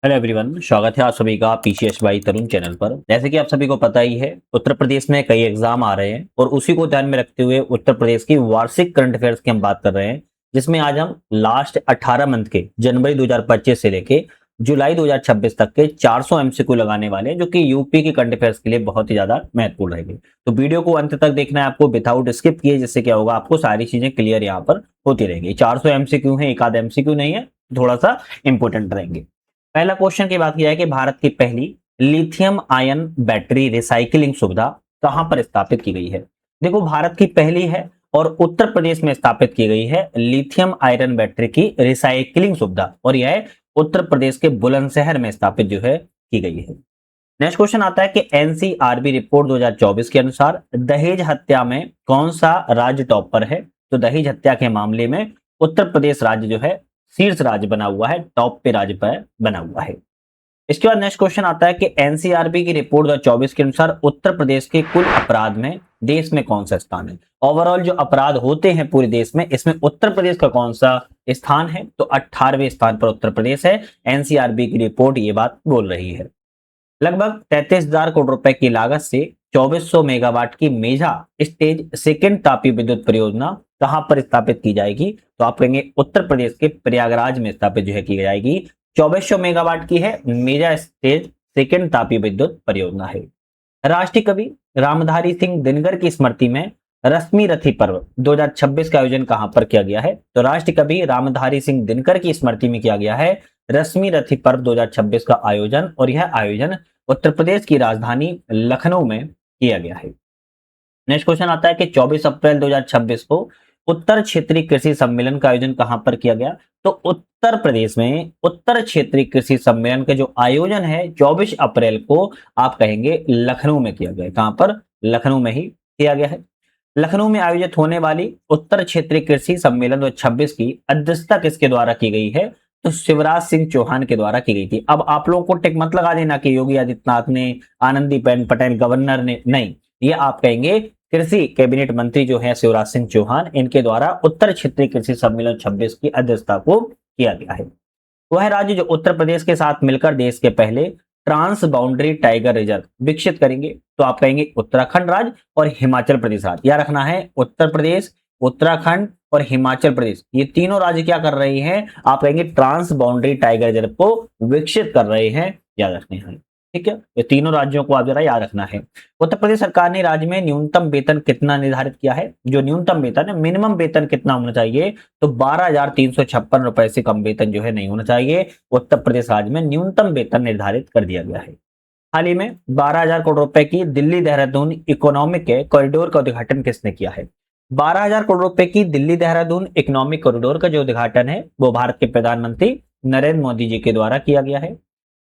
Hello everyone, स्वागत है आप सभी का पीसीएस बाई तरुण चैनल पर। जैसे कि आप सभी को पता ही है, उत्तर प्रदेश में कई एग्जाम आ रहे हैं और उसी को ध्यान में रखते हुए उत्तर प्रदेश की वार्षिक करंट अफेयर्स की हम बात कर रहे हैं, जिसमें आज हम लास्ट 18 मंथ के जनवरी 2025 से लेके जुलाई 2026 तक के 400 एमसीक्यू लगाने वाले हैं, जो कि यूपी की करंट अफेयर्स के लिए बहुत ही ज्यादा महत्वपूर्ण रहेंगे। तो वीडियो को अंत तक देखना है आपको विदाउट स्किप किए, जिससे क्या होगा, आपको सारी चीजें क्लियर यहाँ पर होती रहेंगी। 400 एमसीक्यू है, एक आध एमसीक्यू नहीं है, थोड़ा सा इंपोर्टेंट रहेंगे। पहला क्वेश्चन की बात की जाए कि भारत की पहली लिथियम आयन बैटरी रिसाइकलिंग सुविधा कहां पर स्थापित की गई है। देखो, भारत की पहली है और उत्तर प्रदेश में स्थापित की गई है लिथियम आयरन बैटरी की रिसाइकलिंग सुविधा, और यह उत्तर प्रदेश के बुलंदशहर में स्थापित जो है की गई है। नेक्स्ट क्वेश्चन आता है कि एनसीआरबी रिपोर्ट 2024 के अनुसार दहेज हत्या में कौन सा राज्य टॉप पर है। तो दहेज हत्या के मामले में उत्तर प्रदेश राज्य जो है शीर्ष राज्य बना हुआ है, टॉप पे राज्य पर बना हुआ है। इसके बाद नेक्स्ट क्वेश्चन आता है कि एनसीआरबी की रिपोर्ट 2024 के अनुसार उत्तर प्रदेश के कुल अपराध में देश में कौन सा स्थान है। ओवरऑल जो अपराध होते हैं पूरे देश में, इसमें उत्तर प्रदेश का कौन सा स्थान है। तो 18वें स्थान पर उत्तर प्रदेश है। एनसीआरबी की रिपोर्ट ये बात बोल रही है। लगभग 33,000 करोड़ रुपए की लागत से 2400 मेगावाट की मेजा स्टेज सेकेंड तापीय विद्युत परियोजना कहां पर स्थापित की जाएगी। तो आप कहेंगे उत्तर प्रदेश के प्रयागराज में स्थापित जो है की जाएगी। 2400 मेगावाट की है, मेजा स्टेज सेकेंड तापीय विद्युत परियोजना है। राष्ट्रीय कवि रामधारी सिंह दिनकर की स्मृति में रश्मि रथी पर्व 2026 का आयोजन कहां पर किया गया है। तो राष्ट्रीय कवि रामधारी सिंह दिनकर की स्मृति में किया गया है रश्मि रथी पर्व 2026 का आयोजन, और यह आयोजन उत्तर प्रदेश की राजधानी लखनऊ में किया गया है। नेक्स्ट क्वेश्चन आता है कि 24 अप्रैल 2026 को उत्तर क्षेत्रीय कृषि सम्मेलन का आयोजन कहां पर किया गया। तो उत्तर प्रदेश में उत्तर क्षेत्रीय कृषि सम्मेलन का जो आयोजन है 24 अप्रैल को आप कहेंगे लखनऊ में किया गया है। कहां पर? लखनऊ में ही किया गया है। लखनऊ में आयोजित होने वाली उत्तर क्षेत्रीय कृषि सम्मेलन 2026 की अध्यक्षता किसके द्वारा की गई है। तो शिवराज सिंह चौहान के द्वारा की गई थी। अब आप लोगों को टिक मत लगा देना कि योगी आदित्यनाथ ने, आनंदीबेन पटेल गवर्नर ने, नहीं, ये आप कहेंगे कृषि कैबिनेट मंत्री जो है शिवराज सिंह चौहान, इनके द्वारा उत्तर क्षेत्रीय कृषि सम्मेलन 26 की अध्यक्षता को किया गया है। वह राज्य जो उत्तर प्रदेश के साथ मिलकर देश के पहले ट्रांस बाउंड्री टाइगर रिजर्व विकसित करेंगे। तो आप कहेंगे उत्तराखंड राज्य और हिमाचल प्रदेश राज्य। याद रखना है, उत्तर प्रदेश, उत्तराखंड और हिमाचल प्रदेश, ये तीनों राज्य क्या कर रहे हैं, आप कहेंगे ट्रांस बाउंड्री टाइगर रिजर्व को विकसित कर रहे हैं। याद रखने हैं, ठीक है, ये तीनों राज्यों को आप जरा याद रखना है। उत्तर प्रदेश सरकार ने राज्य में न्यूनतम वेतन कितना निर्धारित किया है। जो न्यूनतम वेतन है, मिनिमम वेतन कितना होना चाहिए। तो 12,356 रुपए से कम वेतन जो है नहीं होना चाहिए। उत्तर प्रदेश राज्य में न्यूनतम वेतन निर्धारित कर दिया गया है। हाल ही में 12,000 करोड़ रुपए की दिल्ली देहरादून इकोनॉमिक कॉरिडोर का उद्घाटन किसने किया है। 12,000 करोड़ रुपए की दिल्ली देहरादून इकोनॉमिक कॉरिडोर का जो उद्घाटन है वो भारत के प्रधानमंत्री नरेंद्र मोदी जी के द्वारा किया गया है।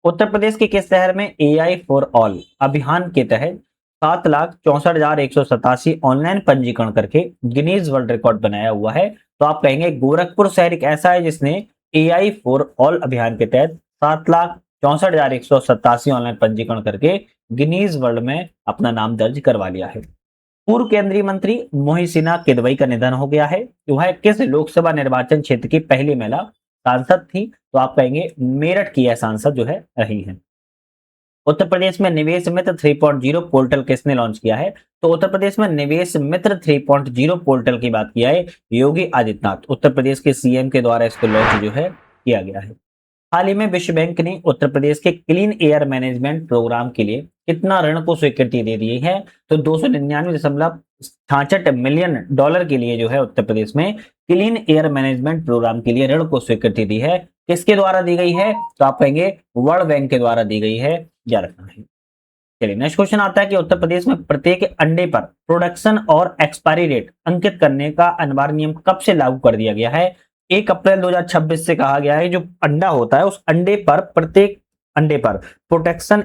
उत्तर प्रदेश के किस शहर में AI फॉर ऑल अभियान के तहत 7,64,187 ऑनलाइन पंजीकरण करके गिनीज वर्ल्ड रिकॉर्ड बनाया हुआ है। तो आप कहेंगे गोरखपुर शहर एक ऐसा है जिसने AI फॉर ऑल अभियान के तहत 7,64,187 ऑनलाइन पंजीकरण करके गिनीज वर्ल्ड में अपना नाम दर्ज करवा लिया है। पूर्व केंद्रीय मंत्री मोहिसिना किदवई का निधन हो गया है। वह किस लोकसभा निर्वाचन क्षेत्र की पहली महिला सांसद थी। तो आप कहेंगे मेरठ की यह सांसद जो है रही है। उत्तर प्रदेश में निवेश मित्र 3.0 पोर्टल किसने लॉन्च किया है। तो उत्तर प्रदेश में निवेश मित्र 3.0 पोर्टल की बात किया है योगी आदित्यनाथ, उत्तर प्रदेश के सीएम के द्वारा इसको लॉन्च जो है किया गया है। हाल ही में विश्व बैंक ने उत्तर प्रदेश के क्लीन एयर मैनेजमेंट प्रोग्राम के लिए कितना ऋण को स्वीकृति दे दी है। तो 299.66 मिलियन डॉलर के लिए जो है उत्तर प्रदेश में क्लीन एयर मैनेजमेंट प्रोग्राम के लिए ऋण को स्वीकृति दी है। किसके द्वारा दी गई है। तो आप कहेंगे वर्ल्ड बैंक के द्वारा दी गई है। याद रखना है। चलिए, नेक्स्ट क्वेश्चन आता है कि उत्तर प्रदेश में प्रत्येक अंडे पर प्रोडक्शन और एक्सपायरी डेट अंकित करने का अनिवार्य नियम कब से लागू कर दिया गया है। 1 अप्रैल 2026 से कहा गया है जो अंडा होता है उस अंडे पर, प्रत्येक अंडे पर प्रोडक्शन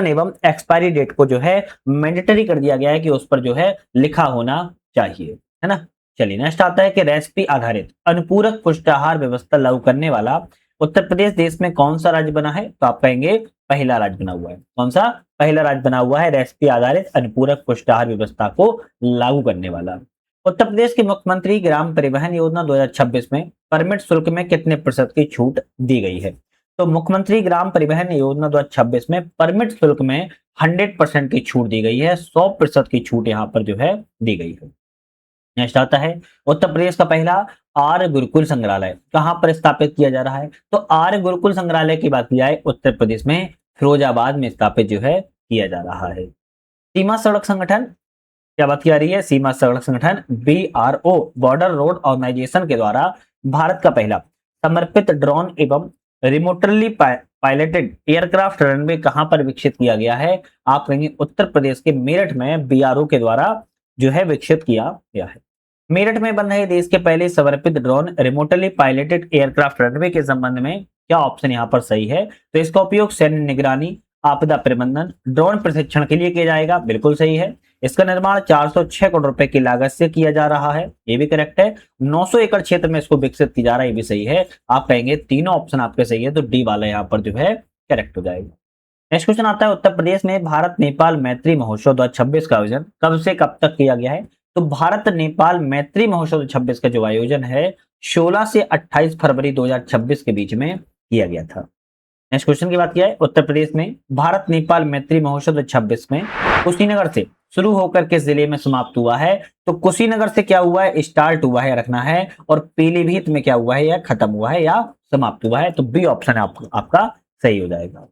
एवं एक्सपायरी डेट को जो है मैंडेटरी कर दिया गया है कि उस पर जो है लिखा होना चाहिए, है ना। चलिए, नेक्स्ट आता है कि रेसिपी आधारित अनुपूरक पुष्टाहार व्यवस्था लागू करने वाला उत्तर प्रदेश देश में कौन सा राज्य बना है। तो आप कहेंगे पहला राज्य बना हुआ है। कौन सा? पहला राज्य बना हुआ है रेसिपी आधारित अनुपूरक पुष्टाहार व्यवस्था को लागू करने वाला। उत्तर प्रदेश के मुख्यमंत्री ग्राम परिवहन योजना 2026 में परमिट शुल्क में कितने प्रतिशत की छूट दी गई है। तो मुख्यमंत्री ग्राम परिवहन योजना 2026 में परमिट शुल्क में 100% की छूट दी गई है, 100% की छूट यहाँ पर जो है दी गई है। नेक्स्ट आता है उत्तर प्रदेश का पहला आर्य गुरुकुल संग्रहालय कहां पर स्थापित किया जा रहा है। तो आर्य गुरुकुल संग्रहालय की बात की जाए उत्तर प्रदेश में फिरोजाबाद में स्थापित जो है किया जा रहा है। सीमा सड़क संगठन क्या बात की जा रही है, सीमा सड़क संगठन BRO बॉर्डर रोड ऑर्गेनाइजेशन के द्वारा भारत का पहला समर्पित ड्रोन एवं रिमोटली पायलटेड एयरक्राफ्ट रनवे कहां पर विकसित किया गया है। आप कहेंगे उत्तर प्रदेश के मेरठ में BRO के द्वारा जो है विकसित किया गया है। मेरठ में बन रहे देश के पहले समर्पित drone remotely piloted aircraft runway के संबंध में क्या ऑप्शन यहाँ पर सही है। तो इसका उपयोग सैन्य निगरानी, आपदा प्रबंधन, ड्रोन प्रशिक्षण के लिए किया जाएगा, बिल्कुल सही है। इसका निर्माण 406 करोड़ रुपए की लागत से किया जा रहा है, ये भी करेक्ट है। 900 एकड़ क्षेत्र में इसको विकसित किया जा रहा है, ये भी सही है। आप कहेंगे तीनों ऑप्शन आपके सही है, तो डी वाला यहाँ पर जो है करेक्ट हो जाएगा। नेक्स्ट क्वेश्चन आता है उत्तर प्रदेश में भारत नेपाल मैत्री महोत्सव 2026 का आयोजन कब से कब तक किया गया है। तो भारत नेपाल मैत्री महोत्सव 2026 का जो आयोजन है 16 से 28 फरवरी 2026 के बीच में किया गया था। नेक्स्ट क्वेश्चन की बात किया है उत्तर प्रदेश में भारत नेपाल मैत्री महोत्सव 2026 में कुशीनगर से शुरू होकर किस जिले में समाप्त हुआ है। तो कुशीनगर से क्या हुआ है, स्टार्ट हुआ है रखना है, और पीलीभीत में क्या हुआ है, या खत्म हुआ है या समाप्त हुआ है। तो बी ऑप्शन आपका सही हो जाएगा।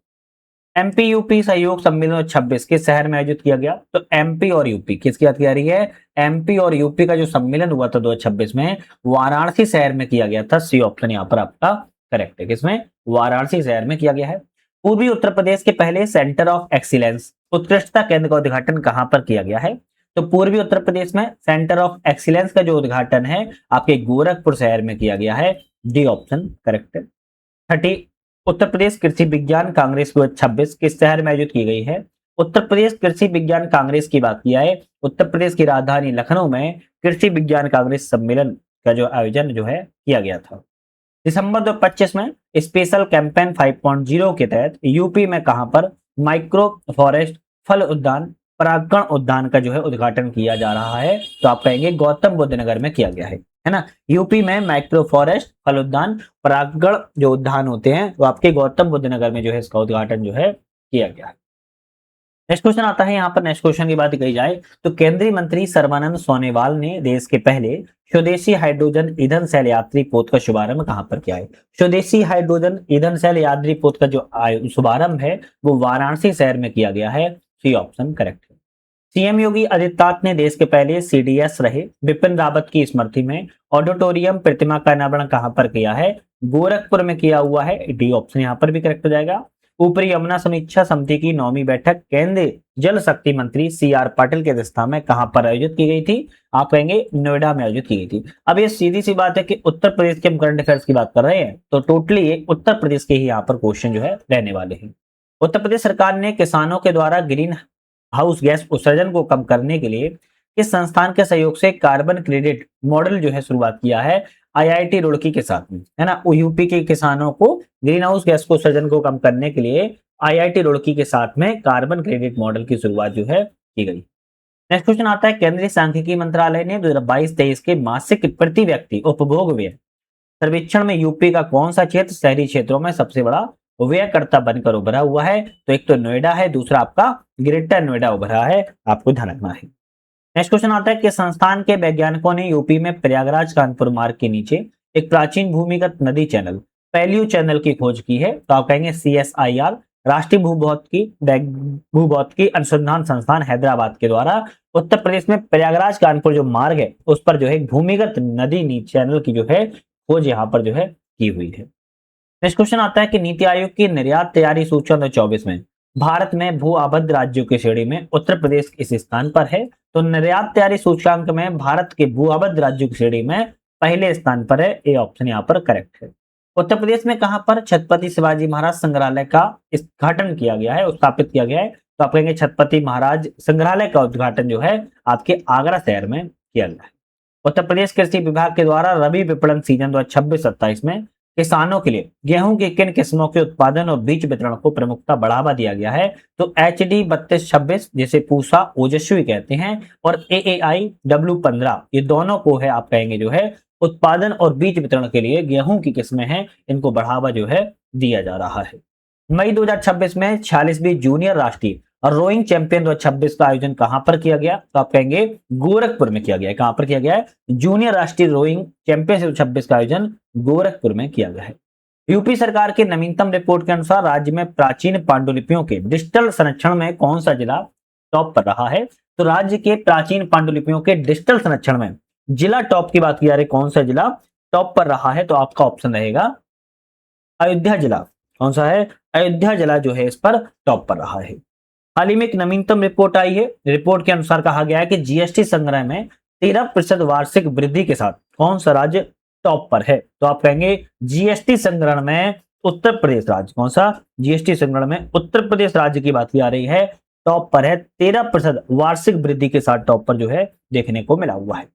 MP यूपी सहयोग सम्मेलन 2026 के शहर में आयोजित किया गया। तो MP और यूपी किसकी बात की जा रही है, MP और यूपी का जो सम्मेलन हुआ था 2026 में वाराणसी शहर में किया गया था। सी ऑप्शन यहाँ पर आपका करेक्ट है, किसमें, वाराणसी शहर में किया गया है। पूर्वी उत्तर प्रदेश के पहले सेंटर ऑफ एक्सीलेंस उत्कृष्टता केंद्र का उद्घाटन कहां पर किया गया है। तो पूर्वी उत्तर प्रदेश में सेंटर ऑफ एक्सीलेंस का जो उद्घाटन है आपके गोरखपुर शहर में किया गया है, डी ऑप्शन करेक्ट है। 30 उत्तर प्रदेश कृषि विज्ञान कांग्रेस 2026 किस शहर में आयोजित की गई है। उत्तर प्रदेश कृषि विज्ञान कांग्रेस की बात किया है उत्तर प्रदेश की राजधानी लखनऊ में कृषि विज्ञान कांग्रेस सम्मेलन का जो आयोजन जो है किया गया था। दिसंबर 2025 में स्पेशल कैंपेन 5.0 के तहत यूपी में कहां पर माइक्रो फॉरेस्ट फल उद्यान परागण उद्यान का जो है उद्घाटन किया जा रहा है। तो आप कहेंगे गौतम बुद्ध नगर में किया गया है ना। यूपी में माइक्रो फॉरेस्ट फल उद्यान परागण जो उद्यान होते हैं वो आपके गौतम बुद्ध नगर में जो है इसका उद्घाटन जो है किया गया है। नेक्स्ट क्वेश्चन आता है यहाँ पर, नेक्स्ट क्वेश्चन की बात कही जाए तो केंद्रीय मंत्री सर्बानंद सोनोवाल ने देश के पहले स्वदेशी हाइड्रोजन ईंधन सेल यात्री पोत का शुभारंभ कहां पर किया है। स्वदेशी हाइड्रोजन ईंधन सेल यात्री पोत का जो शुभारंभ है वो वाराणसी शहर में किया गया है, सी ऑप्शन करेक्ट है। सीएम योगी आदित्यनाथ ने देश के पहले CDS रहे बिपिन रावत की स्मृति में ऑडिटोरियम प्रतिमा का अनावरण कहां पर किया है, गोरखपुर में किया हुआ है, डी ऑप्शन यहाँ पर भी करेक्ट हो जाएगा। ऊपरी यमुना समीक्षा समिति की 9वीं बैठक केंद्रीय जल शक्ति मंत्री CR पाटिल के अध्यक्षता में कहां पर आयोजित की गई थी। आप कहेंगे नोएडा में आयोजित की गई थी। अब ये सीधी सी बात है कि उत्तर प्रदेश के हम करंट अफेयर्स की बात कर रहे हैं तो टोटली ये उत्तर प्रदेश के ही यहाँ पर क्वेश्चन जो है रहने वाले हैं। उत्तर प्रदेश सरकार ने किसानों के द्वारा ग्रीन हाउस गैस उत्सर्जन को कम करने के लिए किस संस्थान के सहयोग से कार्बन क्रेडिट मॉडल जो है शुरुआत किया है, IIT रुड़की के साथ में, है ना। यूपी के किसानों को ग्रीन हाउस गैस को उत्सर्जन को कम करने के लिए IIT रुड़की के साथ में कार्बन क्रेडिट मॉडल की शुरुआत जो है की गई। नेक्स्ट क्वेश्चन आता है केंद्रीय सांख्यिकी मंत्रालय ने 2022-23 के मासिक प्रति व्यक्ति उपभोग व्यय सर्वेक्षण में यूपी का कौन सा क्षेत्र शहरी क्षेत्रों में सबसे बड़ा व्ययकर्ता बनकर उभरा हुआ है। तो एक तो नोएडा है, दूसरा आपका ग्रेटर नोएडा उभरा है, आपको ध्यान रखना है। नेक्स्ट क्वेश्चन आता है कि संस्थान के वैज्ञानिकों ने यूपी में प्रयागराज कानपुर मार्ग के नीचे एक प्राचीन भूमिगत नदी चैनल पैल्यू चैनल की खोज की है। तो आप कहेंगे CSIR राष्ट्रीय भूभौतिकी अनुसंधान संस्थान हैदराबाद के द्वारा उत्तर प्रदेश में प्रयागराज कानपुर जो मार्ग है उस पर जो है भूमिगत नदी चैनल की जो है खोज यहाँ पर जो है की हुई है। नेक्स्ट क्वेश्चन आता है कि नीति आयोग की निर्यात तैयारी सूचकांक 2024 में भारत में भू आबद्ध राज्यों की श्रेणी में उत्तर प्रदेश इस स्थान पर है। तो निर्यात तैयारी सूचकांक में भारत के भू आबद्ध राज्यों की श्रेणी में पहले स्थान पर है, ए ऑप्शन यहाँ पर करेक्ट है। उत्तर प्रदेश में कहां पर छत्रपति शिवाजी महाराज संग्रहालय का उद्घाटन किया गया है, स्थापित किया गया है। तो आप कहेंगे छत्रपति महाराज संग्रहालय का उद्घाटन जो है आपके आगरा शहर में किया गया है। उत्तर प्रदेश कृषि विभाग के द्वारा रबी विपणन सीजन 2026-27 में किसानों के लिए गेहूं की किन किस्मों के उत्पादन और बीज वितरण को प्रमुखता बढ़ावा दिया गया है। तो HD 3226 जिसे पूसा ओजस्वी कहते हैं और AAI W15 ये दोनों को है आप कहेंगे जो है उत्पादन और बीज वितरण के लिए गेहूं की किस्में हैं, इनको बढ़ावा जो है दिया जा रहा है। मई 2026 में 46वीं जूनियर राष्ट्रीय और रोइंग चैंपियन 2026 का आयोजन कहां पर किया गया? तो आप कहेंगे गोरखपुर में किया गया है। कहां पर किया गया है? जूनियर राष्ट्रीय रोइंग चैंपियनशिप 26 का आयोजन गोरखपुर में किया गया है। यूपी सरकार की नवीनतम रिपोर्ट के अनुसार राज्य में प्राचीन पांडुलिपियों के डिजिटल संरक्षण में कौन सा जिला टॉप पर रहा है? तो राज्य के प्राचीन पांडुलिपियों के डिजिटल संरक्षण में जिला टॉप की बात की जा रही, कौन सा जिला टॉप पर रहा है? तो आपका ऑप्शन रहेगा अयोध्या जिला। कौन सा है? अयोध्या जिला जो है इस पर टॉप पर रहा है। हाल ही में एक नवीनतम रिपोर्ट आई है। रिपोर्ट के अनुसार कहा गया है कि जीएसटी संग्रह में 13% वार्षिक वृद्धि के साथ कौन सा राज्य टॉप पर है? तो आप कहेंगे जीएसटी संग्रहण में उत्तर प्रदेश राज्य। कौन सा? जीएसटी संग्रहण में उत्तर प्रदेश राज्य की बात की जा रही है, टॉप पर है। 13% वार्षिक वृद्धि के साथ टॉप पर जो है देखने को मिला हुआ है।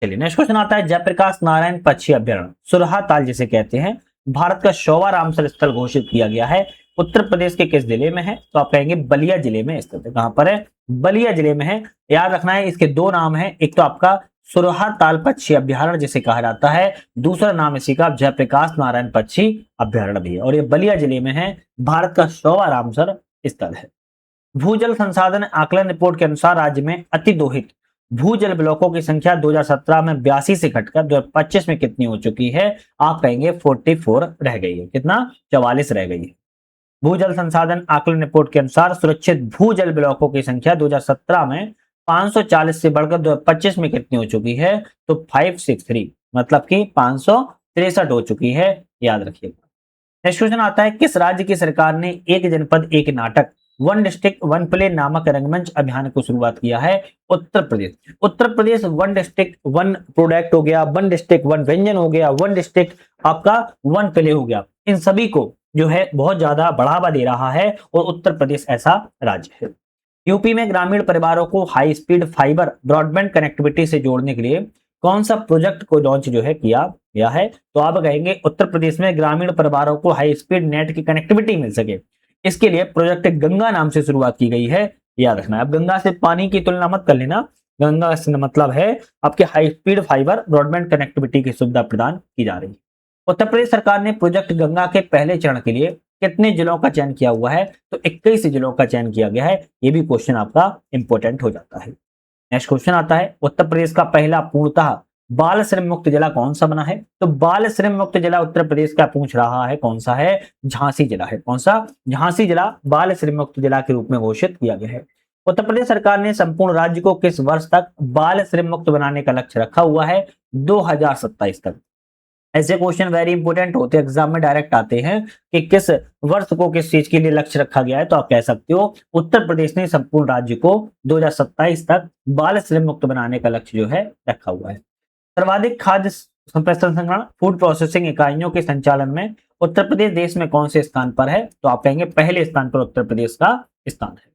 चलिए नेक्स्ट क्वेश्चन आता है, जयप्रकाश नारायण पक्षी अभ्यारण्य सुरहा ताल जिसे कहते हैं भारत का 100वां रामसर स्थल घोषित किया गया है, उत्तर प्रदेश के किस जिले में है? तो आप कहेंगे बलिया जिले में स्थित है। कहां पर है? बलिया जिले में है। याद रखना है इसके दो नाम है, एक तो आपका सुरहा ताल पक्षी अभ्यारण्य जिसे कहा जाता है, दूसरा नाम इसी का जयप्रकाश नारायण पक्षी अभ्यारण्य भी है, और ये बलिया जिले में है। भारत का 100वां रामसर स्थल है। भूजल संसाधन आकलन रिपोर्ट के अनुसार राज्य में अतिदोहित भूजल ब्लॉकों की संख्या 2017 में 82 से घटकर 2025 में कितनी हो चुकी है? आप कहेंगे 44 रह गई है। कितना? 44 रह गई है। भूजल संसाधन आकलन रिपोर्ट के अनुसार सुरक्षित भूजल ब्लॉकों की संख्या 2017 में 540 से बढ़कर 2025 में कितनी हो चुकी है? तो 563, मतलब कि 563 हो चुकी है। याद रखिएगा। नेक्स्ट क्वेश्चन आता है, किस राज्य की सरकार ने एक जनपद एक नाटक वन डिस्ट्रिक्ट वन प्ले नामक रंगमंच अभियान को शुरुआत किया है? उत्तर प्रदेश। Uttar Pradesh one district one product हो गया, वन डिस्ट्रिक्ट वन व्यंजन हो गया, वन डिस्ट्रिक्ट आपका वन प्ले हो गया, इन सभी को जो है बहुत ज्यादा बढ़ावा दे रहा है और उत्तर प्रदेश ऐसा राज्य है। यूपी में ग्रामीण परिवारों को high speed fibre broadband connectivity से जोड़ने के लिए कौन सा प्रोजेक्ट को लॉन्च जो है किया गया है? तो आप कहेंगे उत्तर प्रदेश में ग्रामीण परिवारों को हाई स्पीड नेट की कनेक्टिविटी मिल सके, इसके लिए प्रोजेक्ट गंगा नाम से शुरुआत की गई है। याद रखना है, अब गंगा से पानी की तुलना मत कर लेना, गंगा से मतलब है आपके high speed fibre broadband connectivity की सुविधा प्रदान की जा रही है। उत्तर प्रदेश सरकार ने प्रोजेक्ट गंगा के पहले चरण के लिए कितने जिलों का चयन किया हुआ है? तो 21 जिलों का चयन किया गया है। ये भी क्वेश्चन आपका इंपॉर्टेंट हो जाता है। नेक्स्ट क्वेश्चन आता है, उत्तर प्रदेश का पहला पूर्णतः बाल श्रम मुक्त जिला कौन सा बना है? तो बाल श्रम मुक्त जिला उत्तर प्रदेश का पूछ रहा है, कौन सा है? झांसी जिला है। कौन सा? झांसी जिला बाल श्रम मुक्त जिला के रूप में घोषित किया गया है। उत्तर प्रदेश सरकार ने संपूर्ण राज्य को किस वर्ष तक बाल श्रम मुक्त बनाने का लक्ष्य रखा हुआ है? 2027 तक। ऐसे क्वेश्चन वेरी इंपोर्टेंट होते हैं, एग्जाम में डायरेक्ट आते हैं कि किस वर्ष को किस चीज के लिए लक्ष्य रखा गया है। तो आप कह सकते हो उत्तर प्रदेश ने संपूर्ण राज्य को 2027 तक बाल श्रम मुक्त बनाने का लक्ष्य जो है रखा हुआ है। सर्वाधिक खाद्य प्रसंस्करण फूड प्रोसेसिंग इकाइयों के संचालन में उत्तर प्रदेश देश में कौन से स्थान पर है? तो आप कहेंगे पहले स्थान पर उत्तर प्रदेश का स्थान है।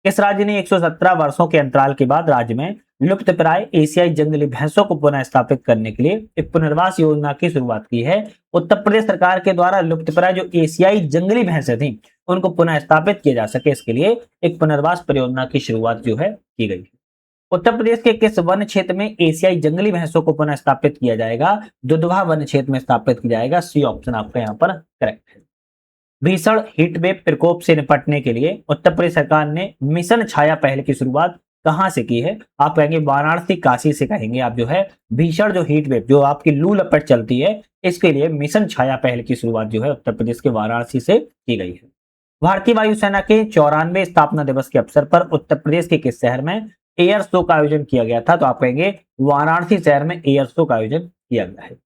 किस राज्य ने 117 वर्षों के अंतराल के बाद राज्य में लुप्तप्राय एशियाई जंगली भैंसों को पुनः स्थापित करने के लिए एक पुनर्वास योजना की शुरुआत की है? उत्तर प्रदेश सरकार के द्वारा लुप्तप्राय जो एशियाई जंगली भैंसें थी उनको पुनः स्थापित किया जा सके, इसके लिए एक पुनर्वास परियोजना की शुरुआत जो है की गई है। उत्तर प्रदेश के किस वन क्षेत्र में एशियाई जंगली भैंसों को पुनः स्थापित किया जाएगा? दुधवा वन क्षेत्र में स्थापित किया जाएगा। सी ऑप्शन आपका यहाँ पर करेक्ट है। भीषण हीट वेव प्रकोप से निपटने के लिए उत्तर प्रदेश सरकार ने मिशन छाया पहल की शुरुआत कहां से की है? आप कहेंगे वाराणसी काशी से कहेंगे आप जो है भीषण जो हीट वेव जो आपकी लू लपट चलती है इसके लिए मिशन छाया पहल की शुरुआत जो है उत्तर प्रदेश के वाराणसी से की गई है। भारतीय वायुसेना के 94वें स्थापना दिवस के अवसर पर उत्तर प्रदेश के किस शहर में एयर शो का आयोजन किया गया था? तो आप कहेंगे वाराणसी शहर में एयर शो का आयोजन किया गया है।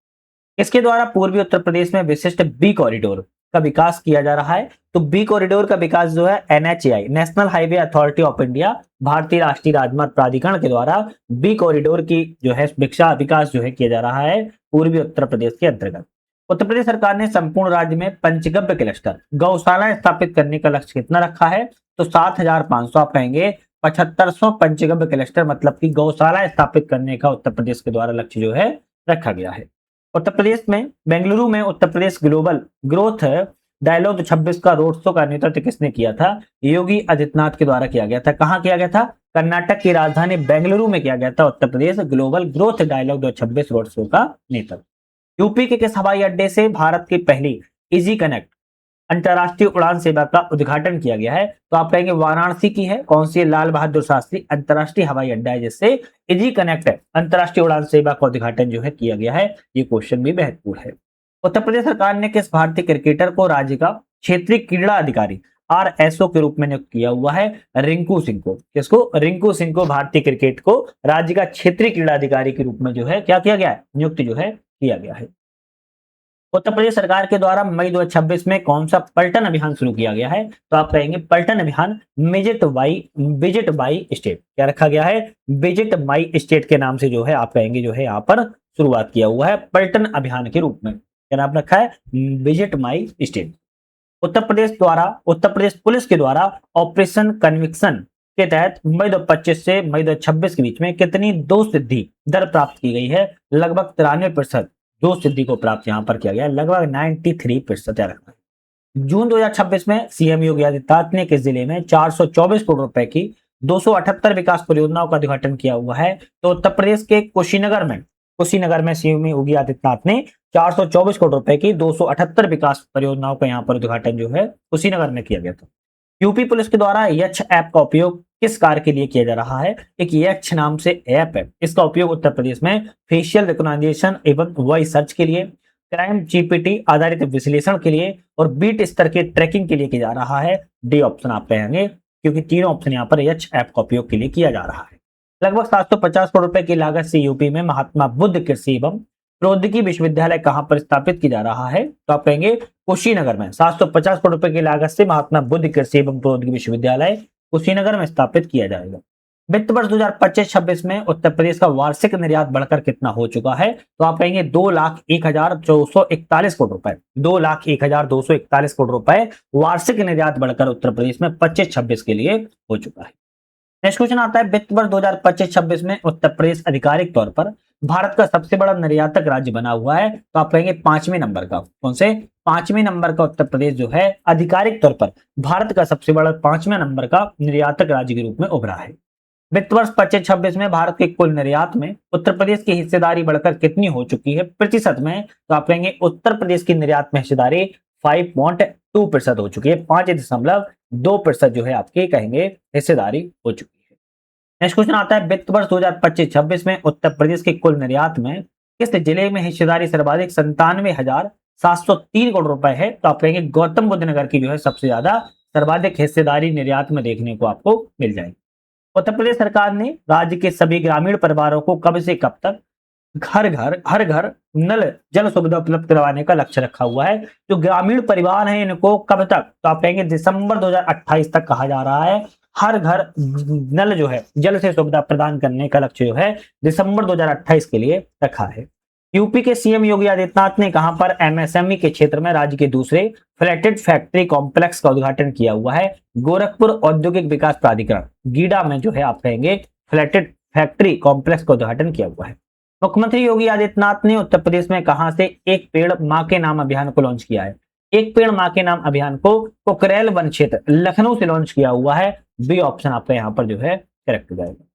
इसके द्वारा पूर्वी उत्तर प्रदेश में विशिष्ट बी कॉरिडोर का विकास किया जा रहा है। तो बी कॉरिडोर का विकास जो है NHAI national highway authority of India भारतीय राष्ट्रीय राजमार्ग प्राधिकरण के द्वारा बी कॉरिडोर की जो है विकास जो है किया जा रहा है पूर्वी उत्तर प्रदेश के अंतर्गत। उत्तर प्रदेश सरकार ने संपूर्ण राज्य में पंचगव्य क्लस्टर गौशाला स्थापित करने का लक्ष्य कितना रखा है? तो 7,500। आप कहेंगे 7500 पंचगव्य क्लस्टर मतलब कि गौशाला स्थापित करने का उत्तर प्रदेश के द्वारा लक्ष्य जो है रखा गया है। उत्तर प्रदेश में बेंगलुरु में उत्तर प्रदेश ग्लोबल ग्रोथ डायलॉग 26 का रोड शो का नेतृत्व किसने किया था? योगी आदित्यनाथ के द्वारा किया गया था। कहां किया गया था? कर्नाटक की राजधानी बेंगलुरु में किया गया था Uttar Pradesh global growth dialogue 26 road show का नेतृत्व। यूपी के किस हवाई अड्डे से भारत की पहली इजी कनेक्ट अंतर्राष्ट्रीय उड़ान सेवा का उद्घाटन किया गया है? तो आप कहेंगे वाराणसी की है। कौन सी है? लाल बहादुर शास्त्री अंतर्राष्ट्रीय हवाई अड्डा है, जिससे इजी कनेक्ट है। अंतर्राष्ट्रीय उड़ान सेवा का उद्घाटन जो है किया गया है। ये क्वेश्चन भी महत्वपूर्ण है। उत्तर प्रदेश सरकार ने किस भारतीय क्रिकेटर को राज्य का क्षेत्रीय क्रीड़ा अधिकारी RSO के रूप में नियुक्त किया हुआ है? रिंकू सिंह को। किसको? रिंकू सिंह को भारतीय क्रिकेट को राज्य का क्षेत्रीय क्रीड़ा अधिकारी के रूप में जो है क्या किया गया है? नियुक्त जो है किया गया है। उत्तर प्रदेश सरकार के द्वारा मई 2026 में कौन सा पलटन अभियान शुरू किया गया है? तो आप कहेंगे पलटन अभियान विजिट बाई स्टेट। क्या रखा गया है? विजिट माई स्टेट के नाम से जो है आप कहेंगे जो है यहाँ पर शुरुआत किया हुआ है पलटन अभियान के रूप में। क्या नाम रखा है? Visit my state. Uttar Pradesh police के द्वारा ऑपरेशन कन्विक्शन के तहत मई 2025 से मई 2026 के बीच में कितनी दो सिद्धि दर प्राप्त की गई है? लगभग 93% दो सिद्धि को प्राप्त यहां पर किया गया है, लगभग 93%। जून 2026 में सीएम योगी आदित्यनाथ ने किस जिले में 424 करोड़ रुपए की 278 विकास परियोजनाओं का उद्घाटन किया हुआ है? तो उत्तर प्रदेश के कुशीनगर में सीएम योगी आदित्यनाथ ने 424 करोड़ रुपए की 278 विकास परियोजनाओं का यहाँ पर उद्घाटन जो है कुशीनगर में किया गया था। यूपी पुलिस के द्वारा यक्ष ऐप का उपयोग किस कार्य के लिए किया जा रहा है? एक यक्ष नाम से ऐप है, इसका उपयोग उत्तर प्रदेश में फेशियल रिकॉग्निशन एवं वॉइस सर्च के लिए, क्राइम जीपीटी आधारित विश्लेषण के लिए और बीट स्तर के ट्रैकिंग के लिए किया जा रहा है। डी ऑप्शन आप कहेंगे, क्योंकि तीनों ऑप्शन यहाँ पर यक्ष ऐप का उपयोग के लिए किया जा रहा है। लगभग 750 करोड़ रुपए की लागत से यूपी में महात्मा बुद्ध कृषि एवं प्रौद्योगिकी विश्वविद्यालय कहां पर स्थापित किया जा रहा है? तो आप कहेंगे कुशीनगर में। 750 करोड़ रुपए की लागत से महात्मा बुद्ध कृषि एवं प्रौद्योगिकी विश्वविद्यालय कुशीनगर में स्थापित किया जाएगा। वित्त वर्ष 2025-26 में उत्तर प्रदेश का वार्षिक निर्यात बढ़कर कितना हो चुका है? तो आप कहेंगे 2,01,241 करोड़ रुपए। 2,01,241 करोड़ रुपए वार्षिक निर्यात बढ़कर उत्तर प्रदेश में 25-26 के लिए हो चुका है। नेक्स्ट क्वेश्चन आता है, वित्त वर्ष 2025-26 में उत्तर प्रदेश आधिकारिक तौर पर भारत का सबसे बड़ा निर्यातक राज्य बना हुआ है? तो आप कहेंगे 5वें नंबर का। कौन से? 5वें नंबर का उत्तर प्रदेश जो है आधिकारिक तौर पर भारत का सबसे बड़ा 5वें नंबर का निर्यातक राज्य के रूप में उभरा है। वित्त वर्ष 25-26 में भारत के कुल निर्यात में उत्तर प्रदेश की हिस्सेदारी बढ़कर कितनी हो चुकी है प्रतिशत में? तो आप कहेंगे उत्तर प्रदेश की निर्यात में हिस्सेदारी 5.2% हो चुकी है। 5.2% जो है आपके कहेंगे हिस्सेदारी हो चुकी है। नेक्स्ट क्वेश्चन आता है, वित्त वर्ष 2025-26 में उत्तर प्रदेश के कुल निर्यात में किस जिले में हिस्सेदारी सर्वाधिक 97,703 करोड़ रुपए है? तो आप कहेंगे गौतम बुद्ध नगर की जो है सबसे ज्यादा सर्वाधिक हिस्सेदारी निर्यात में देखने को आपको मिल जाएगी। उत्तर प्रदेश सरकार ने राज्य के सभी ग्रामीण परिवारों को कब से कब तक हर घर नल जल सुविधा उपलब्ध करवाने का लक्ष्य रखा हुआ है? जो ग्रामीण परिवार हैं इनको कब तक? तो आप कहेंगे दिसंबर 2028 तक कहा जा रहा है। हर घर नल जो है जल से सुविधा प्रदान करने का लक्ष्य जो है दिसंबर 2028 के लिए रखा है। यूपी के सीएम योगी आदित्यनाथ ने कहां पर एमएसएमई के क्षेत्र में राज्य के दूसरे फ्लैटेड फैक्ट्री कॉम्प्लेक्स का उद्घाटन किया हुआ है? गोरखपुर औद्योगिक विकास प्राधिकरण गीडा में जो है आप कहेंगे फ्लैटेड फैक्ट्री कॉम्प्लेक्स का उद्घाटन किया हुआ है। मुख्यमंत्री योगी आदित्यनाथ ने उत्तर प्रदेश में कहां से एक पेड़ मां के नाम अभियान को लॉन्च किया है? एक पेड़ मां के नाम अभियान को कुकरेल वन क्षेत्र लखनऊ से लॉन्च किया हुआ है। बी ऑप्शन आपका यहाँ पर जो है करेक्ट हो जाएगा।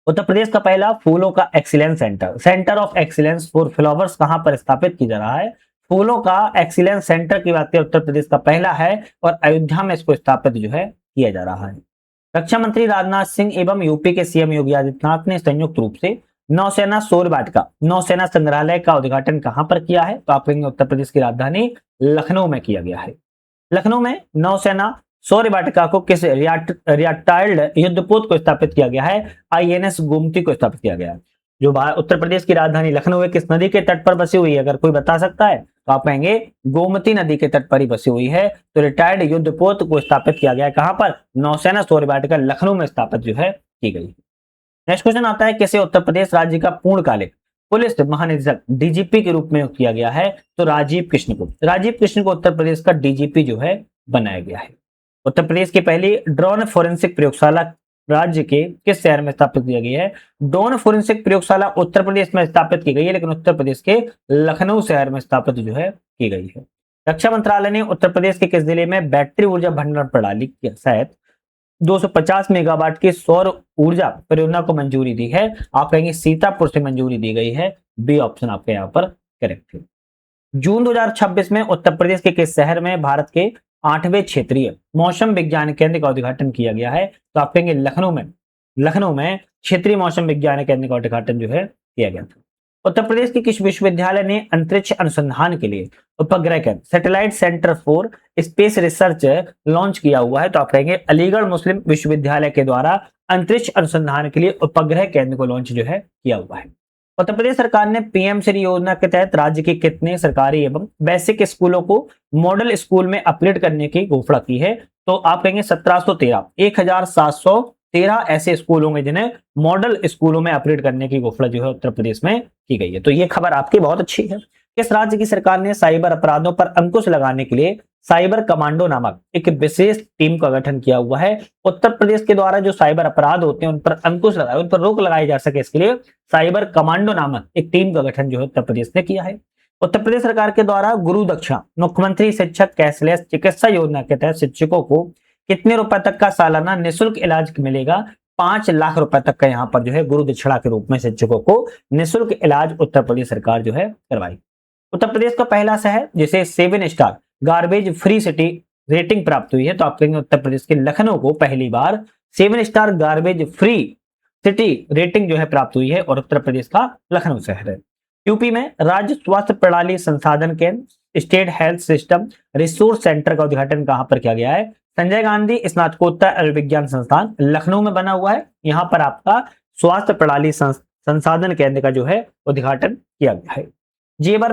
उत्तर प्रदेश का पहला फूलों का excellence centre of excellence for flowers कहां पर स्थापित किया जा रहा है? फूलों का एक्सीलेंस सेंटर की बात करें उत्तर प्रदेश का पहला है और अयोध्या में इसको स्थापित जो है किया जा रहा है। रक्षा मंत्री राजनाथ सिंह एवं यूपी के सीएम योगी आदित्यनाथ ने संयुक्त रूप से नौसेना शौर्य वाटिका नौसेना संग्रहालय का उद्घाटन कहां पर किया है? तो आप कहेंगे उत्तर प्रदेश की राजधानी लखनऊ में किया गया है। लखनऊ में नौसेना शौर्य वाटिका को किस रिटायर्ड युद्धपोत को स्थापित किया गया है? INS गोमती को स्थापित किया गया है। जो उत्तर प्रदेश की राजधानी लखनऊ है किस नदी के तट पर बसी हुई है? अगर कोई बता सकता है तो आप कहेंगे गोमती नदी के तट पर ही बसी हुई है। तो रिटायर्ड युद्धपोत को स्थापित किया गया है कहां पर? नौसेना शौर्य वाटिका लखनऊ में स्थापित जो है की गई। नेक्स्ट क्वेश्चन आता है, किसे उत्तर प्रदेश राज्य का पूर्णकालिक पुलिस महानिदेशक DGP के रूप में नियुक्त किया गया है? तो राजीव कृष्ण को उत्तर प्रदेश का DGP जो है बनाया गया है। उत्तर प्रदेश की पहली ड्रोन फोरेंसिक प्रयोगशाला राज्य के किस शहर में स्थापित किया गया है? ड्रोन फोरेंसिक प्रयोगशाला उत्तर प्रदेश में स्थापित की गई है, लेकिन उत्तर प्रदेश के लखनऊ शहर में स्थापित जो है की गई है। रक्षा मंत्रालय ने उत्तर प्रदेश के किस जिले में बैटरी ऊर्जा भंडारण प्रणाली के तहत 250 मेगावाट की सौर ऊर्जा परियोजना को मंजूरी दी है? आप कहेंगे सीतापुर से मंजूरी दी गई है। बी ऑप्शन आपके यहाँ पर करेक्ट है। जून 2026 में उत्तर प्रदेश के किस शहर में भारत के 8वें क्षेत्रीय मौसम विज्ञान केंद्र का उद्घाटन किया गया है? तो आप कहेंगे लखनऊ में क्षेत्रीय मौसम विज्ञान केंद्र का उद्घाटन जो है किया गया था। उत्तर प्रदेश के किस विश्वविद्यालय ने अंतरिक्ष अनुसंधान के लिए उपग्रह केंद्र satellite centre for space research launch किया हुआ है? तो आप कहेंगे अलीगढ़ मुस्लिम विश्वविद्यालय के द्वारा अंतरिक्ष अनुसंधान के लिए उपग्रह केंद्र को लॉन्च जो है किया हुआ है। उत्तर प्रदेश सरकार ने पीएम श्री योजना के तहत राज्य के कितने सरकारी एवं बेसिक स्कूलों को मॉडल स्कूल में अपग्रेड करने की घोषणा की है? तो आप कहेंगे 1713 ऐसे स्कूल होंगे जिन्हें मॉडल स्कूलों में अपग्रेड करने की घोषणा जो है उत्तर प्रदेश में की गई है। तो ये खबर आपकी बहुत अच्छी है। किस राज्य की सरकार ने साइबर अपराधों पर अंकुश लगाने के लिए साइबर कमांडो नामक एक विशेष टीम का गठन किया हुआ है? उत्तर प्रदेश के द्वारा जो साइबर अपराध होते हैं उन पर अंकुश लगाए, उन पर रोक लगाई जा सके, इसके लिए साइबर कमांडो नामक एक टीम का गठन जो है उत्तर प्रदेश ने किया है। उत्तर प्रदेश सरकार के द्वारा गुरु दक्षिणा मुख्यमंत्री शिक्षक कैशलेस चिकित्सा योजना के तहत शिक्षकों को कितने रुपए तक का सालाना निःशुल्क इलाज मिलेगा? 5 लाख रुपए तक का यहाँ पर जो है गुरु दक्षिणा के रूप में शिक्षकों को निःशुल्क इलाज उत्तर प्रदेश सरकार जो है करवाई। उत्तर प्रदेश का पहला शहर जिसे 7 star garbage free city rating प्राप्त हुई है? तो आप कहेंगे उत्तर प्रदेश के लखनऊ को पहली बार 7 star garbage free city rating जो है प्राप्त हुई है और उत्तर प्रदेश का लखनऊ शहर है। यूपी में राज्य स्वास्थ्य प्रणाली संसाधन केंद्र state health system resource centre का उद्घाटन कहां पर किया गया है? संजय गांधी स्नातकोत्तर आयुर्विज्ञान संस्थान लखनऊ में बना हुआ है। यहां पर आपका स्वास्थ्य प्रणाली संसाधन केंद्र का जो है उद्घाटन किया गया है। जेवर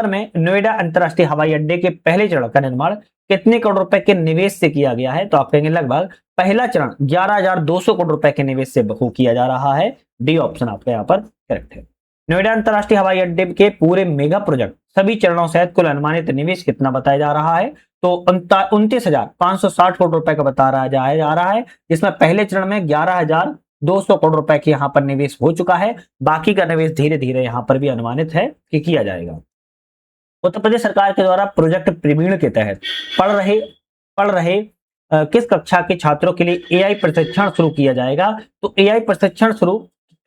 में नोएडा अंतरराष्ट्रीय हवाई अड्डे के पहले चरण का निर्माण कितने करोड़ रुपए के निवेश से किया गया है? तो आप कहेंगे लगभग पहला चरण 11,200 करोड़ रुपए के निवेश से किया जा रहा है। डी ऑप्शन आपका यहाँ पर करेक्ट है। नोएडा अंतरराष्ट्रीय हवाई अड्डे के पूरे मेगा प्रोजेक्ट सभी चरणों सहित कुल अनुमानित निवेश कितना बताया जा रहा है? तो 29,560 करोड़ रुपए का बताया जा रहा है, जिसमें पहले चरण में 11,200 करोड़ रुपए की यहाँ पर निवेश हो चुका है। बाकी का निवेश धीरे धीरे यहाँ पर भी अनुमानित है कि किया जाएगा। उत्तर प्रदेश सरकार के द्वारा प्रोजेक्ट प्रवीण के तहत पढ़ रहे किस कक्षा के छात्रों के लिए एआई प्रशिक्षण शुरू किया जाएगा? तो एआई प्रशिक्षण शुरू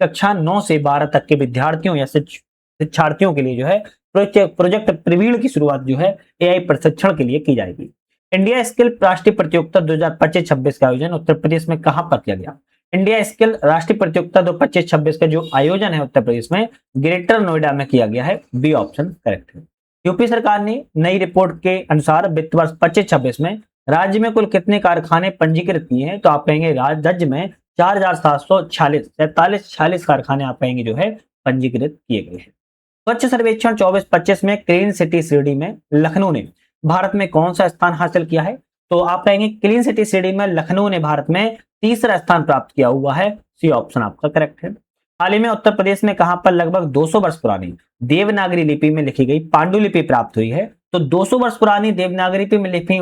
कक्षा 9 से 12 तक के विद्यार्थियों या शिक्षार्थियों के लिए जो है प्रोजेक्ट प्रवीण की शुरुआत जो है एआई प्रशिक्षण के लिए की जाएगी। इंडिया स्किल राष्ट्रीय प्रतियोगिता 2025-26 का आयोजन उत्तर प्रदेश में कहां पर किया गया? इंडिया स्किल राष्ट्रीय प्रतियोगिता 2025-26 का जो आयोजन है उत्तर प्रदेश में ग्रेटर नोएडा में किया गया है। बी ऑप्शन करेक्ट है। यूपी सरकार ने नई रिपोर्ट के अनुसार वित्त वर्ष 25-26 में राज्य में कुल कितने कारखाने पंजीकृत किए हैं? तो आप कहेंगे राज्य में 4,746 कारखाने आप कहेंगे जो है पंजीकृत किए गए हैं। स्वच्छ सर्वेक्षण 24-25 में क्लीन सिटी श्रेणी में लखनऊ ने भारत में कौन सा स्थान हासिल किया है? तो आप कहेंगे क्लीन सिटी श्रेणी में लखनऊ ने भारत में तीसरा स्थान प्राप्त किया हुआ है। सी ऑप्शन आपका करेक्ट है। हाल ही में उत्तर प्रदेश में कहां पर लगभग 200 वर्ष पुरानी देवनागरी लिपि में लिखी गई पांडुलिपि प्राप्त हुई है? तो 200 वर्ष पुरानी देवनागरी लिपि में लिखी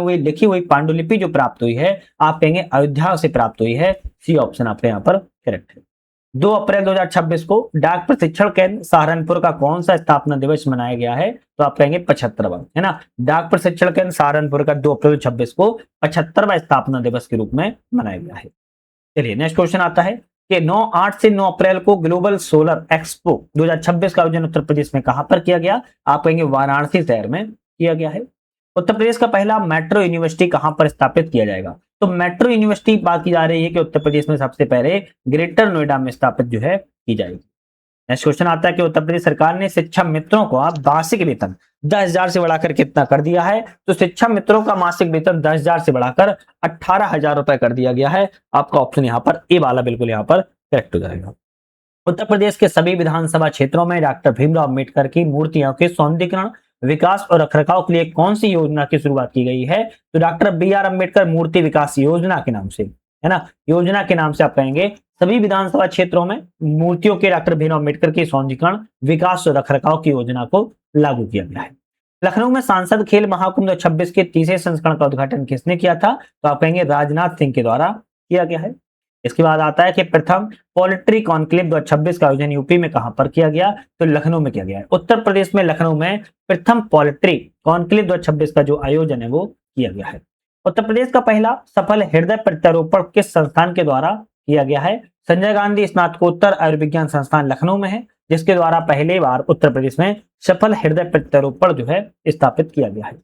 हुई पांडुलिपि जो प्राप्त हुई है आप कहेंगे अयोध्या से प्राप्त हुई है। सी ऑप्शन आपके यहाँ पर करेक्ट है। 2 अप्रैल 2026 को डाक प्रशिक्षण केंद्र सहारनपुर का कौन सा स्थापना दिवस मनाया गया है? तो आप कहेंगे 75वां, है ना। डाक प्रशिक्षण केंद्र सहारनपुर का 2 अप्रैल 2026 को 75वां स्थापना दिवस के रूप में मनाया गया है। चलिए नेक्स्ट क्वेश्चन आता है कि 8 से 9 अप्रैल को ग्लोबल सोलर एक्सपो 2026 का आयोजन उत्तर प्रदेश में कहां पर किया गया? आप कहेंगे वाराणसी शहर में किया गया है। उत्तर प्रदेश का पहला मेट्रो यूनिवर्सिटी कहां पर स्थापित किया जाएगा? तो मेट्रो यूनिवर्सिटी बात की जा रही है कि उत्तर प्रदेश में सबसे पहले ग्रेटर नोएडा में स्थापित जो है की जाएगी। नेक्स्ट क्वेश्चन आता है कि उत्तर प्रदेश सरकार ने शिक्षा मित्रों को आप वार्षिक वेतन 10,000 से बढ़ाकर कितना कर दिया है? तो शिक्षा मित्रों का मासिक वेतन 10,000 से बढ़ाकर 18,000 रुपए कर दिया गया है। आपका ऑप्शन यहाँ पर ए वाला बिल्कुल यहाँ पर करेक्ट हो जाएगा। उत्तर प्रदेश के सभी विधानसभा क्षेत्रों में डॉक्टर भीमराव अम्बेडकर की मूर्तियों के सौंदर्यीकरण, विकास और रखरखाव के लिए कौन सी योजना की शुरुआत की गई है? तो डॉक्टर BR अम्बेडकर मूर्ति विकास योजना के नाम से, है ना, योजना के नाम से आप कहेंगे सभी विधानसभा क्षेत्रों में मूर्तियों के डॉक्टर भीमराव अम्बेडकर के सौंदर्यीकरण, विकास और रखरखाव की योजना को लागू किया गया है। लखनऊ में सांसद खेल महाकुंभ 2026 के तीसरे संस्करण का उद्घाटन किसने किया था? तो आप कहेंगे राजनाथ सिंह के द्वारा किया गया है। इसके बाद आता है कि प्रथम पोल्ट्री कॉन्क्लेव 2026 का आयोजन यूपी में कहां पर किया गया? तो लखनऊ में किया गया है। उत्तर प्रदेश में लखनऊ में प्रथम पोल्ट्री कॉन्क्लेव 2026 का जो आयोजन है वो किया गया है। उत्तर प्रदेश का पहला सफल हृदय प्रत्यारोपण किस संस्थान के द्वारा किया गया है? संजय गांधी स्नातकोत्तर आयुर्विज्ञान संस्थान लखनऊ में है। जिसके द्वारा पहली बार उत्तर प्रदेश में सफल हृदय प्रत्यारोपण जो है स्थापित किया गया है।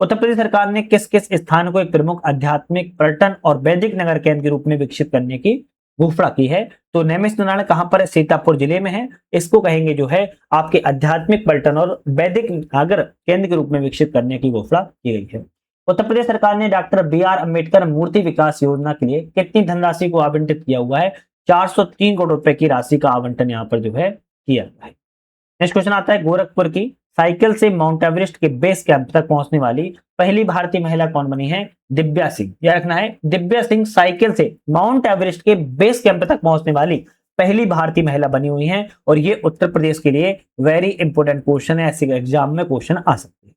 उत्तर प्रदेश सरकार ने किस किस स्थान को एक प्रमुख आध्यात्मिक पर्यटन और वैदिक नगर केंद्र के रूप में विकसित करने की घोषणा की है? तो नैमिष नारायण कहां पर है? सीतापुर जिले में है। इसको कहेंगे जो है आपके आध्यात्मिक पर्यटन और वैदिक नगर केंद्र के रूप में विकसित करने की घोषणा की गई है। उत्तर प्रदेश सरकार ने डॉक्टर बी.आर. अम्बेडकर मूर्ति विकास योजना के लिए कितनी धनराशि को आवंटित किया हुआ है? 403 करोड़ रुपए की राशि का आवंटन यहाँ पर जो है किया गया है। नेक्स्ट क्वेश्चन आता है, गोरखपुर की साइकिल से माउंट एवरेस्ट के बेस कैंप तक पहुंचने वाली पहली भारतीय महिला कौन बनी है? दिव्या सिंह। यह रखना है, दिव्या सिंह साइकिल से माउंट एवरेस्ट के बेस कैंप तक पहुंचने वाली पहली भारतीय महिला बनी हुई है। और ये उत्तर प्रदेश के लिए वेरी इंपोर्टेंट क्वेश्चन है, ऐसे एग्जाम में क्वेश्चन आ सकते हैं।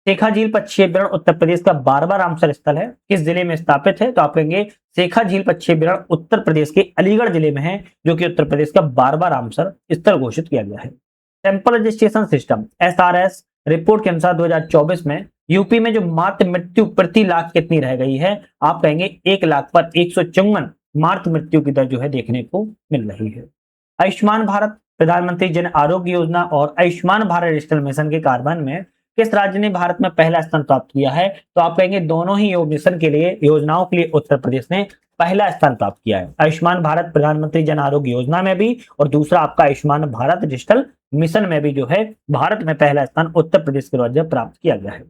शेखा झील पक्षीविरण उत्तर प्रदेश का 12वां रामसर स्थल है, किस जिले में स्थापित है? तो आप कहेंगे शेखा झील पक्षीविरण उत्तर प्रदेश के अलीगढ़ जिले में है, जो कि उत्तर प्रदेश का 12वां रामसर स्थल घोषित किया गया है। Sample registration system SRS report के अनुसार 2024 में यूपी में जो मातृ मृत्यु प्रति लाख कितनी रह गई है? आप कहेंगे 1 लाख पर 154 मातृ मृत्यु की दर जो है देखने को मिल रही है। आयुष्मान भारत प्रधानमंत्री जन आरोग्य योजना और आयुष्मान भारत डिजिटल मिशन के कार्यान्वयन में किस राज्य ने भारत में पहला स्थान प्राप्त किया है? तो आप कहेंगे दोनों ही मिशन के लिए योजनाओं के लिए उत्तर प्रदेश ने पहला स्थान प्राप्त किया है। आयुष्मान भारत प्रधानमंत्री जन आरोग्य योजना में भी और दूसरा आपका आयुष्मान भारत डिजिटल मिशन में भी जो है भारत में पहला स्थान उत्तर प्रदेश के राज्य प्राप्त किया गया है।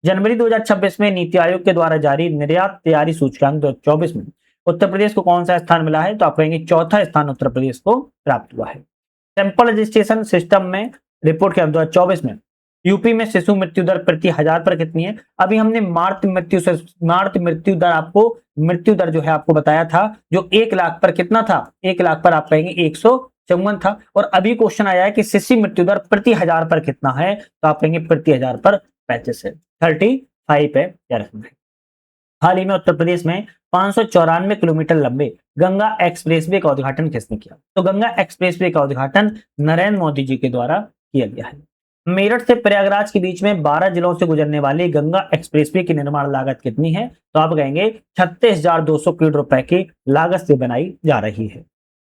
जनवरी 2026 में नीति आयोग के द्वारा जारी निर्यात तैयारी सूचकांक 2024 में उत्तर प्रदेश को कौन सा स्थान मिला है? तो आप कहेंगे चौथा स्थान उत्तर प्रदेश को प्राप्त हुआ है। सैंपल रजिस्ट्रेशन सिस्टम में रिपोर्ट के 2024 में यूपी में शिशु मृत्यु दर प्रति 1000 पर कितनी है? अभी हमने मातृ मृत्यु दर जो है आपको बताया था, जो 1 लाख पर कितना था? 1 लाख पर आप कहेंगे 154 था। और अभी क्वेश्चन आया है कि शिशु मृत्यु दर प्रति 1000 पर कितना है? तो आप कहेंगे प्रति 1000 पर 35 है, 35 है, क्या रखना है। हाल ही में उत्तर प्रदेश में 594 किलोमीटर लंबे गंगा एक्सप्रेसवे का उद्घाटन किसने किया? तो गंगा एक्सप्रेसवे का उद्घाटन नरेंद्र मोदी जी के द्वारा किया गया है। मेरठ से प्रयागराज के बीच में 12 जिलों से गुजरने वाली गंगा एक्सप्रेसवे की निर्माण लागत कितनी है? तो आप कहेंगे 36,200 करोड़ रुपए की लागत से बनाई जा रही है।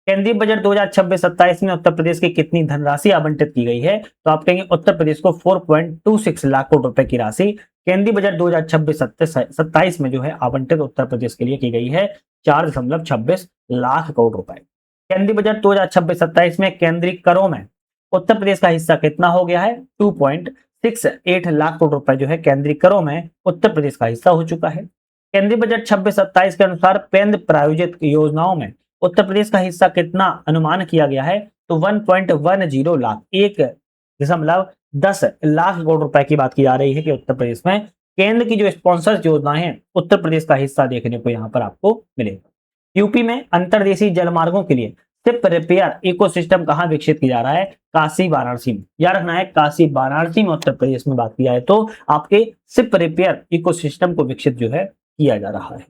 केंद्रीय बजट 2026-27 में उत्तर प्रदेश की कितनी धनराशि आवंटित की गई है? तो आप कहेंगे उत्तर प्रदेश को 4.26 लाख करोड़ रुपए की राशि केंद्रीय बजट 2026-27 में जो है आवंटित उत्तर प्रदेश के लिए की गई है 4.26 लाख करोड़ रुपए। केंद्रीय बजट 2026-27 में केंद्रीय करों में उत्तर प्रदेश का हिस्सा कितना हो गया है? 2.68 लाख करोड़ रुपए जो है केंद्रीय करों में उत्तर प्रदेश का हिस्सा हो चुका है। केंद्रीय बजट 26-27 के अनुसार केंद्र प्रायोजित योजनाओं में उत्तर प्रदेश का हिस्सा कितना अनुमान किया गया है? तो 1.10 लाख 1.10 लाख करोड़ रुपए की बात की जा रही है कि उत्तर प्रदेश में केंद्र की जो स्पॉन्सर्स योजनाएं हैं उत्तर प्रदेश का हिस्सा देखने को यहाँ पर आपको मिलेगा। यूपी में अंतर्देशीय जलमार्गों के लिए शिप रिपेयर इकोसिस्टम कहाँ विकसित किया जा रहा है? काशी वाराणसी में। याद रखना है, काशी वाराणसी में उत्तर प्रदेश में बात की जाए तो आपके शिप रिपेयर इकोसिस्टम को विकसित जो है किया जा रहा है।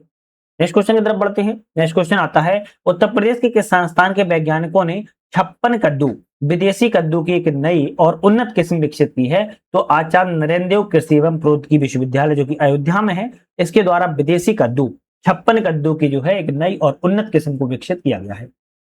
नेक्स्ट क्वेश्चन की तरफ बढ़ते हैं। नेक्स्ट क्वेश्चन आता है, उत्तर प्रदेश के किस संस्थान के वैज्ञानिकों ने 56 कद्दू विदेशी कद्दू की एक नई और उन्नत किस्म विकसित की है? तो आचार्य नरेंद्र देव कृषि एवं प्रौद्योगिकी विश्वविद्यालय जो कि अयोध्या में है, इसके द्वारा विदेशी कद्दू 56 कद्दू की जो है एक नई और उन्नत किस्म को विकसित किया गया है।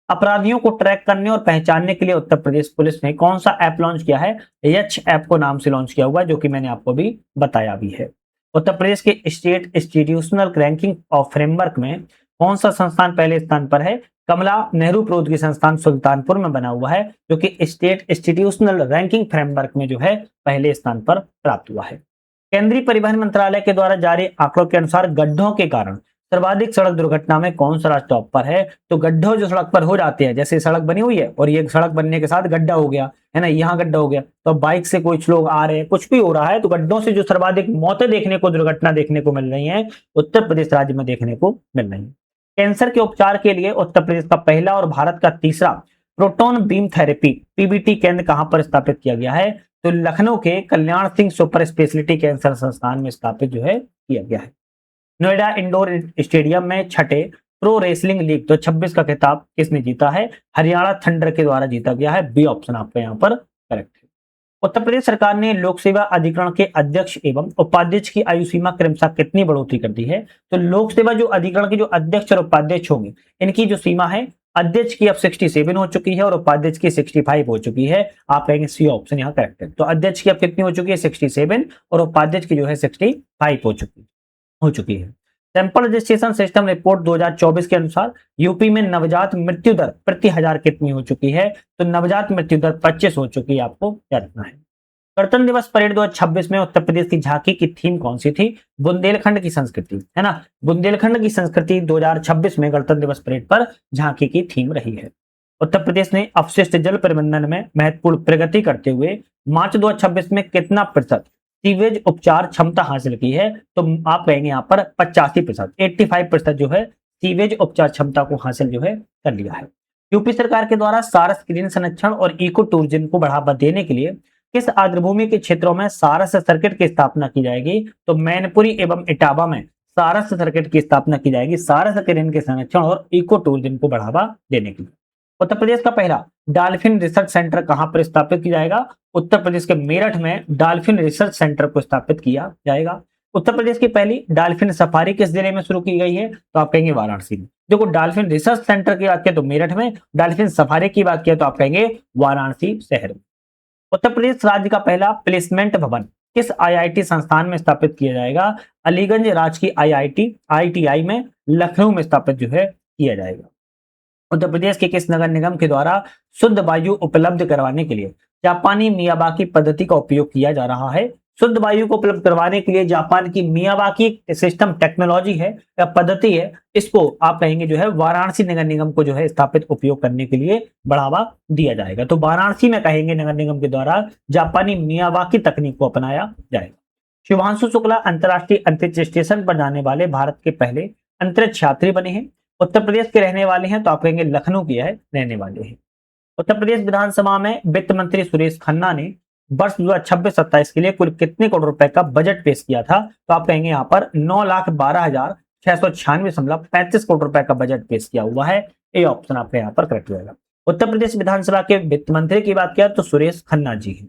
अपराधियों को ट्रैक करने और पहचानने के लिए उत्तर प्रदेश पुलिस ने कौन सा ऐप लॉन्च किया है? यक्ष ऐप को नाम से लॉन्च किया हुआ, जो कि मैंने आपको भी बताया भी है। उत्तर प्रदेश के state institutional ranking of framework में कौन सा संस्थान पहले स्थान पर है? कमला नेहरू प्रौद्योगिकी संस्थान सुल्तानपुर में बना हुआ है, जो कि स्टेट इंस्टीट्यूशनल रैंकिंग फ्रेमवर्क में जो है पहले स्थान पर प्राप्त हुआ है। केंद्रीय परिवहन मंत्रालय के द्वारा जारी आंकड़ों के अनुसार गड्ढों के कारण सर्वाधिक सड़क दुर्घटना में कौन सा राज्य टॉप पर है? तो गड्ढे जो सड़क पर हो जाते हैं, जैसे सड़क बनी हुई है और ये सड़क बनने के साथ गड्ढा हो गया है ना, यहाँ गड्ढा हो गया, तो बाइक से कुछ लोग आ रहे हैं, कुछ भी हो रहा है, तो गड्ढों से जो सर्वाधिक मौतें देखने को, दुर्घटना देखने को मिल रही है उत्तर प्रदेश राज्य में देखने को मिल रही है। कैंसर के उपचार के लिए उत्तर प्रदेश का पहला और भारत का तीसरा प्रोटॉन बीम थेरेपी पीबीटी केंद्र कहां पर स्थापित किया गया है? तो लखनऊ के Kalyan Singh super speciality cancer संस्थान में स्थापित जो है किया गया है। नोएडा इंडोर स्टेडियम में छठे प्रो रेसलिंग लीग 2026 का खिताब किसने जीता है? हरियाणा थंडर के द्वारा जीता गया है। बी ऑप्शन आपका यहाँ पर करेक्ट है। उत्तर प्रदेश सरकार ने लोक सेवा अधिकरण के अध्यक्ष एवं उपाध्यक्ष की आयु सीमा क्रमशः कितनी बढ़ोतरी कर दी है? तो लोक सेवा जो अधिकरण के जो अध्यक्ष और उपाध्यक्ष होंगे, इनकी जो सीमा है अध्यक्ष की अब 67 हो चुकी है और उपाध्यक्ष की 65 हो चुकी है। आप कहेंगे सी ऑप्शन यहाँ करेक्ट है। तो अध्यक्ष की अब कितनी हो चुकी है 67 और उपाध्यक्ष की जो है 65 हो चुकी है। सैंपल रजिस्ट्रेशन सिस्टम रिपोर्ट 2024 के अनुसार यूपी में नवजात मृत्यु दर प्रति हजार कितनी हो चुकी है? तो नवजात मृत्यु दर 25 हो चुकी है, आपको याद रखना है। गणतंत्र दिवस परेड 2026 में उत्तर प्रदेश की झांकी की थीम कौन सी थी? बुंदेलखंड की संस्कृति, है ना। बुंदेलखंड की संस्कृति 2026 में गणतंत्र दिवस परेड पर झांकी की थीम रही है। उत्तर प्रदेश ने अपशिष्ट जल प्रबंधन में महत्वपूर्ण प्रगति करते हुए मार्च 2026 में कितना प्रतिशत सीवेज उपचार क्षमता हासिल की है? तो आप कहेंगे यहाँ पर 85%, 85% जो है सीवेज उपचार क्षमता को हासिल जो है कर लिया है। यूपी सरकार के द्वारा सारस ग्रीन संरक्षण और इको टूरिज्म को बढ़ावा देने के लिए किस आर्द्रभूमि के क्षेत्रों में सारस सर्किट की स्थापना की जाएगी? तो मैनपुरी एवं इटावा में सारस सर्किट की स्थापना की जाएगी, सारस ग्रीन के संरक्षण और इको टूरिज्म को बढ़ावा देने के लिए। उत्तर प्रदेश का पहला डॉल्फिन रिसर्च सेंटर कहां पर स्थापित किया जाएगा? उत्तर प्रदेश के मेरठ में डॉल्फिन रिसर्च सेंटर को स्थापित किया जाएगा। उत्तर प्रदेश की पहली डॉल्फिन सफारी किस जिले में शुरू की गई है? तो आप कहेंगे वाराणसी में। देखो, डॉल्फिन रिसर्च सेंटर की बात किया तो मेरठ में, डॉल्फिन सफारी की बात किया तो आप कहेंगे वाराणसी शहर में। उत्तर प्रदेश राज्य का पहला प्लेसमेंट भवन किस आईआईटी संस्थान में स्थापित किया जाएगा? अलीगंज राजकीय आईआईटी आईटीआई में लखनऊ में स्थापित जो है किया जाएगा। उत्तर प्रदेश के किस नगर निगम के द्वारा शुद्ध वायु उपलब्ध करवाने के लिए जापानी मियावाकी पद्धति का उपयोग किया जा रहा है? शुद्ध वायु को उपलब्ध करवाने के लिए जापान की मियावाकी सिस्टम टेक्नोलॉजी है या पद्धति है, इसको आप कहेंगे जो है वाराणसी नगर निगम को जो है स्थापित उपयोग करने के लिए बढ़ावा दिया जाएगा। तो वाराणसी में कहेंगे नगर निगम के द्वारा जापानी मियावाकी तकनीक को अपनाया जाएगा। शुभांशु शुक्ला अंतरराष्ट्रीय अंतरिक्ष स्टेशन पर जाने वाले भारत के पहले अंतरिक्ष यात्री बने हैं। उत्तर प्रदेश के रहने वाले हैं तो आप कहेंगे लखनऊ के है रहने वाले हैं। उत्तर प्रदेश विधानसभा में वित्त मंत्री सुरेश खन्ना ने वर्ष 2026-27 के लिए कुल कितने करोड़ रुपए का बजट पेश किया था? तो आप कहेंगे यहाँ पर 9,12,696.35 करोड़ रुपए का बजट पेश किया हुआ है। ये ऑप्शन आपका यहाँ पर करेक्ट रहेगा। उत्तर प्रदेश विधानसभा के वित्त मंत्री की बात किया तो सुरेश खन्ना जी हैं।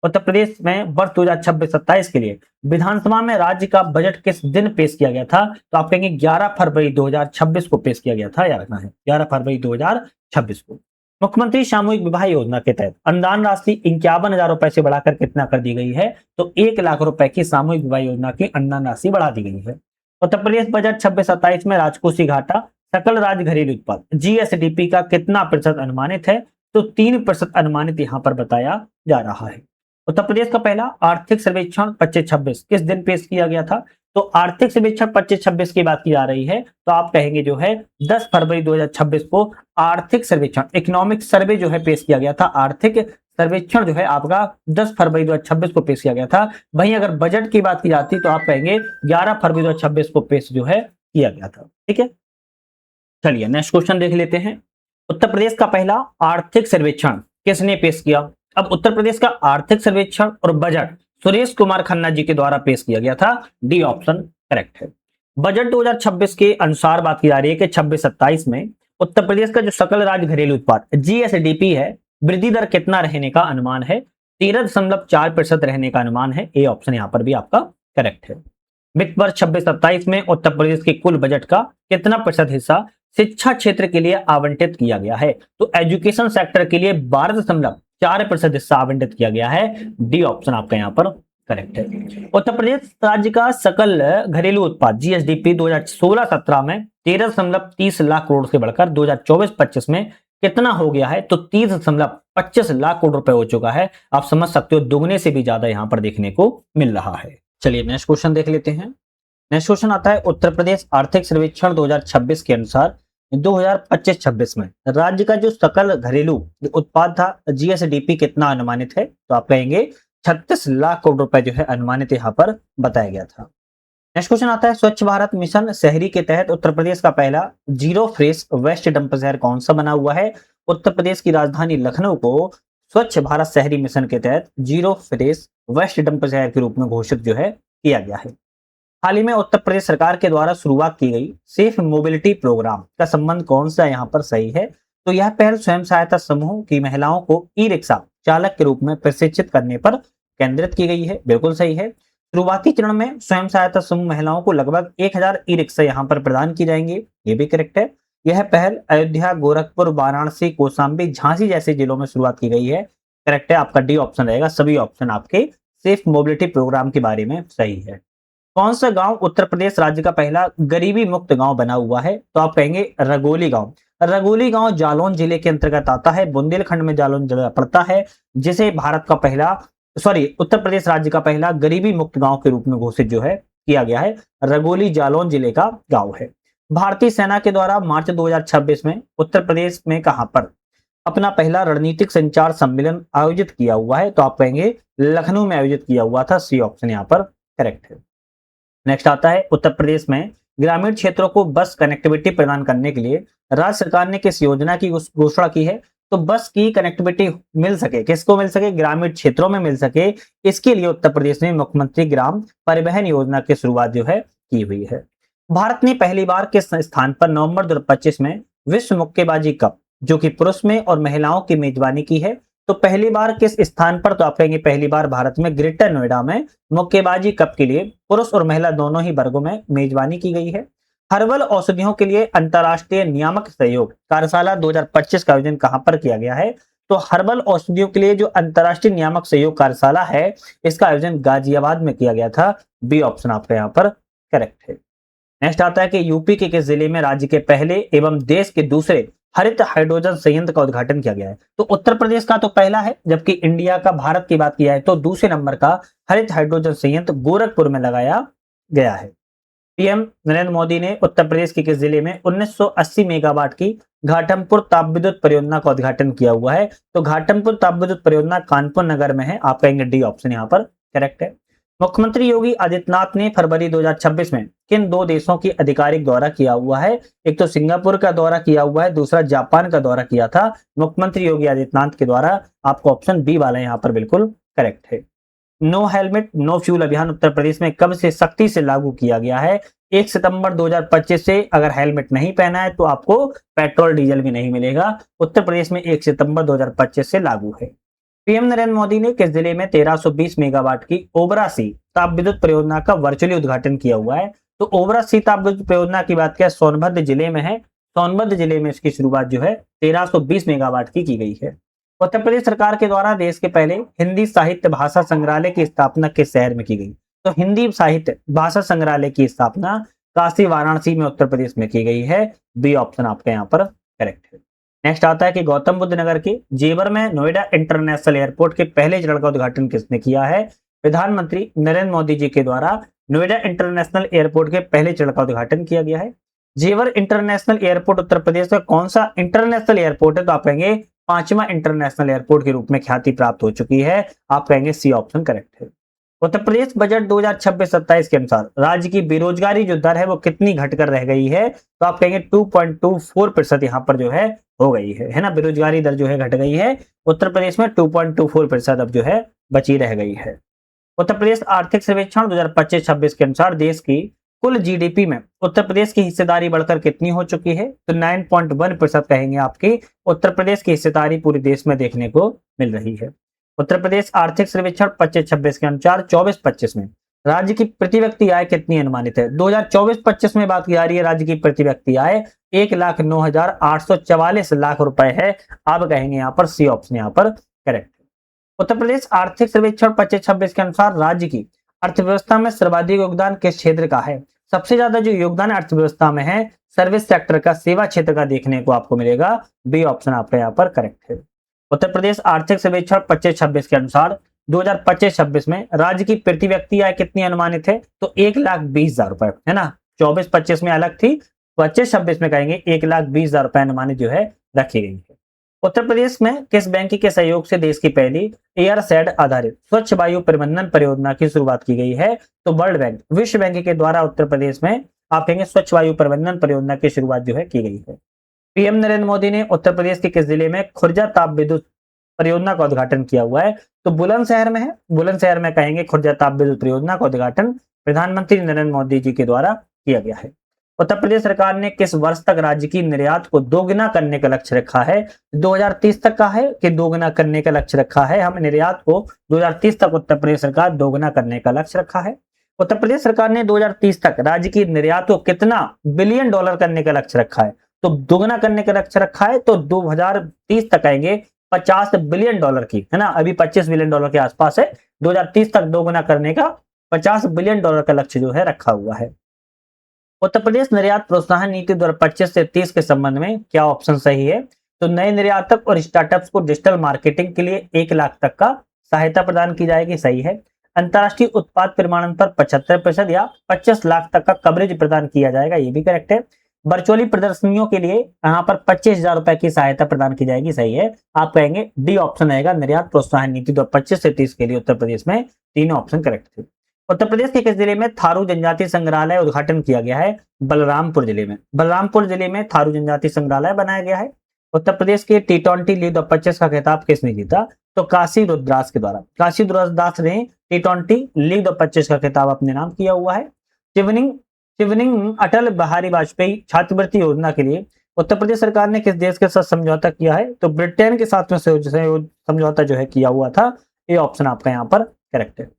उत्तर प्रदेश में वर्ष 2026-27 के लिए विधानसभा में राज्य का बजट किस दिन पेश किया गया था? तो आप कहेंगे 11 फरवरी 2026 को पेश किया गया था, याद रखना है 11 फरवरी 2026 को। मुख्यमंत्री सामूहिक विवाह योजना के तहत अनुदान राशि 51,000 रुपए से बढ़ाकर कितना कर दी गई है? तो 1 लाख रुपए की सामूहिक विवाह योजना की अनुदान राशि बढ़ा दी गई है। उत्तर प्रदेश बजट 26-27 में राजकोषीय घाटा सकल राज्य घरेलू उत्पाद जीएसडीपी का कितना प्रतिशत अनुमानित है? तो 3% अनुमानित यहाँ पर बताया जा रहा है। उत्तर प्रदेश का पहला आर्थिक सर्वेक्षण 25-26 किस दिन पेश किया गया था? तो आर्थिक सर्वेक्षण 25-26 की बात की जा रही है तो आप कहेंगे जो है 10 फरवरी 2026 को आर्थिक सर्वेक्षण इकोनॉमिक सर्वे जो है पेश किया गया था। आर्थिक सर्वेक्षण जो है आपका 10 फरवरी 2026 को पेश किया गया था। वहीं अगर बजट की बात की जाती तो आप कहेंगे 11 फरवरी 2026 को पेश जो है किया गया था। ठीक है, चलिए नेक्स्ट क्वेश्चन देख लेते हैं। उत्तर प्रदेश का पहला आर्थिक सर्वेक्षण किसने पेश किया? अब उत्तर प्रदेश का आर्थिक सर्वेक्षण और बजट सुरेश कुमार खन्ना जी के द्वारा पेश किया गया था। डी ऑप्शन करेक्ट है। बजट 2026 के अनुसार बात की जा रही है कि 26-27 में उत्तर प्रदेश का जो सकल राज्य घरेलू उत्पाद जीएसडीपी है, वृद्धि दर कितना रहने का अनुमान है? 13.4% रहने का अनुमान है। ए ऑप्शन यहाँ पर भी आपका करेक्ट है। वित्त वर्ष 26-27 में उत्तर प्रदेश के कुल बजट का कितना प्रतिशत हिस्सा शिक्षा क्षेत्र के लिए आवंटित किया गया है? तो एजुकेशन सेक्टर के लिए 12.4% हिस्सा आवंटित किया गया है। डी ऑप्शन आपका यहाँ पर करेक्ट है। उत्तर प्रदेश राज्य का सकल घरेलू उत्पाद जीएसडीपी 2016-17 में 13.30 लाख करोड़ से बढ़कर 2024-25 में कितना हो गया है? तो 30.25 लाख करोड़ रुपए हो चुका है। आप समझ सकते हो दुगने से भी ज्यादा यहाँ पर देखने को मिल रहा है। चलिए नेक्स्ट क्वेश्चन देख लेते हैं। नेक्स्ट क्वेश्चन आता है उत्तर प्रदेश आर्थिक सर्वेक्षण 2026 के अनुसार 2025-26 में राज्य का जो सकल घरेलू उत्पाद था जीएसडीपी कितना अनुमानित है? तो आप कहेंगे 36 लाख करोड़ रुपए जो है अनुमानित यहाँ पर बताया गया था। नेक्स्ट क्वेश्चन आता है स्वच्छ भारत मिशन शहरी के तहत उत्तर प्रदेश का पहला जीरो फ्रेश वेस्ट डंप शहर कौन सा बना हुआ है? उत्तर प्रदेश की राजधानी लखनऊ को स्वच्छ भारत शहरी मिशन के तहत जीरो फ्रेश वेस्ट डंप शहर के रूप में घोषित जो है किया गया है। हाल ही में उत्तर प्रदेश सरकार के द्वारा शुरुआत की गई सेफ मोबिलिटी प्रोग्राम का संबंध कौन सा यहाँ पर सही है? तो यह पहल स्वयं सहायता समूह की महिलाओं को ई रिक्शा चालक के रूप में प्रशिक्षित करने पर केंद्रित की गई है। बिल्कुल सही है। शुरुआती चरण में स्वयं सहायता समूह महिलाओं को लगभग 1000 ई रिक्शा यहाँ पर प्रदान की जाएंगे, ये भी करेक्ट है। यह पहल अयोध्या, गोरखपुर, वाराणसी, कौशाम्बी, झांसी जैसे जिलों में शुरुआत की गई है। करेक्ट है, आपका डी ऑप्शन रहेगा। सभी ऑप्शन आपके सेफ मोबिलिटी प्रोग्राम के बारे में सही है। कौन सा गांव उत्तर प्रदेश राज्य का पहला गरीबी मुक्त गांव बना हुआ है? तो आप कहेंगे रगोली गांव। रगोली गांव जालौन जिले के अंतर्गत आता है, बुंदेलखंड में जालौन जिला पड़ता है, जिसे भारत का पहला उत्तर प्रदेश राज्य का पहला गरीबी मुक्त गांव के रूप में घोषित जो है किया गया है। रगोली जालौन जिले का गांव है। भारतीय सेना के द्वारा मार्च 2026 में उत्तर प्रदेश में कहां पर अपना पहला रणनीतिक संचार सम्मेलन आयोजित किया हुआ है? तो आप कहेंगे लखनऊ में आयोजित किया हुआ था। सी ऑप्शन यहाँ पर करेक्ट है। नेक्स्ट आता है, उत्तर प्रदेश में ग्रामीण क्षेत्रों को बस कनेक्टिविटी प्रदान करने के लिए राज्य सरकार ने किस योजना की घोषणा की है? तो बस की कनेक्टिविटी मिल सके, किसको मिल सके? ग्रामीण क्षेत्रों में मिल सके, इसके लिए उत्तर प्रदेश में मुख्यमंत्री ग्राम परिवहन योजना की शुरुआत जो है की हुई है। भारत ने पहली बार किस स्थान पर नवंबर 2025 में विश्व मुक्केबाजी कप जो कि पुरुष में और महिलाओं की मेजबानी की है? तो पहली बार किस स्थान पर? तो आप कहेंगे पहली बार भारत में ग्रेटर नोएडा में मुक्केबाजी कप के लिए पुरुष और महिला दोनों ही वर्गों में मेजबानी की गई है। हर्बल औषधियों के लिए अंतर्राष्ट्रीय नियामक सहयोग कार्यशाला 2025 का आयोजन कहां पर किया गया है? तो हर्बल औषधियों के लिए जो अंतर्राष्ट्रीय नियामक सहयोग कार्यशाला है, इसका आयोजन गाजियाबाद में किया गया था। बी ऑप्शन आपका यहाँ पर करेक्ट है। नेक्स्ट आता है कि यूपी के किस जिले में राज्य के पहले एवं देश के दूसरे हरित हाइड्रोजन संयंत्र का उद्घाटन किया गया है? तो उत्तर प्रदेश का तो पहला है, जबकि इंडिया का, भारत की बात किया है तो दूसरे नंबर का हरित हाइड्रोजन संयंत्र गोरखपुर में लगाया गया है। पीएम नरेंद्र मोदी ने उत्तर प्रदेश के किस जिले में 1980 मेगावाट की घाटमपुर ताप विद्युत परियोजना का उद्घाटन किया हुआ है? तो घाटमपुर ताप विद्युत परियोजना कानपुर नगर में है। आप कहेंगे डी ऑप्शन यहाँ पर करेक्ट है। मुख्यमंत्री योगी आदित्यनाथ ने फरवरी 2026 में किन दो देशों की आधिकारिक दौरा किया हुआ है? एक तो सिंगापुर का दौरा किया हुआ है, दूसरा जापान का दौरा किया था मुख्यमंत्री योगी आदित्यनाथ के द्वारा। आपको ऑप्शन बी वाला यहाँ पर बिल्कुल करेक्ट है। नो हेलमेट नो फ्यूल अभियान उत्तर प्रदेश में कब से सख्ती से लागू किया गया है? 1 सितंबर 2025 से अगर हेलमेट नहीं पहना है तो आपको पेट्रोल डीजल भी नहीं मिलेगा। उत्तर प्रदेश में 1 सितंबर 2025 से लागू है। पीएम नरेंद्र मोदी ने किस जिले में 1320 मेगावाट की ओबरा सी ताप विद्युत परियोजना का वर्चुअली उद्घाटन किया हुआ है? तो ओबरा सी ताप विद्युत परियोजना की बात किया सोनभद्र जिले में है। सोनभद्र जिले में इसकी शुरुआत जो है 1320 मेगावाट की गई है। उत्तर प्रदेश सरकार के द्वारा देश के पहले हिंदी साहित्य भाषा संग्रहालय की स्थापना किस शहर में की गई? तो हिंदी साहित्य भाषा संग्रहालय की स्थापना काशी वाराणसी में उत्तर प्रदेश में की गई है। बी ऑप्शन आपका यहाँ पर करेक्ट है। नेक्स्ट आता है कि गौतम बुद्ध नगर के जेवर में नोएडा इंटरनेशनल एयरपोर्ट के पहले चरण का उद्घाटन किसने किया है? प्रधानमंत्री नरेंद्र मोदी जी के द्वारा नोएडा इंटरनेशनल एयरपोर्ट के पहले चरण का उद्घाटन किया गया है। जेवर इंटरनेशनल एयरपोर्ट उत्तर प्रदेश का कौन सा इंटरनेशनल एयरपोर्ट है? तो आप कहेंगे 5वां इंटरनेशनल एयरपोर्ट के रूप में ख्याति प्राप्त हो चुकी है। आप कहेंगे सी ऑप्शन करेक्ट है। उत्तर प्रदेश बजट 2026-27 के अनुसार राज्य की बेरोजगारी जो दर है वो कितनी घटकर रह गई है? तो आप कहेंगे 2.24% यहाँ पर जो है हो गई है ना। बेरोजगारी दर जो है घट गई है। उत्तर प्रदेश में 2.24% अब जो है बची रह गई है। उत्तर प्रदेश आर्थिक सर्वेक्षण 2025-26 के अनुसार देश की कुल जीडीपी में उत्तर प्रदेश की हिस्सेदारी बढ़कर कितनी हो चुकी है? तो 9.1% कहेंगे आपकी उत्तर प्रदेश की हिस्सेदारी पूरे देश में देखने को मिल रही है। उत्तर प्रदेश आर्थिक सर्वेक्षण 25-26 के अनुसार 24-25 में राज्य की प्रति व्यक्ति आय कितनी अनुमानित है? 2024-25 में बात की जा रही है। राज्य की प्रति व्यक्ति आय 1,09,844 लाख रुपए है। आप कहेंगे यहाँ पर सी ऑप्शन यहाँ पर करेक्ट। उत्तर प्रदेश आर्थिक सर्वेक्षण 25-26 के अनुसार राज्य की अर्थव्यवस्था में सर्वाधिक योगदान किस क्षेत्र का है? सबसे ज्यादा जो योगदान अर्थव्यवस्था में है सर्विस सेक्टर का, सेवा क्षेत्र का देखने को आपको मिलेगा। बी ऑप्शन आपका यहाँ पर करेक्ट है। उत्तर प्रदेश आर्थिक सर्वेक्षण 25-26 के अनुसार 2025-26 में राज्य की प्रति व्यक्ति आय कितनी अनुमानित है? तो 1,20,000 रुपए है ना। 24-25 में अलग थी, 25-26 में कहेंगे 1,20,000 रुपए अनुमानित जो है रखी गई है। उत्तर प्रदेश में किस बैंक के सहयोग से देश की पहली एयरसेड आधारित स्वच्छ वायु प्रबंधन परियोजना की शुरुआत की गई है? तो वर्ल्ड बैंक, विश्व बैंक के द्वारा उत्तर प्रदेश में आप कहेंगे स्वच्छ वायु प्रबंधन परियोजना की शुरुआत जो है की गई है। पीएम नरेंद्र मोदी ने उत्तर प्रदेश के किस जिले में खुर्जा ताप विद्युत परियोजना का उद्घाटन किया हुआ है? तो बुलंदशहर में है। बुलंदशहर में कहेंगे खुर्जा ताप विद्युत परियोजना का उद्घाटन प्रधानमंत्री नरेंद्र मोदी जी के द्वारा किया गया है। उत्तर प्रदेश सरकार ने किस वर्ष तक राज्य की निर्यात को दोगुना करने का लक्ष्य रखा है? 2030 तक का है कि दोगुना करने का लक्ष्य रखा है? हम निर्यात को 2030 तक उत्तर प्रदेश सरकार दोगुना करने का लक्ष्य रखा है। उत्तर प्रदेश सरकार ने 2030 तक राज्य की निर्यात को कितना बिलियन डॉलर करने का लक्ष्य रखा है? तो दोगुना करने का लक्ष्य रखा है, तो 2030 तक आएंगे 50 बिलियन डॉलर की, है ना। अभी 25 बिलियन डॉलर के आसपास है, 2030 तक दोगुना करने का 50 बिलियन डॉलर का लक्ष्य जो है रखा हुआ है। उत्तर प्रदेश निर्यात प्रोत्साहन नीति 2025 से 30 के संबंध में क्या ऑप्शन सही है? तो नए निर्यातक और स्टार्टअप्स को डिजिटल मार्केटिंग के लिए 1 लाख तक का सहायता प्रदान की जाएगी, सही है। अंतर्राष्ट्रीय उत्पाद प्रमाणन पर 75% या 25 लाख तक का कवरेज प्रदान किया जाएगा, ये भी करेक्ट है। वर्चुअली प्रदर्शनियों के लिए यहाँ पर 25,000 रुपए की सहायता प्रदान की जाएगी, सही है। आप कहेंगे डी ऑप्शन रहेगा, निर्यात प्रोत्साहन नीति 2025 से 30 के लिए उत्तर प्रदेश में तीनों ऑप्शन करेक्ट थे। उत्तर प्रदेश के किस जिले में थारू जनजाति संग्रहालय उद्घाटन किया गया है? बलरामपुर जिले में। बलरामपुर जिले में थारू जनजाति संग्रहालय बनाया गया है। उत्तर प्रदेश के T20 लीग 2025 का खिताब किसने जीता? तो काशी रुद्रदास के द्वारा। काशी रुद्रदास ने T20 लीग 2025 का खिताब अपने नाम किया हुआ है। शिवनिंग अटल बिहारी वाजपेयी छात्रवृत्ति योजना के लिए उत्तर प्रदेश सरकार ने किस देश के साथ समझौता किया है? तो ब्रिटेन के साथ में समझौता जो है किया हुआ था, ये ऑप्शन आपका यहाँ पर करेक्ट है।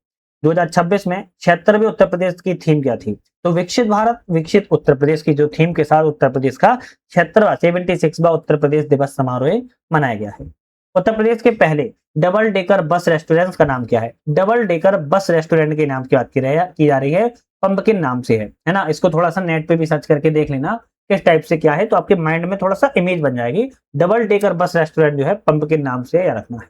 2026 में 76वें उत्तर प्रदेश की थीम क्या थी? तो विकसित भारत विकसित उत्तर प्रदेश की जो थीम के साथ उत्तर प्रदेश का 76वां उत्तर प्रदेश दिवस समारोह मनाया गया है। उत्तर प्रदेश के पहले डबल डेकर बस रेस्टोरेंट का नाम क्या है? डबल डेकर बस रेस्टोरेंट के नाम की बात की जा रही है, पंपकिन नाम से है ना। इसको थोड़ा सा नेट पे भी सर्च करके देख लेना किस टाइप से क्या है, तो आपके माइंड में थोड़ा सा इमेज बन जाएगी। डबल डेकर बस रेस्टोरेंट जो है पंपकिन नाम से या रखना है।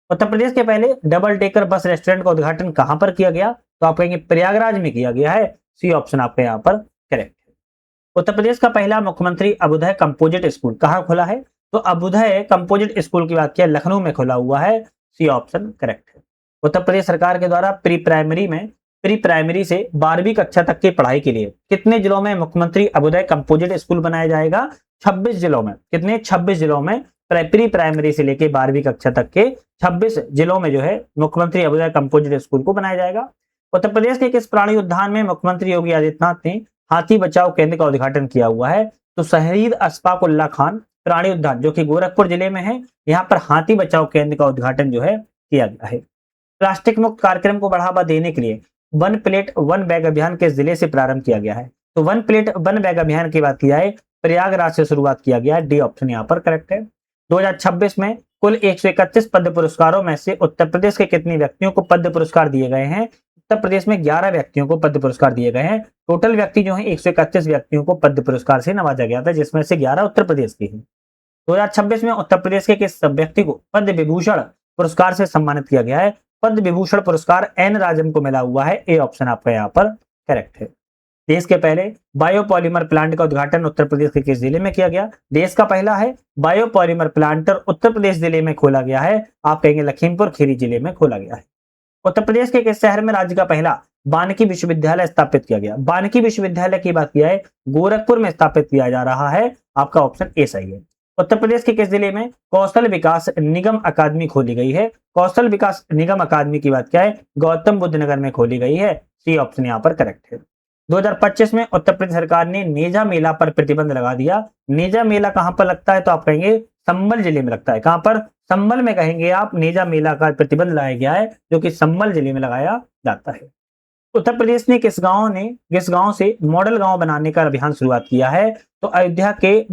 उत्तर प्रदेश के पहले डबल डेकर बस रेस्टोरेंट का उद्घाटन कहां पर किया गया? तो आप कहेंगे प्रयागराज में किया गया है, सी ऑप्शन आपका यहाँ पर करेक्ट है। उत्तर प्रदेश का पहला मुख्यमंत्री अभ्युदय कंपोजिट स्कूल कहां खुला है? तो अभ्युदय कंपोजिट स्कूल की बात किया लखनऊ में खुला हुआ है, सी ऑप्शन करेक्ट है। उत्तर प्रदेश सरकार के द्वारा प्री प्राइमरी से 12वीं कक्षा तक की पढ़ाई के लिए कितने जिलों में मुख्यमंत्री अभ्युदय कंपोजिट स्कूल बनाया जाएगा? 26 जिलों में। कितने? 26 जिलों में प्री प्राइमरी से लेकर 12वीं कक्षा तक के 26 जिलों में जो है मुख्यमंत्री अभ्युदय कंपोजिट स्कूल को बनाया जाएगा। उत्तर प्रदेश के किस प्राणी उद्यान में मुख्यमंत्री योगी आदित्यनाथ ने हाथी बचाओ केंद्र का उद्घाटन किया हुआ है? तो शहीद अशफाक उल्लाह खान प्राणी उद्यान जो कि गोरखपुर जिले में है, यहाँ पर हाथी बचाओ केंद्र का उद्घाटन जो है किया गया है। प्लास्टिक मुक्त कार्यक्रम को बढ़ावा देने के लिए वन प्लेट वन बैग अभियान किस जिले से प्रारंभ किया गया है? तो वन प्लेट वन बैग अभियान की बात की जाए प्रयागराज से शुरुआत किया गया है, डी ऑप्शन यहाँ पर करेक्ट है। 2026 में कुल 131 पद्म पुरस्कारों में से उत्तर प्रदेश के कितने व्यक्तियों को पद्म पुरस्कार दिए गए हैं? उत्तर प्रदेश में 11 व्यक्तियों को पद्म पुरस्कार दिए गए हैं। टोटल व्यक्ति जो है 131 व्यक्तियों को पद्म पुरस्कार से नवाजा गया था, जिसमें से 11 उत्तर प्रदेश के हैं। 2026 में उत्तर प्रदेश के किस व्यक्ति को पद्म विभूषण पुरस्कार से सम्मानित किया गया है? पद्म विभूषण पुरस्कार एन राजन को मिला हुआ है, ए ऑप्शन आपका यहाँ पर करेक्ट है। देश के पहले बायोपॉलीमर प्लांट का उद्घाटन उत्तर प्रदेश के किस जिले में किया गया? देश का पहला है बायोपॉलीमर प्लांट उत्तर प्रदेश जिले में खोला गया है, आप कहेंगे लखीमपुर खीरी जिले में खोला गया है। उत्तर प्रदेश के किस शहर में राज्य का पहला वानिकी विश्वविद्यालय स्थापित किया गया? वानिकी विश्वविद्यालय की बात किया है गोरखपुर में स्थापित किया जा रहा है, आपका ऑप्शन ए सही है। उत्तर प्रदेश के किस जिले में कौशल विकास निगम अकादमी खोली गई है? कौशल विकास निगम अकादमी की बात क्या है गौतम बुद्ध नगर में खोली गई है, सी ऑप्शन यहाँ पर करेक्ट है। 2025 में उत्तर प्रदेश सरकार ने नेजा मेला पर प्रतिबंध लगा दिया। नेजा मेला कहां पर लगता है? तो आप कहेंगे संभल जिले में लगता है। कहां पर? संभल में कहेंगे आप। नेजा मेला का प्रतिबंध लगाया गया है जो कि संभल जिले में लगाया जाता है। उत्तर प्रदेश ने किस गांव से मॉडल गांव बनाने का अभियान शुरुआत किया है? तो अयोध्या के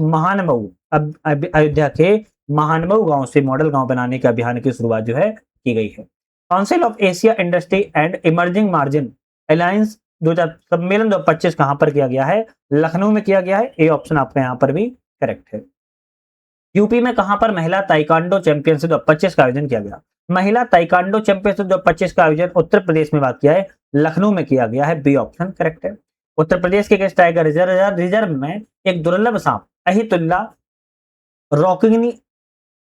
महानमऊ गांव से मॉडल गांव बनाने के अभियान की शुरुआत जो है की गई है। Council of Asia industry and emerging margin alliance सम्मेलन 2025 कहां पर किया गया है? लखनऊ में किया गया है, ए ऑप्शन आपका यहाँ पर भी करेक्ट है। यूपी में कहां पर महिला ताइक्वांडो चैंपियनशिप 2025 का आयोजन किया गया? महिला ताइक्वांडो चैंपियनशिप 2025 का आयोजन उत्तर प्रदेश में बात किया है लखनऊ में किया गया है, बी ऑप्शन करेक्ट है। उत्तर प्रदेश के किस टाइगर रिजर्व में एक दुर्लभ सांप अहितुल्ला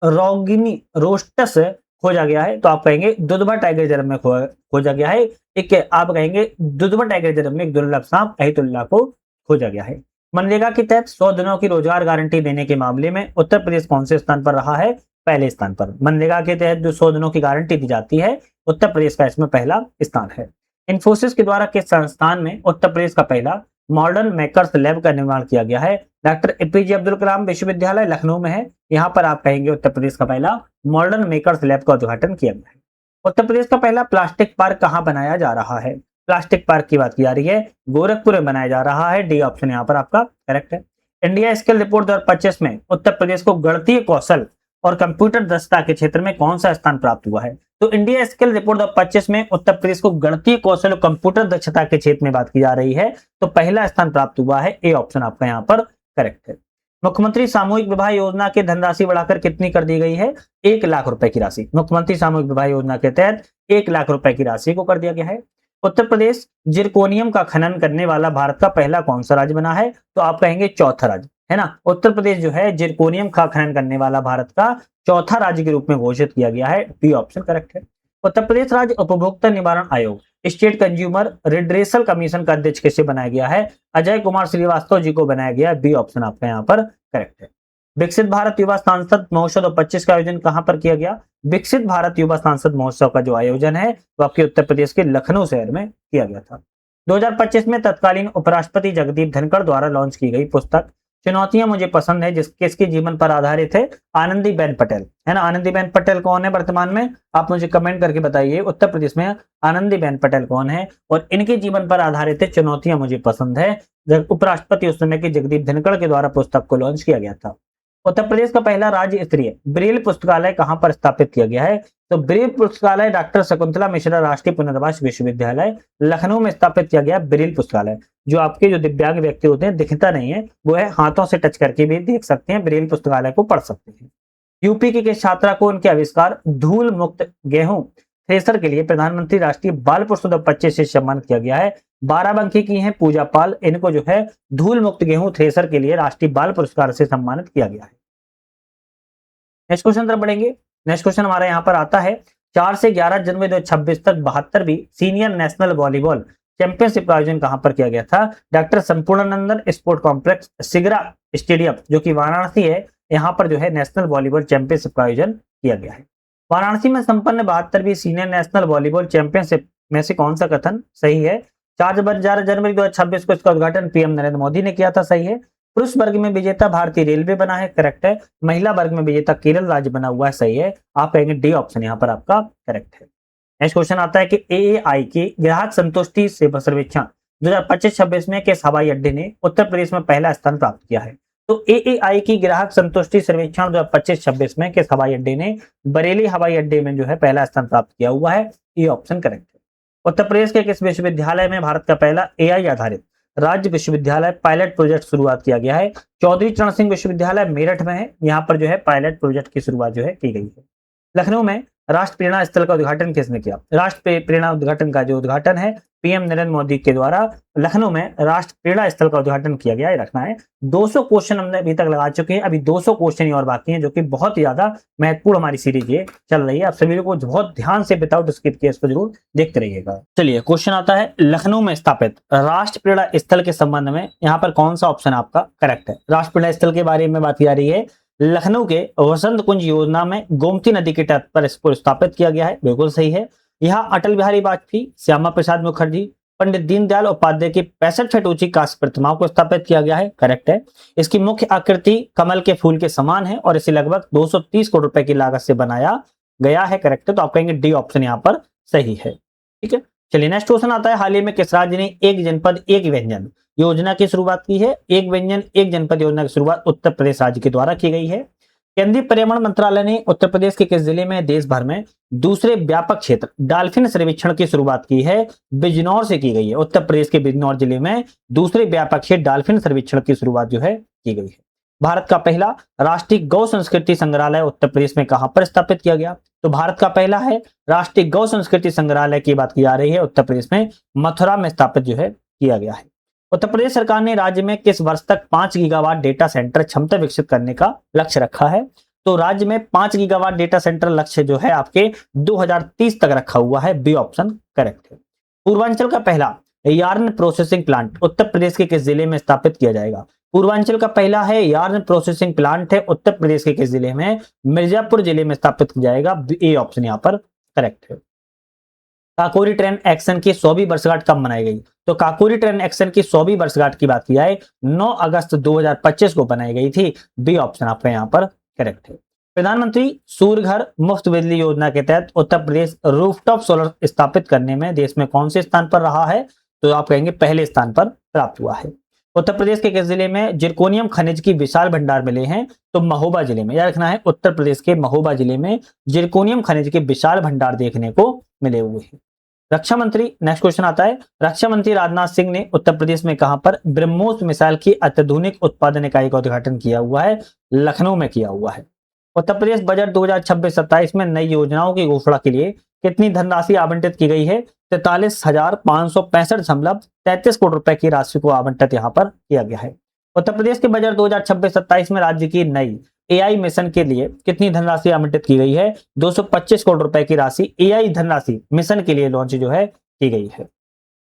रोगिनी रोस्टस खोजा गया है? तो आप कहेंगे दुधवा टाइगर रिजर्व में खोजा गया है। एक आप कहेंगे दुधवा टाइगर रिजर्व में एक दुर्लभ सांप अहितुल्ला को खोजा गया है। मनरेगा के तहत 100 दिनों की रोजगार गारंटी देने के मामले में उत्तर प्रदेश कौन से स्थान पर रहा है? पहले स्थान पर। मनरेगा के तहत जो 100 दिनों की गारंटी दी जाती है उत्तर प्रदेश का इसमें पहला स्थान है। इन्फोसिस के द्वारा किस संस्थान में उत्तर प्रदेश का पहला मॉडर्न मेकर्स लैब का निर्माण किया गया है? डॉक्टर एपीजे अब्दुल कलाम विश्वविद्यालय लखनऊ में है, यहाँ पर आप कहेंगे उत्तर प्रदेश का पहला मॉडर्न मेकर्स लैब का उद्घाटन किया गया है। उत्तर प्रदेश का पहला प्लास्टिक पार्क कहाँ बनाया जा रहा है? प्लास्टिक पार्क की बात की जा रही है गोरखपुर में बनाया जा रहा है, डी ऑप्शन यहाँ पर आपका करेक्ट है। इंडिया स्किल रिपोर्ट 2025 में उत्तर प्रदेश को गणितीय कौशल और कंप्यूटर दक्षता के क्षेत्र में कौन सा स्थान प्राप्त हुआ है? तो इंडिया स्किल रिपोर्ट 2025 में उत्तर प्रदेश को गणितीय कौशल और कंप्यूटर दक्षता के क्षेत्र में बात की जा रही है, तो पहला स्थान प्राप्त हुआ है। ए ऑप्शन आपका यहाँ पर करेक्ट है। मुख्यमंत्री सामूहिक विवाह योजना की धनराशि बढ़ाकर कितनी कर दी गई है? 1,00,000 रुपए की राशि। मुख्यमंत्री सामूहिक विवाह योजना के तहत 1,00,000 रुपए की राशि को कर दिया गया है। उत्तर प्रदेश जिरकोनियम का खनन करने वाला भारत का पहला कौन सा राज्य बना है? तो आप कहेंगे चौथा राज्य, है ना। उत्तर प्रदेश जो है जिरकोनियम का खनन करने वाला भारत का चौथा राज्य के रूप में घोषित किया गया है। बी ऑप्शन करेक्ट है। उत्तर प्रदेश राज्य उपभोक्ता निवारण आयोग स्टेट कंज्यूमर रिड्रेसल कमीशन का अध्यक्ष किसे बनाया गया है? अजय कुमार श्रीवास्तव जी को बनाया गया है। बी ऑप्शन आपका यहाँ पर करेक्ट है। विकसित भारत युवा सांसद महोत्सव 2025 का आयोजन कहां पर किया गया? विकसित भारत युवा सांसद महोत्सव का जो आयोजन है वो आपके उत्तर प्रदेश के लखनऊ शहर में किया गया था। 2025 में तत्कालीन उपराष्ट्रपति जगदीप धनखड़ द्वारा लॉन्च की गई पुस्तक चुनौतियां मुझे पसंद है किसके जीवन पर आधारित है? आनंदीबेन पटेल, है ना। आनंदीबेन पटेल कौन है वर्तमान में? आप मुझे कमेंट करके बताइए उत्तर प्रदेश में आनंदीबेन पटेल कौन है और इनके जीवन पर आधारित है चुनौतियां मुझे पसंद है। उपराष्ट्रपति उस समय के जगदीप धनखड़ के द्वारा पुस्तक को लॉन्च किया गया था। उत्तर प्रदेश का पहला राज्य स्तरीय ब्रेल पुस्तकालय कहां पर स्थापित किया गया है? तो ब्रेल पुस्तकालय डॉक्टर शकुंतला मिश्रा राष्ट्रीय पुनर्वास विश्वविद्यालय लखनऊ में स्थापित किया गया ब्रेल पुस्तकालय। जो आपके जो दिव्यांग व्यक्ति होते हैं, दिखता नहीं है, वो है हाथों से टच करके भी देख सकते हैं, ब्रेल पुस्तकालय को पढ़ सकते हैं। यूपी की किस छात्रा को उनके आविष्कार धूल मुक्त गेहूं थ्रेसर के लिए प्रधानमंत्री राष्ट्रीय बाल पुरस्कार 2025 से सम्मानित किया गया है? बाराबंकी की हैं पूजा पाल, इनको जो है धूल मुक्त गेहूं थ्रेसर के लिए राष्ट्रीय बाल पुरस्कार से सम्मानित किया गया है। नेक्स्ट क्वेश्चन तरफ बढ़ेंगे। नेक्स्ट क्वेश्चन हमारा यहाँ पर आता है 4 से 11 जनवरी 2026 तक 72वीं सीनियर नेशनल वॉलीबॉल चैंपियनशिप का आयोजन कहां पर किया गया था? Doctor Sampurnanandan sport complex Sigra stadium जो कि वाराणसी है, यहाँ पर जो है नेशनल वॉलीबॉल चैंपियनशिप का आयोजन किया गया है। वाराणसी में संपन्न 72वीं सीनियर नेशनल वॉलीबॉल चैंपियनशिप में से कौन सा कथन सही है? 4 जनवरी 2026 को इसका उद्घाटन पीएम नरेंद्र मोदी ने किया था, सही है। पुरुष वर्ग में विजेता भारतीय रेलवे बना है, करेक्ट है। महिला वर्ग में विजेता केरल राज्य बना हुआ है, सही है। आप कहेंगे डी ऑप्शन यहाँ पर आपका करेक्ट है। नेक्स्ट क्वेश्चन आता है कि एएआई की ग्राहक संतुष्टि सेवा सर्वेक्षण 2025-26 में किस हवाई अड्डे ने उत्तर प्रदेश में पहला स्थान प्राप्त किया है? तो एएआई की ग्राहक संतुष्टि सर्वेक्षण 2025-26 में किस हवाई अड्डे ने बरेली हवाई अड्डे में जो है पहला स्थान प्राप्त किया हुआ है? ये ऑप्शन करेक्ट है। उत्तर प्रदेश के किस विश्वविद्यालय में भारत का पहला एआई आधारित राज्य विश्वविद्यालय पायलट प्रोजेक्ट शुरुआत किया गया है? चौधरी चरण सिंह विश्वविद्यालय मेरठ में है, यहाँ पर जो है पायलट प्रोजेक्ट की शुरुआत जो है की गई है। लखनऊ में राष्ट्र प्रेरणा स्थल का उद्घाटन किसने किया? राष्ट्र प्रेरणा उद्घाटन का जो उद्घाटन है पीएम नरेंद्र मोदी के द्वारा लखनऊ में राष्ट्र प्रेरणा स्थल का उद्घाटन किया गया है। रखना है 200 क्वेश्चन हमने अभी तक लगा चुके हैं, अभी 200 क्वेश्चन ही और बाकी हैं, जो कि बहुत ही ज्यादा महत्वपूर्ण हमारी सीरीज ये चल रही है। आप सभी को बहुत ध्यान से विदाउट स्किप किए इसको जरूर देखते रहिएगा। चलिए क्वेश्चन आता है लखनऊ में स्थापित राष्ट्र प्रेरणा स्थल के संबंध में यहाँ पर कौन सा ऑप्शन आपका करेक्ट है? राष्ट्र प्रेरणा स्थल के बारे में बात की जा रही है। लखनऊ के वसंत कुंज योजना में गोमती नदी के तट पर इसको स्थापित किया गया है, बिल्कुल सही है। यहाँ अटल बिहारी वाजपेयी, श्यामा प्रसाद मुखर्जी, पंडित दीनदयाल उपाध्याय की 65 फीट ऊंची कांस्य प्रतिमाओं को स्थापित किया गया है, करेक्ट है। इसकी मुख्य आकृति कमल के फूल के समान है और इसे लगभग 230 करोड़ रुपए की लागत से बनाया गया है, करेक्ट है। तो आप कहेंगे डी ऑप्शन यहाँ पर सही है, ठीक है। चलिए नेक्स्ट क्वेश्चन आता है हाल ही में किस राज्य ने एक जनपद एक व्यंजन योजना की शुरुआत की है? एक व्यंजन एक जनपद योजना की शुरुआत उत्तर प्रदेश राज्य के द्वारा की गई है। केंद्रीय पर्यावरण मंत्रालय ने उत्तर प्रदेश के किस जिले में देश भर में दूसरे व्यापक क्षेत्र डॉल्फिन सर्वेक्षण की शुरुआत की है? बिजनौर से की गई है। उत्तर प्रदेश के बिजनौर जिले में दूसरे व्यापक क्षेत्र डॉल्फिन सर्वेक्षण की शुरुआत जो है की गई है। भारत का पहला राष्ट्रीय गौ संस्कृति संग्रहालय उत्तर प्रदेश में कहां पर स्थापित किया गया? तो भारत का पहला है राष्ट्रीय गौ संस्कृति संग्रहालय की बात की जा रही है, उत्तर प्रदेश में मथुरा में स्थापित जो है किया गया है। उत्तर प्रदेश सरकार ने राज्य में किस वर्ष तक 5 गीगावाट डेटा सेंटर क्षमता विकसित करने का लक्ष्य रखा है? तो राज्य में 5 गीगावाट डेटा सेंटर लक्ष्य जो है आपके 2030 तक रखा हुआ है, बी ऑप्शन करेक्ट है। पूर्वांचल का पहला yarn processing plant Uttar Pradesh के किस जिले में स्थापित किया जाएगा? पूर्वांचल का पहला है यार्न प्रोसेसिंग प्लांट है उत्तर प्रदेश के किस जिले में? मिर्जापुर जिले में स्थापित किया जाएगा, ए ऑप्शन यहाँ पर करेक्ट है। काकोरी ट्रेन एक्शन की 100वीं वर्षगांठ कब मनाई गई? तो काकोरी ट्रेन एक्शन की 100वीं वर्षगांठ की बात की जाए 9 अगस्त 2025 को बनाई गई थी, बी ऑप्शन आपका यहाँ पर करेक्ट है। प्रधानमंत्री सूर्य घर मुफ्त बिजली योजना के तहत उत्तर प्रदेश रूफटॉप सोलर स्थापित करने में देश में कौन से स्थान पर रहा है? तो आप कहेंगे पहले स्थान पर प्राप्त हुआ है। उत्तर प्रदेश के किस जिले में जिरकोनियम खनिज की विशाल भंडार मिले हैं? तो महोबा जिले में। याद रखना है, उत्तर प्रदेश के महोबा जिले में जिरकोनियम खनिज के विशाल भंडार देखने को मिले हुए हैं। रक्षा मंत्री, नेक्स्ट क्वेश्चन आता है, रक्षा मंत्री राजनाथ सिंह ने उत्तर प्रदेश में कहां पर ब्रह्मोस मिसाइल की अत्याधुनिक उत्पादन इकाई का उद्घाटन किया हुआ है? लखनऊ में किया हुआ है। उत्तर प्रदेश बजट 2026-27 में नई योजनाओं की घोषणा के लिए कितनी धनराशि आवंटित की गई है? 43,565.33 करोड़ रुपए की राशि को आवंटित यहां पर किया गया है। उत्तर प्रदेश के बजट 2026-27 में राज्य की नई एआई मिशन के लिए कितनी धनराशि आवंटित की गई है? 225 करोड़ रुपए की राशि एआई धनराशि मिशन के लिए लॉन्च जो है की गई है।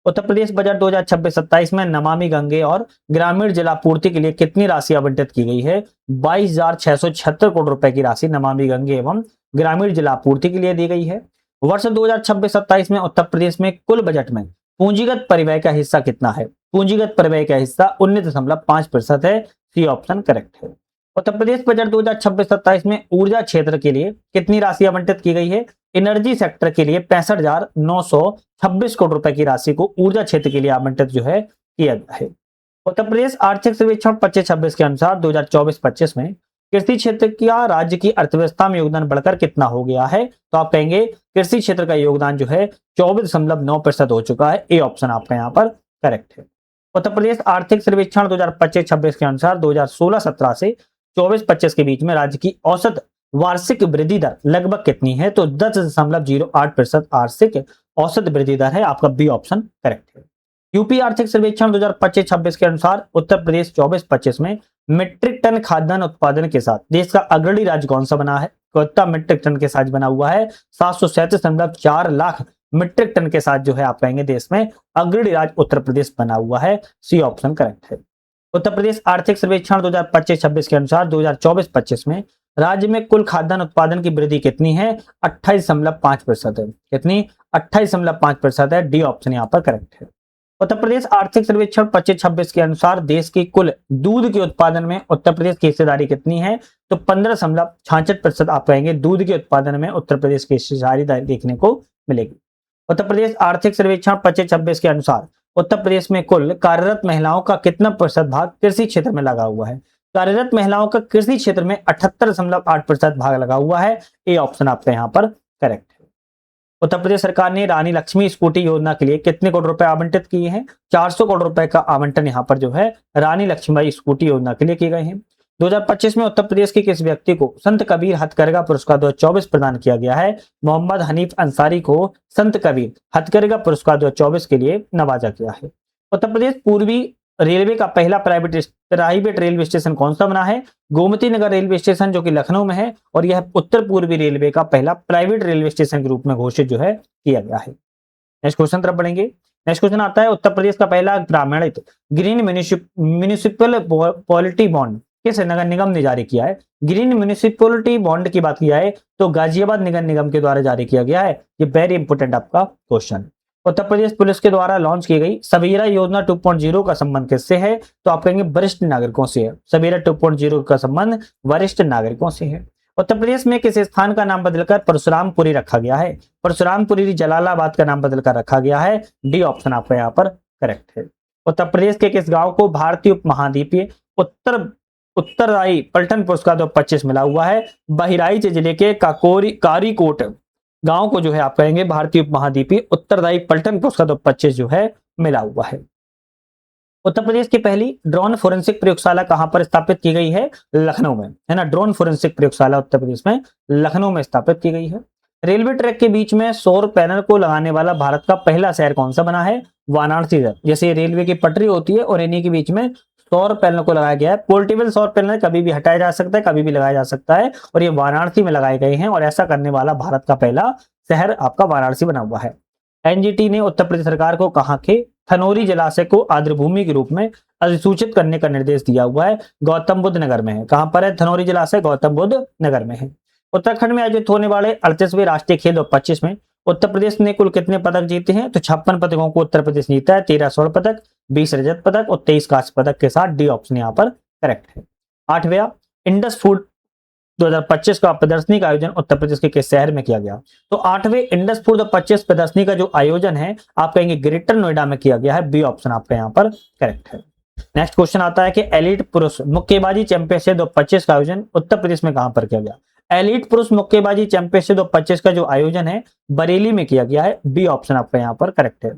उत्तर प्रदेश बजट 2026-27 में नमामि गंगे और ग्रामीण जलापूर्ति के लिए कितनी राशि आवंटित की गई है? 22,676 करोड़ रुपए की राशि नमामि गंगे एवं ग्रामीण जलापूर्ति के लिए दी गई है। वर्ष 2026-27 में उत्तर प्रदेश में कुल बजट में पूंजीगत परिव्यय का हिस्सा कितना है? पूंजीगत परिव्यय का हिस्सा 19.5% है। सी ऑप्शन करेक्ट है। उत्तर प्रदेश बजट 2026-27 में ऊर्जा क्षेत्र के लिए कितनी राशि आवंटित की गई है? एनर्जी सेक्टर के लिए 65,926 करोड़ रुपए की राशि को ऊर्जा क्षेत्र के लिए आवंटित जो है किया गया है। उत्तर प्रदेश आर्थिक सर्वेक्षण 25-26 के अनुसार 2024-25 में कृषि क्षेत्र का राज्य की अर्थव्यवस्था में योगदान बढ़कर कितना हो गया है? तो आप कहेंगे कृषि क्षेत्र का योगदान जो है 24.9% हो चुका है। ए ऑप्शन आपका यहाँ पर करेक्ट है। उत्तर प्रदेश आर्थिक सर्वेक्षण 2025-26 के अनुसार 2016-17 से 24-25 के बीच में राज्य की औसत वार्षिक वृद्धि दर लगभग कितनी है? तो 10.08% वार्षिक औसत वृद्धि दर है। आपका बी ऑप्शन करेक्ट है। यूपी आर्थिक सर्वेक्षण 2025-26 के अनुसार उत्तर प्रदेश 24-25 में मीट्रिक टन खाद्यान्न उत्पादन के साथ देश का अग्रणी राज्य कौन सा बना है? कितना मीट्रिक टन के साथ बना हुआ है? 737.4 लाख मीट्रिक टन के साथ जो है आप कहेंगे देश में अग्रणी राज्य उत्तर प्रदेश बना हुआ है। सी ऑप्शन करेक्ट है। उत्तर प्रदेश आर्थिक सर्वेक्षण 2025-26 के अनुसार 2024-25 में राज्य में कुल खाद्यान्न उत्पादन की वृद्धि कितनी है? 28.5% है। कितनी? 28.5% है। डी ऑप्शन यहाँ पर करेक्ट है। उत्तर प्रदेश आर्थिक सर्वेक्षण 25-26 के अनुसार देश की कुल दूध के उत्पादन में उत्तर प्रदेश की हिस्सेदारी कितनी है? तो 15.66% आप कहेंगे दूध के उत्पादन में उत्तर प्रदेश की हिस्सेदारी देखने को मिलेगी। उत्तर प्रदेश आर्थिक सर्वेक्षण 25-26 के अनुसार उत्तर प्रदेश में कुल कार्यरत महिलाओं का कितना प्रतिशत भाग कृषि क्षेत्र में लगा हुआ है? कार्यरत महिलाओं का कृषि क्षेत्र में 78.8% भाग लगा हुआ है। ए ऑप्शन आपका यहाँ पर करेक्ट है। उत्तर प्रदेश सरकार ने रानी लक्ष्मी स्कूटी योजना के लिए कितने करोड़ रुपए आवंटित किए हैं? 400 करोड़ रुपए का आवंटन यहाँ पर जो है रानी लक्ष्मीबाई स्कूटी योजना के लिए किए गए हैं। 2025 में उत्तर प्रदेश के किस व्यक्ति को संत कबीर हथकरघा पुरस्कार 2024 प्रदान किया गया है? मोहम्मद हनीफ अंसारी को संत कबीर हथकरघा पुरस्कार 2024 के लिए नवाजा गया है। उत्तर प्रदेश पूर्वी रेलवे का पहला प्राइवेट रेलवे स्टेशन कौन सा बना है? गोमती नगर रेलवे स्टेशन जो कि लखनऊ में है, और यह उत्तर पूर्वी रेलवे का पहला प्राइवेट रेलवे स्टेशन के रूप में घोषित जो है किया गया है। नेक्स्ट क्वेश्चन तरफ बढ़ेंगे। नेक्स्ट क्वेश्चन आता है, उत्तर प्रदेश का पहला प्रमाणित ग्रीन म्युनिसिपल पॉलिटी बॉन्ड किस नगर निगम ने जारी किया है? ग्रीन म्युनिसिपलिटी बॉन्ड की बात किया है तो गाजियाबाद नगर निगम के द्वारा जारी किया गया है। ये वेरी इंपोर्टेंट आपका क्वेश्चन। उत्तर प्रदेश पुलिस के द्वारा लॉन्च की गई सवेरा योजना 2.0 का संबंध किससे है? तो आप कहेंगे वरिष्ठ नागरिकों से है। सवेरा 2.0 का संबंध वरिष्ठ नागरिकों से है। उत्तर प्रदेश में किस स्थान का नाम बदलकर परशुरामपुरी रखा गया है? परशुरामपुरी जलालाबाद का नाम बदलकर रखा गया है। डी ऑप्शन आपका यहाँ पर करेक्ट है। उत्तर प्रदेश के किस गांव को भारतीय उपमहाद्वीपीय उत्तरदायी पलटन पुरस्कार 2025 मिला हुआ है? बहराइच जिले के कारीकोट गांव को जो है आप कहेंगे भारतीय उपमहाद्वीपीय उत्तरदायी पलटन पुरस्कार 2025 जो है मिला हुआ है। उत्तर प्रदेश की पहली ड्रोन फोरेंसिक प्रयोगशाला कहां पर स्थापित की गई है? लखनऊ में, है ना। ड्रोन फोरेंसिक प्रयोगशाला उत्तर प्रदेश में लखनऊ में स्थापित की गई है। रेलवे ट्रैक के बीच में सौर पैनल को लगाने वाला भारत का पहला शहर कौन सा बना है? वाराणसी। जैसे रेलवे की पटरी होती है और इन्हीं के बीच में सौर पैनल को लगाया गया है। पोर्टेबल सौर पैनल कभी भी हटाया जा सकता है, कभी भी लगाया जा सकता है, और ये वाराणसी में लगाए गए हैं, और ऐसा करने वाला भारत का पहला शहर आपका वाराणसी बना हुआ है। एनजीटी ने उत्तर प्रदेश सरकार को कहां के थनोरी जलाशय को आर्द्रभूमि के रूप में अधिसूचित करने का निर्देश दिया हुआ है? गौतम बुद्ध नगर में है। कहां पर है थनोरी जलाशय? गौतम बुद्ध नगर में है। उत्तराखंड में आयोजित होने वाले 38वें राष्ट्रीय खेल 2025 में उत्तर प्रदेश ने कुल कितने पदक जीते हैं? तो 56 पदकों को उत्तर प्रदेश जीता है। 13 स्वर्ण पदक, 20 रजत पदक और 23 कांस्य पदक के साथ। डी ऑप्शन यहाँ पर करेक्ट है। 8वां इंडस फूड 2025 का प्रदर्शनी का आयोजन उत्तर प्रदेश के किस शहर में किया गया? तो 8वें इंडस फूड 2025 प्रदर्शनी का जो आयोजन है आप कहेंगे ग्रेटर नोएडा में किया गया है। बी ऑप्शन आपका यहाँ पर करेक्ट है। नेक्स्ट क्वेश्चन आता है कि एलीट पुरुष मुक्केबाजी चैंपियनशिप 2025 का आयोजन उत्तर प्रदेश में कहां पर किया गया। एलीट पुरुष मुक्केबाजी चैंपियनशिप 2025 का जो आयोजन है बरेली में किया गया है। बी ऑप्शन आपका यहाँ पर करेक्ट है।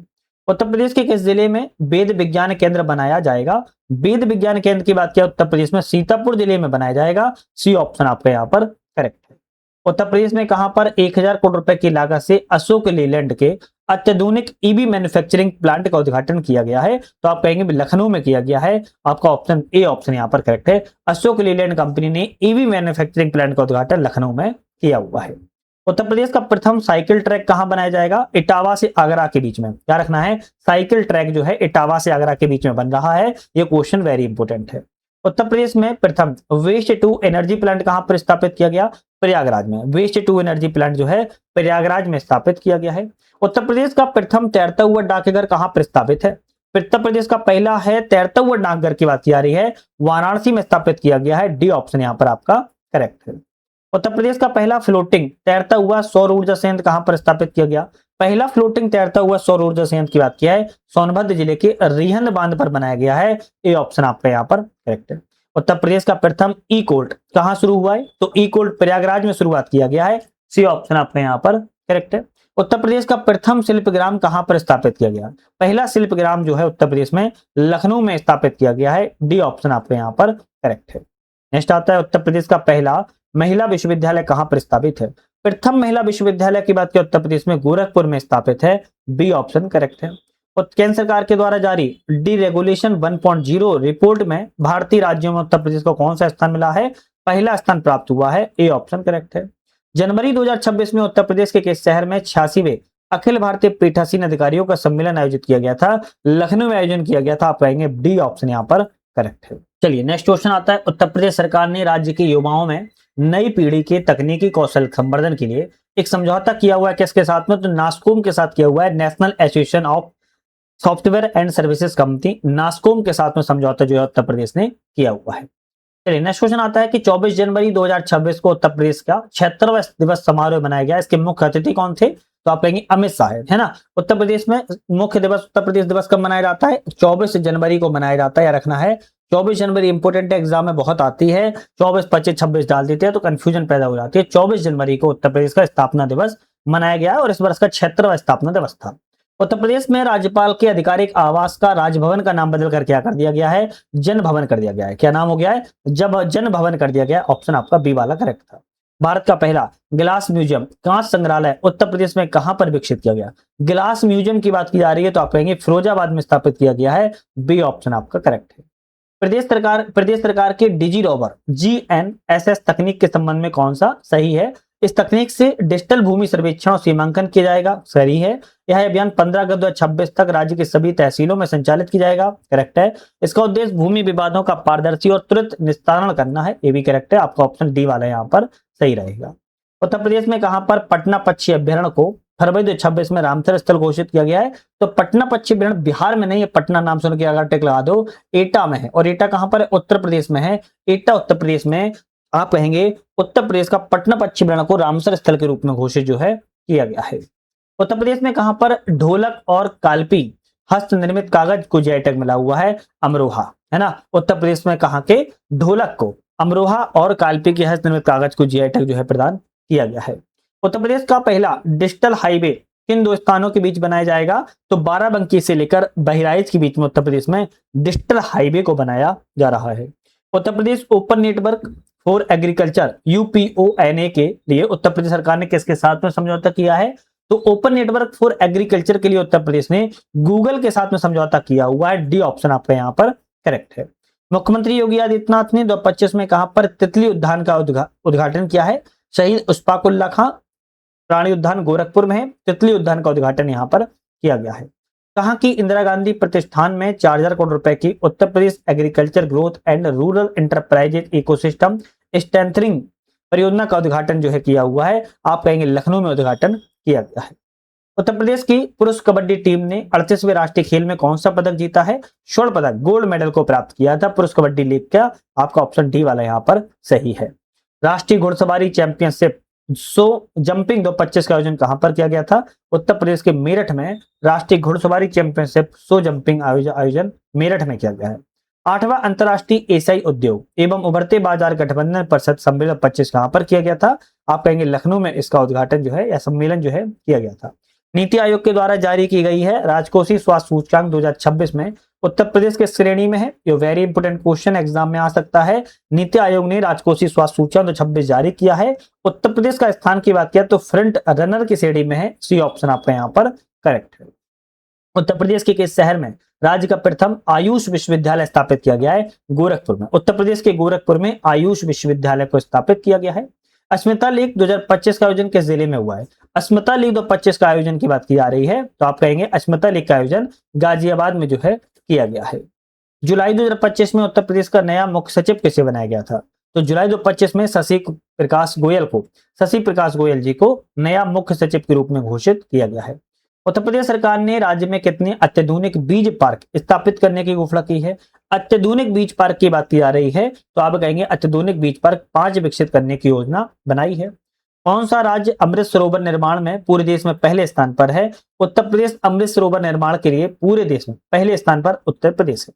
उत्तर प्रदेश के किस जिले में वेद विज्ञान केंद्र बनाया जाएगा। वेद विज्ञान केंद्र की बात किया उत्तर प्रदेश में सीतापुर जिले में बनाया जाएगा। सी ऑप्शन आपका यहाँ पर करेक्ट है। उत्तर प्रदेश में कहां पर 1000 करोड़ रुपए की लागत से अशोक लीलैंड के अत्याधुनिक ईवी मैन्युफैक्चरिंग प्लांट का उद्घाटन किया गया है। तो आप कहेंगे लखनऊ में किया गया है। आपका ऑप्शन ए ऑप्शन यहाँ पर करेक्ट है। अशोक लीलैंड कंपनी ने ईवी मैन्युफैक्चरिंग प्लांट का उद्घाटन लखनऊ में किया हुआ है। उत्तर प्रदेश का प्रथम साइकिल ट्रैक कहां बनाया जाएगा। इटावा से आगरा के बीच में। क्या रखना है, साइकिल ट्रैक जो है इटावा से आगरा के बीच में बन रहा है। यह क्वेश्चन वेरी इंपोर्टेंट है। उत्तर प्रदेश में प्रथम वेस्ट टू एनर्जी प्लांट कहां पर स्थापित किया गया। प्रयागराज में। वेस्ट टू एनर्जी प्लांट जो है प्रयागराज में स्थापित किया गया है। उत्तर प्रदेश का प्रथम तैरता हुआ डाकघर कहां पर स्थापित है। उत्तर प्रदेश का पहला है तैरता हुआ डाकघर की बात की जा रही है, वाराणसी में स्थापित किया गया है। डी ऑप्शन यहां पर आपका करेक्ट है। उत्तर प्रदेश का पहला फ्लोटिंग तैरता हुआ सौर ऊर्जा संयंत्र कहां पर स्थापित किया गया। पहला फ्लोटिंग तैरता हुआ सौर ऊर्जा संयंत्र की बात किया है सोनभद्र जिले के रिहंद बांध पर बनाया गया है। ए ऑप्शन आपका यहाँ पर करेक्ट है। उत्तर प्रदेश का प्रथम ई कोर्ट कहां शुरू हुआ है, तो ई कोर्ट प्रयागराज में शुरुआत किया गया है। सी ऑप्शन आपका यहाँ पर करेक्ट है। उत्तर प्रदेश का प्रथम शिल्पग्राम कहां पर स्थापित किया गया। पहला शिल्पग्राम जो है उत्तर प्रदेश में लखनऊ में स्थापित किया गया है। डी ऑप्शन आपका यहाँ पर करेक्ट है। नेक्स्ट आता है उत्तर प्रदेश का पहला महिला विश्वविद्यालय कहां पर स्थापित है। प्रथम महिला विश्वविद्यालय की बात की उत्तर प्रदेश में गोरखपुर में स्थापित है। बी ऑप्शन करेक्ट है। और केंद्र सरकार के द्वारा जारी डी रेगुलेशन 1.0 रिपोर्ट में भारतीय राज्यों में उत्तर प्रदेश को कौन सा स्थान मिला है। पहला स्थान प्राप्त हुआ है। ए ऑप्शन करेक्ट है। जनवरी 2026 में उत्तर प्रदेश के किस शहर में 86वें अखिल भारतीय पीठासीन अधिकारियों का सम्मेलन आयोजित किया गया था। लखनऊ में आयोजन किया गया था। आप कहेंगे डी ऑप्शन यहाँ पर करेक्ट है। चलिए नेक्स्ट क्वेश्चन आता है उत्तर प्रदेश सरकार ने राज्य के युवाओं में नई पीढ़ी के तकनीकी कौशल संवर्धन के लिए एक समझौता किया हुआ है। किसके साथ में, तो नास्कोम के साथ किया हुआ है। National association of software and services company NASSCOM के साथ में समझौता जो है उत्तर प्रदेश ने किया हुआ है। चलिए नेक्स्ट क्वेश्चन आता है कि 24 जनवरी 2026 को उत्तर प्रदेश का 76वां दिवस समारोह मनाया गया। इसके मुख्य अतिथि कौन थे, तो आप कहेंगे अमित शाह है ना। उत्तर प्रदेश में मुख्य दिवस उत्तर प्रदेश दिवस कब मनाया जाता है, 24 जनवरी को मनाया जाता है। या रखना है 24 जनवरी इंपोर्टेंट एग्जाम में बहुत आती है। 24, 25, 26 डाल देते हैं तो कंफ्यूजन पैदा हो जाती है। 24 जनवरी को उत्तर प्रदेश का स्थापना दिवस मनाया गया है और इस वर्ष का 76वां स्थापना दिवस था। उत्तर प्रदेश में राज्यपाल के आधिकारिक आवास का राजभवन का नाम बदलकर क्या कर दिया गया है, जन भवन कर दिया गया है। क्या नाम हो गया है, जब जन भवन कर दिया गया। ऑप्शन आपका बी वाला करेक्ट था। भारत का पहला ग्लास म्यूजियम कांच संग्रहालय उत्तर प्रदेश में कहां पर विकसित किया गया। ग्लास म्यूजियम की बात की जा रही है तो आप कहेंगे फिरोजाबाद में स्थापित किया गया है। बी ऑप्शन आपका करेक्ट है। प्रदेश सरकार के डिजी रोवर GNSS तकनीक के संबंध में कौन सा सही है। इस तकनीक से डिजिटल भूमि सर्वेक्षण और सीमांकन किया जाएगा। सही है। यह अभियान 15 अगस्त 2026 तक राज्य की सभी तहसीलों में संचालित किया जाएगा। करेक्ट है। इसका उद्देश्य भूमि विवादों का पारदर्शी और त्वरित निस्तारण करना है। ये भी करेक्ट है। आपका ऑप्शन डी वाला यहाँ पर सही रहेगा। उत्तर प्रदेश में कहां पर पटना पक्षी अभ्यारण्य को फरवरी 2026 में रामसर स्थल घोषित किया गया है। तो पटना पक्षी अभ्यारण्य बिहार में नहीं है। पटना नाम सुन के अगर टिक लगा दो, एटा में है। और एटा कहां पर है, उत्तर प्रदेश में है। एटा उत्तर प्रदेश में। आप कहेंगे उत्तर प्रदेश का पटना पक्षी अभ्यारण्य को रामसर स्थल के रूप में घोषित जो है किया गया है। उत्तर प्रदेश में कहां पर ढोलक और काल्पी हस्त निर्मित कागज को जीआई टैग मिला हुआ है, अमरोहा है ना। उत्तर प्रदेश में कहां के ढोलक को, अमरोहा और काल्पी के हस्त निर्मित कागज को जीआई टैग जो है प्रदान किया गया है। उत्तर प्रदेश का पहला डिजिटल हाईवे किन दो स्थानों के बीच बनाया जाएगा, तो बाराबंकी से लेकर बहराइच के बीच में उत्तर प्रदेश में डिजिटल हाईवे को बनाया जा रहा है। Uttar Pradesh open network for agriculture UPONA के लिए उत्तर प्रदेश सरकार ने किसके साथ में समझौता किया है, तो ओपन नेटवर्क फॉर एग्रीकल्चर के लिए उत्तर प्रदेश ने गूगल के साथ में समझौता किया हुआ है। डी ऑप्शन आपका यहाँ पर करेक्ट है। मुख्यमंत्री योगी आदित्यनाथ ने 2025 में कहां पर तितली उद्यान का उद्घाटन किया है, शहीद उस्ताकुल्ला खां प्राणी उद्यान गोरखपुर में है। तितली उद्यान का उद्घाटन यहां पर किया गया है। कहां की इंदिरा गांधी प्रतिष्ठान में 4000 करोड़ रुपए की Uttar Pradesh agriculture growth and rural enterprises ecosystem strengthening परियोजना का उद्घाटन जो है किया हुआ है। आप कहेंगे लखनऊ में उद्घाटन किया गया है। उत्तर प्रदेश की पुरुष कबड्डी टीम ने 38वें राष्ट्रीय खेल में कौन सा पदक जीता है, स्वर्ण पदक गोल्ड मेडल को प्राप्त किया था पुरुष कबड्डी लीग का। आपका ऑप्शन डी वाला यहाँ पर सही है। राष्ट्रीय घुड़सवारी चैंपियनशिप जंपिंग 2025 का आयोजन कहां पर किया गया था, उत्तर प्रदेश के मेरठ में राष्ट्रीय घुड़सवारी चैंपियनशिप जंपिंग आयोजन मेरठ में किया गया है। 8वां अंतर्राष्ट्रीय एशियाई उद्योग एवं उभरते बाजार गठबंधन परिषद सम्मेलन 25 कहां पर किया गया था? आप कहेंगे लखनऊ में इसका उद्घाटन जो है या सम्मेलन जो है किया गया था। नीति आयोग के द्वारा जारी की गई है राजकोषीय स्वास्थ्य सूचकांक 2026 में उत्तर प्रदेश के श्रेणी में है। ये वेरी इंपोर्टेंट क्वेश्चन एग्जाम में आ सकता है। नीति आयोग ने राजकोषीय स्वास्थ्य सूचकांक 2026 जारी किया है। उत्तर प्रदेश का स्थान की बात किया तो फ्रंट रनर की श्रेणी में है। सी ऑप्शन आपका यहाँ पर करेक्ट है। उत्तर प्रदेश के किस शहर में राज्य का प्रथम आयुष विश्वविद्यालय स्थापित किया गया है? गोरखपुर में। उत्तर प्रदेश के गोरखपुर में आयुष विश्वविद्यालय को स्थापित किया गया है। अस्मिता लीग 2025 का आयोजन किस जिले में हुआ है? अस्मिता लीग 2025 का आयोजन की बात की जा रही है तो आप कहेंगे अस्मिता लीग का आयोजन गाजियाबाद में जो है किया गया है। जुलाई 2025 में उत्तर प्रदेश का नया मुख्य सचिव किसे बनाया गया था? तो जुलाई 2025 में शशि प्रकाश गोयल जी को नया मुख्य सचिव के रूप में घोषित किया गया है। उत्तर प्रदेश सरकार ने राज्य में कितने अत्याधुनिक बीज पार्क स्थापित करने की घोषणा की है? अत्याधुनिक बीज पार्क की बात की जा रही है तो आप कहेंगे अत्याधुनिक बीज पार्क 5 विकसित करने की योजना बनाई है। कौन सा राज्य अमृत सरोवर निर्माण में पूरे देश में पहले स्थान पर है? उत्तर प्रदेश अमृत सरोवर निर्माण के लिए पूरे देश में पहले स्थान पर उत्तर प्रदेश है।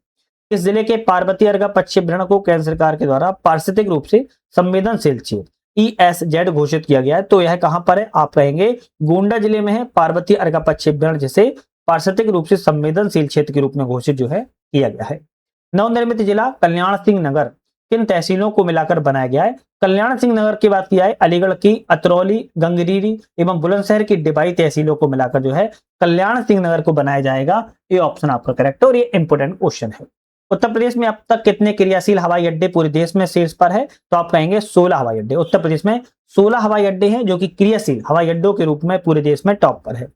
इस जिले के पार्वती अर्घा पश्चिम रण को केंद्र सरकार के द्वारा पारिस्थितिक रूप से संवेदनशील क्षेत्र ESZ घोषित किया गया है तो यह कहां पर है? आप कहेंगे गोंडा जिले में है। पार्वती अर्घा पश्चिम रण जिसे पारिस्थितिक रूप से संवेदनशील क्षेत्र के रूप में घोषित जो है किया गया है। नवनिर्मित जिला कल्याण सिंह नगर किन तहसीलों को मिलाकर बनाया गया है? कल्याण सिंह नगर की बात की जाए अलीगढ़ की अतरौली, गंगरीरी एवं बुलंदशहर की डिबाई तहसीलों को मिलाकर जो है कल्याण सिंह नगर को बनाया जाएगा। ये ऑप्शन आपका करेक्ट है और ये इंपोर्टेंट क्वेश्चन है। उत्तर प्रदेश में अब तक कितने क्रियाशील हवाई अड्डे पूरे देश में शीर्ष पर है? तो आप कहेंगे 16 हवाई अड्डे। उत्तर प्रदेश में 16 हवाई अड्डे हैं जो कि क्रियाशील हवाई अड्डों के रूप में पूरे देश में टॉप पर है।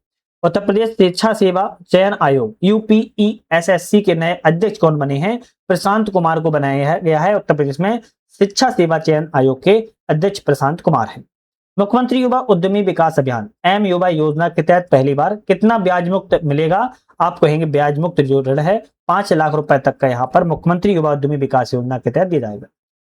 उत्तर प्रदेश शिक्षा सेवा चयन आयोग UPESSC के नए अध्यक्ष कौन बने हैं? प्रशांत कुमार को बनाया गया है। उत्तर प्रदेश में शिक्षा सेवा चयन आयोग के अध्यक्ष प्रशांत कुमार हैं। मुख्यमंत्री युवा उद्यमी विकास अभियान M युवा योजना के तहत पहली बार कितना ब्याज मुक्त मिलेगा? आप कहेंगे ब्याज मुक्त जो ऋण है 5 लाख रुपए तक का यहाँ पर मुख्यमंत्री युवा उद्यमी विकास योजना के तहत दिया जाएगा।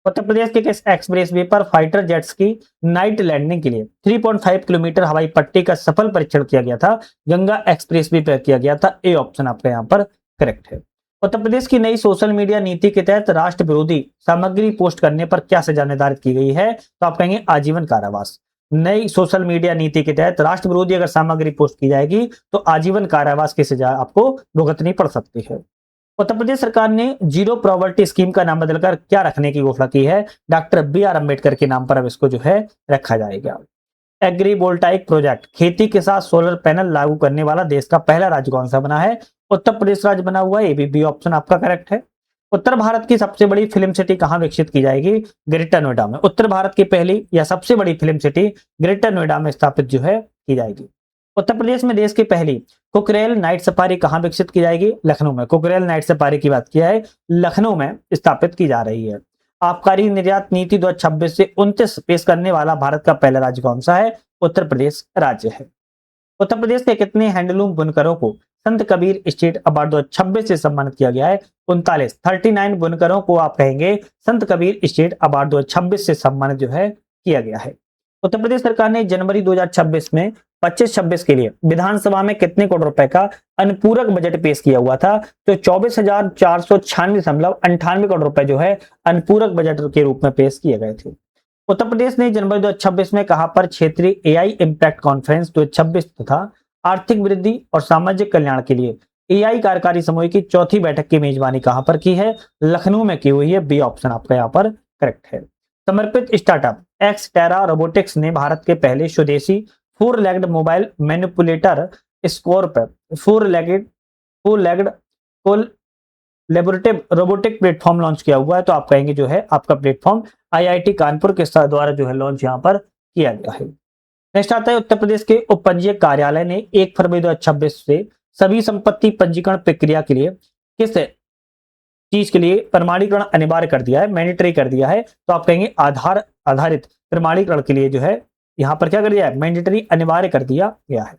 उत्तर प्रदेश के किस एक्सप्रेसवे पर फाइटर जेट्स की नाइट लैंडिंग के लिए 3.5 किलोमीटर हवाई पट्टी का सफल परीक्षण किया गया था? गंगा एक्सप्रेसवे पर किया गया था। ए ऑप्शन आपका यहाँ पर करेक्ट है। उत्तर प्रदेश की नई सोशल मीडिया नीति के तहत राष्ट्र विरोधी सामग्री पोस्ट करने पर क्या सजा निर्धारित की गई है? तो आप कहेंगे आजीवन कारावास। नई सोशल मीडिया नीति के तहत राष्ट्र विरोधी अगर सामग्री पोस्ट की जाएगी तो आजीवन कारावास की सजा आपको भुगतनी पड़ सकती है। उत्तर प्रदेश सरकार ने जीरो प्रॉपर्टी स्कीम का नाम बदलकर क्या रखने की घोषणा की है? डॉक्टर BR अम्बेडकर के नाम पर अब इसको जो है रखा जाएगा। एग्रीवोल्टाइक प्रोजेक्ट खेती के साथ सोलर पैनल लागू करने वाला देश का पहला राज्य कौन सा बना है? उत्तर प्रदेश राज्य बना हुआ है। बी ऑप्शन आपका करेक्ट है। उत्तर भारत की सबसे बड़ी फिल्म सिटी कहां विकसित की जाएगी? ग्रेटर नोएडा में। उत्तर भारत की पहली या सबसे बड़ी फिल्म सिटी ग्रेटर नोएडा में स्थापित जो है की जाएगी। उत्तर प्रदेश में देश की पहली कुकरेल नाइट सफारी कहां विकसित की जाएगी? लखनऊ में। कुकरेल नाइट सफारी की बात किया है लखनऊ में स्थापित की जा रही है। आबकारी निर्यात नीति 2026 से 29 पेश करने वाला भारत का पहला राज्य कौन सा है? उत्तर प्रदेश राज्य है। उत्तर प्रदेश के कितने हैंडलूम बुनकरों को संत कबीर स्टेट अवार्ड 2026 से सम्मानित किया गया है? 39 बुनकरों को आप कहेंगे संत कबीर स्टेट अवार्ड 2026 से सम्मानित जो है किया गया है। उत्तर प्रदेश सरकार ने जनवरी 2026 में 25-26 के लिए विधानसभा में कितने करोड़ रुपए का अनुपूरक बजट पेश किया हुआ था? तो 24,496.98 करोड़ रुपए जो है अनुपूरक बजट के रूप में पेश किए गए थे। उत्तर प्रदेश ने जनवरी 2026 में कहां पर क्षेत्रीय AI इम्पैक्ट कॉन्फ्रेंस 2026 तथा आर्थिक वृद्धि और सामाजिक कल्याण के लिए AI कार्यकारी समूह की चौथी बैठक की मेजबानी कहां पर की है? लखनऊ में की हुई है। बी ऑप्शन आपका यहाँ पर करेक्ट है। समर्पित स्टार्टअप एक्सटेरा रोबोटिक्स ने भारत के पहले स्वदेशी 4 legged mobile manipulator Scorp 4 legged collaborative robotic platform launch किया हुआ है। तो आप कहेंगे जो है आपका प्लेटफॉर्म IIT कानपुर के द्वारा जो है लॉन्च यहाँ पर किया गया है। नेक्स्ट आता है उत्तर प्रदेश के उप पंजीयक कार्यालय ने 1 फरवरी 2026 से सभी संपत्ति पंजीकरण प्रक्रिया के लिए किस चीज के लिए प्रमाणीकरण अनिवार्य कर दिया है, मैंडेटरी कर दिया है? तो आप कहेंगे आधार आधारित प्रमाणीकरण के लिए जो है यहाँ पर क्या कर दिया है? मैंडेटरी अनिवार्य कर दिया गया है।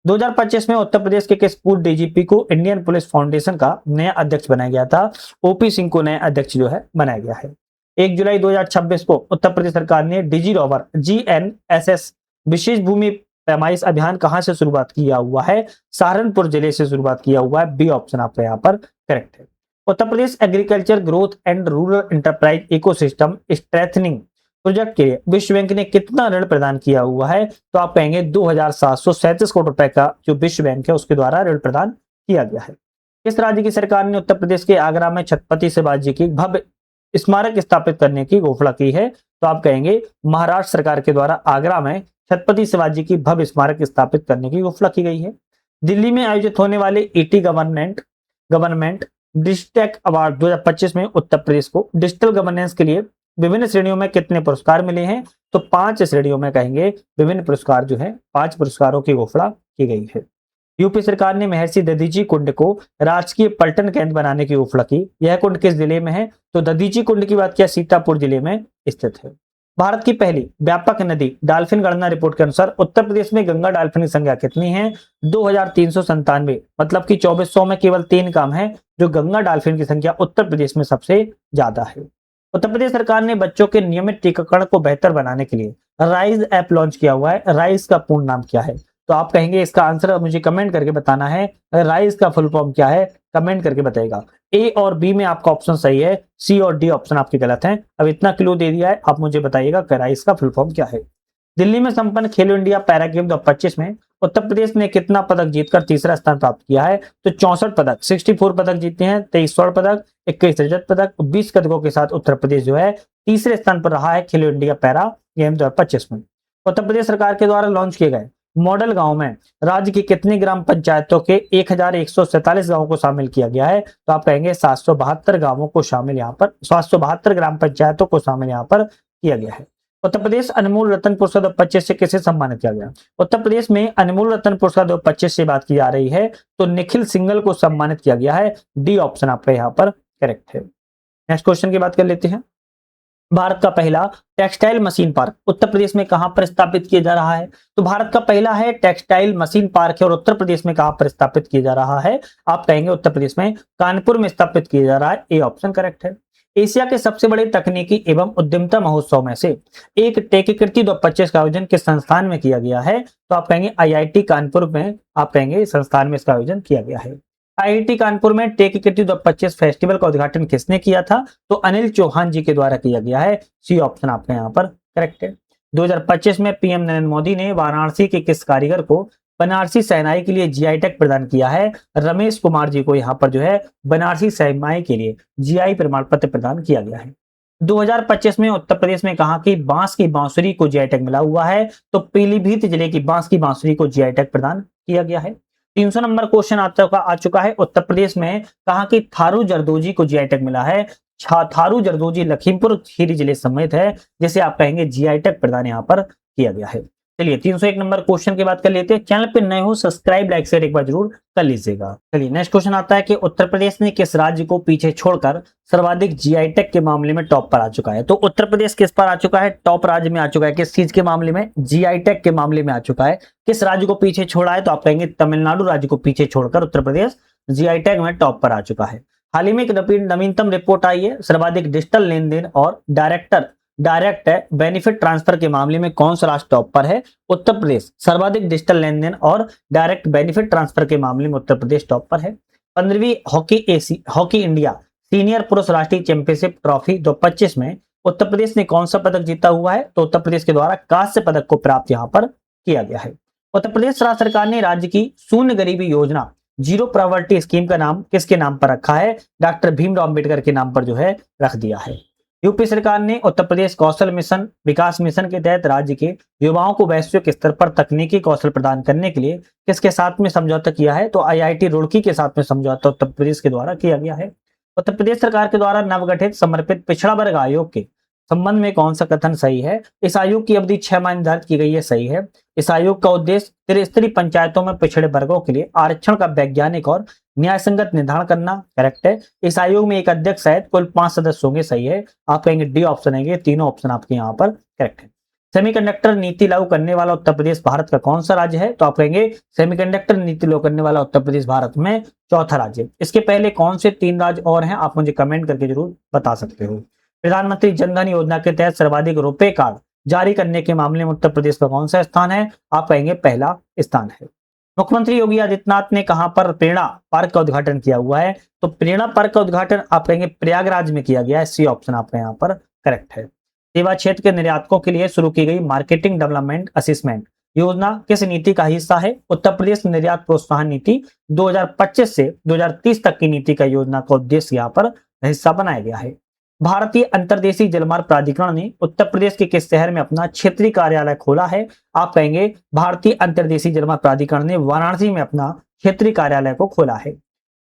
2025 में उत्तर प्रदेश के किस पूर्व DGP को इंडियन पुलिस फाउंडेशन का नया अध्यक्ष बनाया गया था? OP सिंह को नया अध्यक्ष जो है बनाया गया है। 1 जुलाई 2026 को उत्तर प्रदेश सरकार ने डिजी रोवर GNSS विशेष भूमि पैमाइश अभियान कहां से शुरुआत किया हुआ है? सहारनपुर जिले से शुरुआत किया हुआ है। बी ऑप्शन आपका यहाँ पर करेक्ट है। Uttar Pradesh agriculture growth and rural enterprise ecosystem strengthening project के लिए विश्व बैंक ने कितना ऋण प्रदान किया हुआ है? तो आप कहेंगे 2737 करोड़ रुपए का जो विश्व बैंक है उसके द्वारा ऋण प्रदान किया गया है। किस राज्य की सरकार ने उत्तर प्रदेश के आगरा में छत्रपति शिवाजी की भव्य स्मारक स्थापित करने की घोषणा की है? तो आप कहेंगे महाराष्ट्र सरकार के द्वारा आगरा में छत्रपति शिवाजी की भव्य स्मारक स्थापित करने की घोषणा की गई है। दिल्ली में आयोजित होने वाले ईटी गवर्नमेंट डिजिटेक अवार्ड 2025 में उत्तर प्रदेश को डिजिटल गवर्नेंस के लिए विभिन्न श्रेणियों में कितने पुरस्कार मिले हैं? तो 5 श्रेणियों में कहेंगे विभिन्न पुरस्कार जो है 5 पुरस्कारों की घोषणा की गई है। यूपी सरकार ने महर्षि दधीची कुंड को राजकीय पर्यटन केंद्र बनाने की घोषणा की। यह कुंड किस जिले में है? तो दधीची कुंड की बात किया सीतापुर जिले में स्थित है। भारत की पहली व्यापक नदी डाल्फिन गणना रिपोर्ट के अनुसार उत्तर प्रदेश में गंगा डाल्फिन की संख्या कितनी है? 2397। मतलब कि 2400 में केवल 3 काम है जो गंगा डाल्फिन की संख्या उत्तर प्रदेश में सबसे ज्यादा है। उत्तर प्रदेश सरकार ने बच्चों के नियमित टीकाकरण को बेहतर बनाने के लिए राइज ऐप लॉन्च किया हुआ है। राइज का पूर्ण नाम क्या है? तो आप कहेंगे इसका आंसर मुझे कमेंट करके बताना है। राइज का फुल फॉर्म क्या है? कमेंट करके बताएगा। ए और बी में आपका ऑप्शन सही है, सी और डी ऑप्शन आपके गलत हैं। अब इतना क्लू दे दिया है, आप मुझे बताइएगा कि राइज का फुल फॉर्म क्या है। दिल्ली में संपन्न खेलो इंडिया पैरा गेम 2025 में उत्तर प्रदेश ने कितना पदक जीतकर तीसरा स्थान प्राप्त किया है? तो 64 पदक, 64 पदक जीते हैं, 23 स्वर्ण पदक, 21 रजत पदक, 20 पदकों के साथ उत्तर प्रदेश जो है तीसरे स्थान पर रहा है खेलो इंडिया पैरा गेम 2025 में। उत्तर प्रदेश सरकार के द्वारा लॉन्च किए गए मॉडल गांव में राज्य की कितनी ग्राम पंचायतों के 1147 गांवों को शामिल किया गया है? तो आप कहेंगे 772 गांवों को शामिल यहाँ पर 772 ग्राम पंचायतों को शामिल यहाँ पर किया गया है। उत्तर प्रदेश अनमोल रत्न पुरस्कार 2025 से किसे सम्मानित किया गया? उत्तर प्रदेश में अनमोल रत्न पुरस्कार 2025 से बात की जा रही है तो निखिल सिंगल को सम्मानित किया गया है। डी ऑप्शन आपका यहाँ पर करेक्ट है। नेक्स्ट क्वेश्चन की बात कर लेते हैं। भारत का पहला textile machine park Uttar Pradesh में कहां पर स्थापित किया जा रहा है? तो भारत का पहला है टेक्सटाइल मशीन पार्क है और उत्तर प्रदेश में कहां पर स्थापित किया जा रहा है? आप कहेंगे उत्तर प्रदेश में कानपुर में स्थापित किया जा रहा है। ए ऑप्शन करेक्ट है। एशिया के सबसे बड़े तकनीकी एवं उद्यमिता महोत्सव में से एक टेकीकृति 2025 का आयोजन किस संस्थान में किया गया है? तो आप कहेंगे IIT कानपुर में, आप कहेंगे संस्थान में इसका आयोजन किया गया है। IIT कानपुर में टेकीकृति 2025 फेस्टिवल का उद्घाटन किसने किया था? तो अनिल चौहान जी के द्वारा किया गया है। सी ऑप्शन आपका यहाँ पर करेक्ट है। 2025 में पीएम नरेंद्र मोदी ने वाराणसी के किस कारीगर को बनारसी शहनाई के लिए GI टैग प्रदान किया है? रमेश कुमार जी को यहाँ पर जो है बनारसी शहनाई के लिए GI प्रमाण पत्र प्रदान किया गया है। 2025 में उत्तर प्रदेश में कहा कि बांस की बांसुरी को GI टैग मिला हुआ है? तो पीलीभीत जिले की बांस की बांसुरी को GI टैग प्रदान किया गया है। 300 नंबर क्वेश्चन आ चुका है। उत्तर प्रदेश में कहा कि थारू जरदोजी को GI टैग मिला है। थारू जरदोजी लखीमपुर खीरी जिले समेत है जिसे आप कहेंगे GI टैग प्रदान यहाँ पर किया गया है। चलिए 301 नंबर क्वेश्चन की बात कर लेते हैं। चैनल पे नए हो सब्सक्राइब लाइक शेयर एक बार जरूर कर लीजिएगा। चलिए नेक्स्ट क्वेश्चन आता है कि उत्तर प्रदेश ने किस राज्य को पीछे छोड़कर सर्वाधिक GI टैग के मामले में टॉप पर आ चुका है? तो उत्तर प्रदेश किस पर आ चुका है? टॉप राज्य में आ चुका है। किस चीज के मामले में? GI टैग के मामले में आ चुका है। किस राज्य को पीछे छोड़ा है? तो आप कहेंगे तमिलनाडु राज्य को पीछे छोड़कर उत्तर प्रदेश GI टैग में टॉप पर आ चुका है। हाल ही में एक नवीनतम रिपोर्ट आई है। सर्वाधिक डिजिटल लेन देन और डायरेक्ट बेनिफिट ट्रांसफर के मामले में कौन सा राष्ट्र टॉप पर है? उत्तर प्रदेश। सर्वाधिक डिजिटल लेन देन और डायरेक्ट बेनिफिट ट्रांसफर के मामले में उत्तर प्रदेश टॉप पर है। 15वीं हॉकी इंडिया सीनियर पुरुष राष्ट्रीय चैंपियनशिप ट्रॉफी 2025 में उत्तर प्रदेश ने कौन सा पदक जीता हुआ है? तो उत्तर प्रदेश के द्वारा कांस्य पदक को प्राप्त यहाँ पर किया गया है। उत्तर प्रदेश राज्य सरकार ने राज्य की शून्य गरीबी योजना जीरो पॉवर्टी स्कीम का नाम किसके नाम पर रखा है? डॉक्टर भीमराव अंबेडकर के नाम पर जो है रख दिया है। यूपी सरकार ने उत्तर प्रदेश कौशल मिशन विकास मिशन के तहत राज्य के युवाओं को वैश्विक स्तर पर तकनीकी कौशल प्रदान करने के लिए किसके साथ में समझौता किया है? तो IIT रुड़की के साथ में समझौता उत्तर प्रदेश के द्वारा किया गया है। उत्तर प्रदेश सरकार के द्वारा नवगठित समर्पित पिछड़ा वर्ग आयोग के संबंध में कौन सा कथन सही है? इस आयोग की अवधि 6 माह निर्धारित की गई है। सही है। इस आयोग का उद्देश्य त्रिस्तरीय पंचायतों में पिछड़े वर्गों के लिए आरक्षण का वैज्ञानिक और न्यायसंगत निर्धारण करना। करेक्ट है। इस आयोग में एक अध्यक्ष सहित कुल 5 सदस्य होंगे। सही है। आप कहेंगे डी ऑप्शन है। तीनों ऑप्शन आपके यहाँ पर करेक्ट है। सेमीकंडक्टर नीति लागू करने वाला उत्तर प्रदेश भारत का कौन सा राज्य है? तो आप कहेंगे सेमीकंडक्टर नीति लागू करने वाला उत्तर प्रदेश भारत में चौथा राज्य। इसके पहले कौन से 3 राज्य और हैं? आप मुझे कमेंट करके जरूर बता सकते हो। प्रधानमंत्री जनधन योजना के तहत सर्वाधिक रुपए कार्ड जारी करने के मामले में उत्तर प्रदेश का कौन सा स्थान है? आप कहेंगे पहला स्थान है। मुख्यमंत्री योगी आदित्यनाथ ने कहां पर प्रेरणा पार्क का उद्घाटन किया हुआ है? तो प्रेरणा पार्क का उद्घाटन आप कहेंगे प्रयागराज में किया गया है। सी ऑप्शन आपका यहाँ पर करेक्ट है। सेवा क्षेत्र के निर्यातकों के लिए शुरू की गई मार्केटिंग डेवलपमेंट असेसमेंट योजना किस नीति का हिस्सा है? उत्तर प्रदेश निर्यात प्रोत्साहन नीति 2025 से 2030 तक की नीति का योजना का उद्देश्य यहाँ पर हिस्सा बनाया गया है। भारतीय अंतर्देशीय जलमार्ग प्राधिकरण ने उत्तर प्रदेश के किस शहर में अपना क्षेत्रीय कार्यालय खोला है? आप कहेंगे भारतीय अंतर्देशीय जलमार्ग प्राधिकरण ने वाराणसी में अपना क्षेत्रीय कार्यालय को खोला है।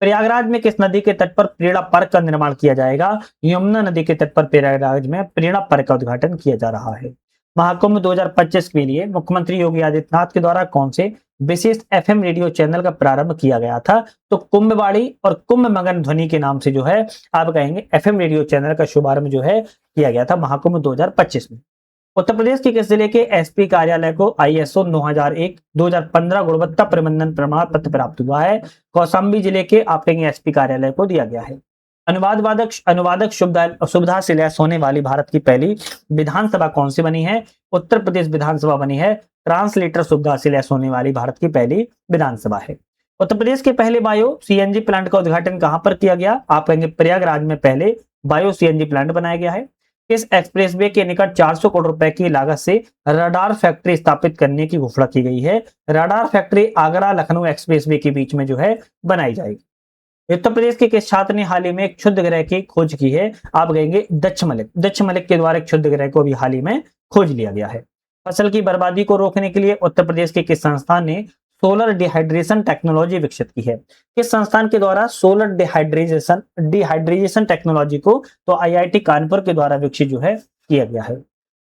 प्रयागराज में किस नदी के तट पर प्रेरणा पार्क का निर्माण किया जाएगा? यमुना नदी के तट पर प्रयागराज में प्रेरणा पार्क का उद्घाटन किया जा रहा है। महाकुंभ 2025 के लिए मुख्यमंत्री योगी आदित्यनाथ के द्वारा कौन से विशेष एफएम रेडियो चैनल का प्रारंभ किया गया था? तो कुंभवाणी और कुंभ मगन ध्वनि के नाम से जो है आप कहेंगे एफएम रेडियो चैनल का शुभारंभ जो है किया गया था महाकुंभ 2025 में। उत्तर प्रदेश के किस जिले के एसपी कार्यालय को आईएसओ 9001-2015 गुणवत्ता प्रबंधन प्रमाण पत्र प्राप्त हुआ है? कौशाम्बी जिले के आप कहेंगे एसपी कार्यालय को दिया गया है। अनुवादक सुविधा से लैस होने वाली भारत की पहली विधानसभा कौन सी बनी है? उत्तर प्रदेश विधानसभा बनी है। ट्रांसलेटर सुविधा से लैस होने वाली भारत की पहली विधानसभा है। उत्तर प्रदेश के पहले बायो सीएनजी प्लांट का उद्घाटन कहां पर किया गया? आप कहेंगे प्रयागराज में पहले बायो सीएनजी प्लांट बनाया गया है। इस एक्सप्रेसवे के निकट 400 करोड़ रुपए की लागत से रडार फैक्ट्री स्थापित करने की घोषणा की गई है। Radar factory Agra Lucknow expressway के बीच में जो है बनाई जाएगी। उत्तर प्रदेश के किस छात्र ने हाल ही में एक क्षुद्र ग्रह की खोज की है? आप कहेंगे दक्ष मलिक के द्वारा एक क्षुद्र ग्रह को भी हाल ही में खोज लिया गया है। फसल की बर्बादी को रोकने के लिए उत्तर प्रदेश के किस संस्थान ने सोलर डिहाइड्रेशन टेक्नोलॉजी विकसित की है? किस संस्थान के द्वारा सोलर डिहाइड्रेशन टेक्नोलॉजी को? तो आईआईटी कानपुर के द्वारा विकसित जो है किया गया है।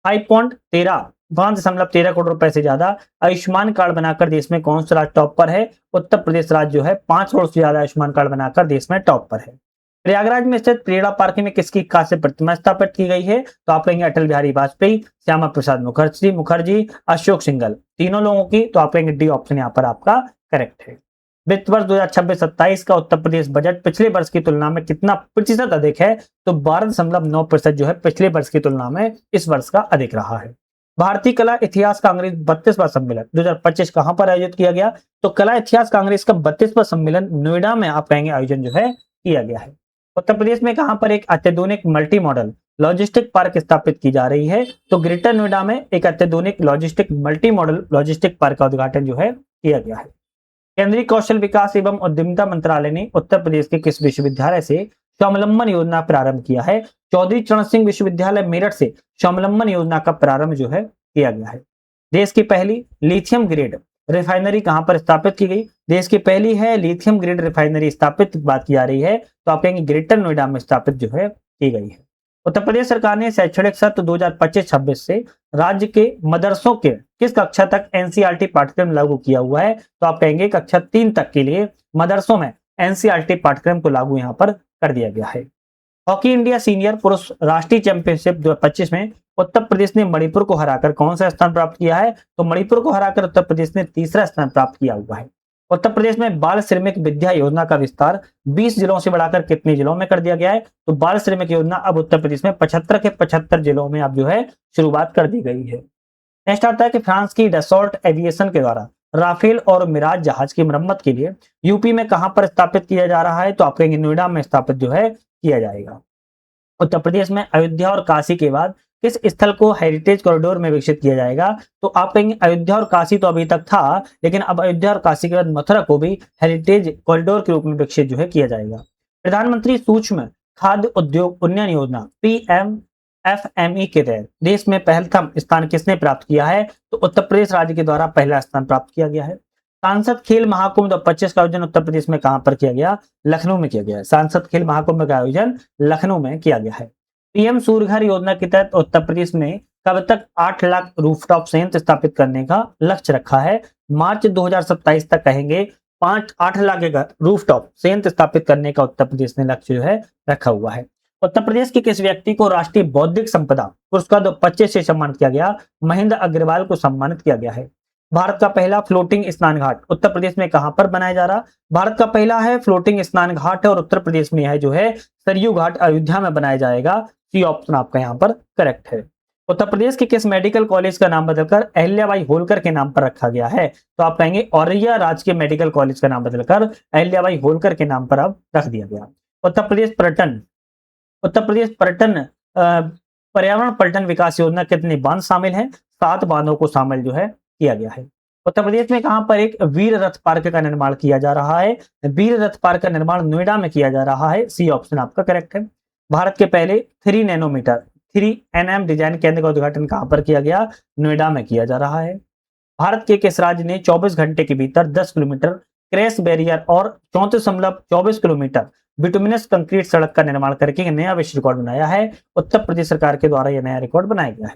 5.13 करोड़ रुपए से ज्यादा आयुष्मान कार्ड बनाकर देश में कौन सा राज्य टॉप पर है? उत्तर प्रदेश राज्य जो है 5 करोड़ से ज्यादा आयुष्मान कार्ड बनाकर देश में टॉप पर है। प्रयागराज में स्थित प्रेरणा पार्क में किसकी कांस्य प्रतिमा स्थापित की गई है? तो आप कहेंगे अटल बिहारी वाजपेयी, श्यामा प्रसाद मुखर्जी, अशोक सिंघल, तीनों लोगों की। तो आप कहेंगे डी ऑप्शन यहाँ पर आपका करेक्ट है। वित्त वर्ष 2026-27 का उत्तर प्रदेश बजट पिछले वर्ष की तुलना में कितना प्रतिशत अधिक है? तो 12.9% जो है पिछले वर्ष की तुलना में इस वर्ष का अधिक रहा है। भारतीय कला इतिहास कांग्रेस 32वां सम्मेलन 2025 कहां पर आयोजित किया गया? तो कला इतिहास कांग्रेस का 32वां सम्मेलन नोएडा में आप कहेंगे आयोजन जो है किया गया है। उत्तर प्रदेश में कहां पर एक अत्याधुनिक मल्टी मॉडल लॉजिस्टिक पार्क स्थापित की जा रही है? तो ग्रेटर नोएडा में एक अत्याधुनिक मल्टी मॉडल लॉजिस्टिक पार्क का उद्घाटन जो है किया गया है। केंद्रीय कौशल विकास एवं उद्यमिता मंत्रालय ने उत्तर प्रदेश के किस विश्वविद्यालय से स्वावलंबन योजना प्रारंभ किया है? चौधरी चरण सिंह विश्वविद्यालय मेरठ से स्वावलंबन योजना का प्रारंभ जो है किया गया है। देश की पहली लिथियम ग्रेड रिफाइनरी कहां पर स्थापित की गई? देश की पहली है लिथियम ग्रेड रिफाइनरी स्थापित बात की जा रही है, तो आप कहेंगे ग्रेटर नोएडा में स्थापित जो है की गई है। उत्तर प्रदेश सरकार ने शैक्षणिक सत्र 2025-26 से राज्य के मदरसों के किस कक्षा तक एनसीईआरटी पाठ्यक्रम लागू किया हुआ है? तो आप कहेंगे कक्षा 3 तक के लिए मदरसों में एनसीईआरटी पाठ्यक्रम को लागू यहाँ पर कर दिया गया है। हॉकी इंडिया सीनियर पुरुष राष्ट्रीय चैंपियनशिप 2025 में उत्तर प्रदेश ने मणिपुर को हराकर कौन सा स्थान प्राप्त किया है? तो मणिपुर को हराकर उत्तर प्रदेश ने तीसरा स्थान प्राप्त किया हुआ है। उत्तर प्रदेश में बाल श्रमिक विद्या योजना का विस्तार 20 जिलों से बढ़ाकर कितने जिलों में कर दिया गया है? तो बाल श्रमिक योजना अब उत्तर प्रदेश में 75 के 75 जिलों में अब जो है शुरुआत कर दी गई है। नेक्स्ट आता है कि फ्रांस की डसॉल्ट एविएशन के द्वारा राफेल और मिराज जहाज की मरम्मत के लिए यूपी में कहां पर स्थापित किया जा रहा है? तो आप कहेंगे नोएडा में स्थापित जो है किया जाएगा। उत्तर प्रदेश में अयोध्या और काशी के बाद किस स्थल को हेरिटेज कॉरिडोर में विकसित किया जाएगा? तो आप कहेंगे अयोध्या और काशी तो अभी तक था, लेकिन अब अयोध्या और काशी के बाद मथुरा को भी हेरिटेज कॉरिडोर के रूप में विकसित जो है किया जाएगा। प्रधानमंत्री सूक्ष्म खाद्य उद्योग उन्नयन योजना PMFME के तहत देश में पहलतम स्थान किसने प्राप्त किया है? तो उत्तर प्रदेश राज्य के द्वारा पहला स्थान प्राप्त किया गया है। सांसद खेल महाकुंभ 2025 का आयोजन उत्तर प्रदेश में कहां पर किया गया? लखनऊ में किया गया है। सांसद खेल महाकुंभ का आयोजन लखनऊ में किया गया है। पीएम सूर्यघर योजना के तहत उत्तर प्रदेश में कब तक 8 लाख रूफटॉप संयंत्र स्थापित करने का लक्ष्य रखा है? मार्च 2027 तक कहेंगे 8 लाख रूफटॉप संयंत्र स्थापित करने का उत्तर प्रदेश ने लक्ष्य जो है रखा हुआ है। उत्तर प्रदेश के किस व्यक्ति को राष्ट्रीय बौद्धिक संपदा पुरस्कार 2025 से सम्मानित किया गया? महेंद्र अग्रवाल को सम्मानित किया गया है। भारत का पहला फ्लोटिंग स्नान घाट उत्तर प्रदेश में कहां पर बनाया जा रहा? भारत का पहला है फ्लोटिंग स्नान घाट और उत्तर प्रदेश में है जो है सरयू घाट अयोध्या में बनाया जाएगा। सी ऑप्शन आपका यहाँ पर करेक्ट है। उत्तर प्रदेश के किस मेडिकल कॉलेज का नाम बदलकर अहिल्याबाई होलकर के नाम पर रखा गया है? तो आप कहेंगे औरैया राजकीय मेडिकल कॉलेज का नाम बदलकर अहिल्याबाई होलकर के नाम पर अब रख दिया गया। उत्तर प्रदेश पर्यटन, उत्तर प्रदेश पर्यटन पर्यावरण पर्यटन विकास योजना कितने बांध शामिल हैं? 7 बांधों को शामिल जो है किया गया है। उत्तर प्रदेश में कहां पर एक वीर रथ पार्क का निर्माण किया जा रहा है? वीर रथ पार्क का निर्माण नोएडा में किया जा रहा है। सी ऑप्शन आपका करेक्ट है। भारत के पहले 3 नैनोमीटर 3nm डिजाइन केंद्र का उद्घाटन कहां पर किया गया? नोएडा में किया जा रहा है। भारत के किस राज्य ने 24 घंटे के भीतर 10 किलोमीटर क्रैश बैरियर और 34.24 किलोमीटर बिटुमिनस कंक्रीट सड़क का निर्माण करके एक नया विश्व रिकॉर्ड बनाया है? उत्तर प्रदेश सरकार के द्वारा यह नया रिकॉर्ड बनाया गया है।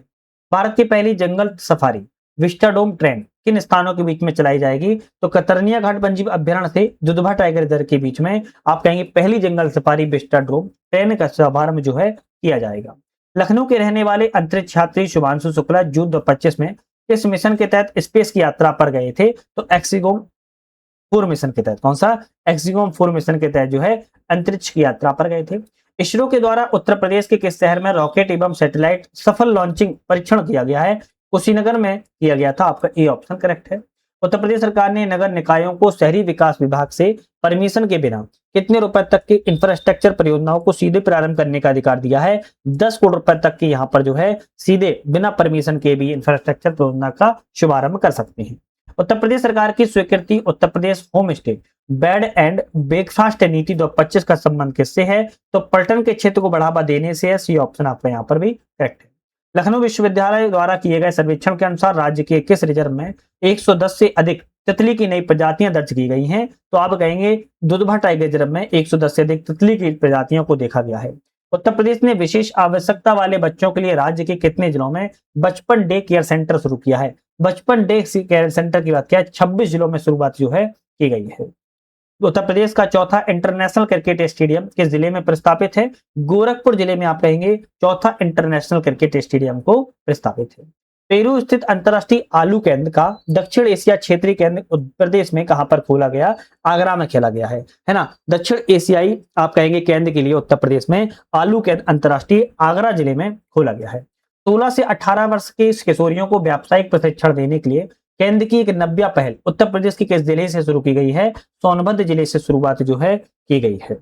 भारत की पहली जंगल सफारी विस्टाडोम ट्रेन किन स्थानों के बीच में चलाई जाएगी? तो कतरनिया घाट वन्यजीव अभ्यारण्य से दुधवा टाइगर रिजर्व के बीच में आप कहेंगे पहली जंगल सफारी विस्टाडोम ट्रेन का शुभारंभ जो है किया जाएगा। लखनऊ के रहने वाले अंतरिक्ष यात्री शुभांशु शुक्ला जून 2025 में इस मिशन के तहत स्पेस की यात्रा पर गए थे? तो एक्सिगोम 4 मिशन के तहत, कौन सा? एक्सिगोम 4 मिशन के तहत जो है अंतरिक्ष की यात्रा पर गए थे। इसरो के द्वारा उत्तर प्रदेश के किस शहर में रॉकेट एवं सैटेलाइट सफल लॉन्चिंग परीक्षण किया गया है? कुशीनगर में किया गया था। आपका ए ऑप्शन करेक्ट है। उत्तर प्रदेश सरकार ने नगर निकायों को शहरी विकास विभाग से परमिशन के बिना कितने रुपए तक की इंफ्रास्ट्रक्चर परियोजनाओं को सीधे प्रारंभ करने का अधिकार दिया है? 10 करोड़ रुपए तक की यहाँ पर जो है सीधे बिना परमिशन के भी इंफ्रास्ट्रक्चर परियोजना का शुभारंभ कर सकते हैं। उत्तर प्रदेश सरकार की स्वीकृति Uttar Pradesh home stay bed and breakfast नीति 2025 का संबंध किससे है? तो पर्यटन के क्षेत्र को बढ़ावा देने से है। सी ऑप्शन आपका यहाँ पर भी करेक्ट है। लखनऊ विश्वविद्यालय द्वारा किए गए सर्वेक्षण के अनुसार राज्य के किस रिजर्व में 110 से अधिक तितली की नई प्रजातियां दर्ज की गई हैं? तो आप कहेंगे दुधवा टाइगर रिजर्व में 110 से अधिक तितली की प्रजातियों को देखा गया है। उत्तर प्रदेश ने विशेष आवश्यकता वाले बच्चों के लिए राज्य के कितने जिलों में बचपन डे केयर सेंटर शुरू किया है? बचपन डे केयर सेंटर की बात किया 26 जिलों में शुरुआत जो है की गई है। उत्तर प्रदेश का चौथा इंटरनेशनल क्रिकेट स्टेडियम किस जिले में प्रस्तावित है? गोरखपुर जिले में आप कहेंगे चौथा इंटरनेशनल क्रिकेट स्टेडियम को प्रस्तावित है। पेरू स्थित अंतरराष्ट्रीय आलू केंद्र का दक्षिण एशिया क्षेत्रीय केंद्र उत्तर प्रदेश में कहां पर खोला गया? आगरा में खोला गया है ना। दक्षिण एशियाई आप कहेंगे केंद्र के लिए उत्तर प्रदेश में आलू केंद्र अंतरराष्ट्रीय आगरा जिले में खोला गया है। 16 से 18 वर्ष के किशोरियों को व्यावसायिक प्रशिक्षण देने के लिए केंद्र की एक नव्या पहल उत्तर प्रदेश के किस जिले से शुरू की गई है? सोनभद्र जिले से शुरुआत जो है की गई है।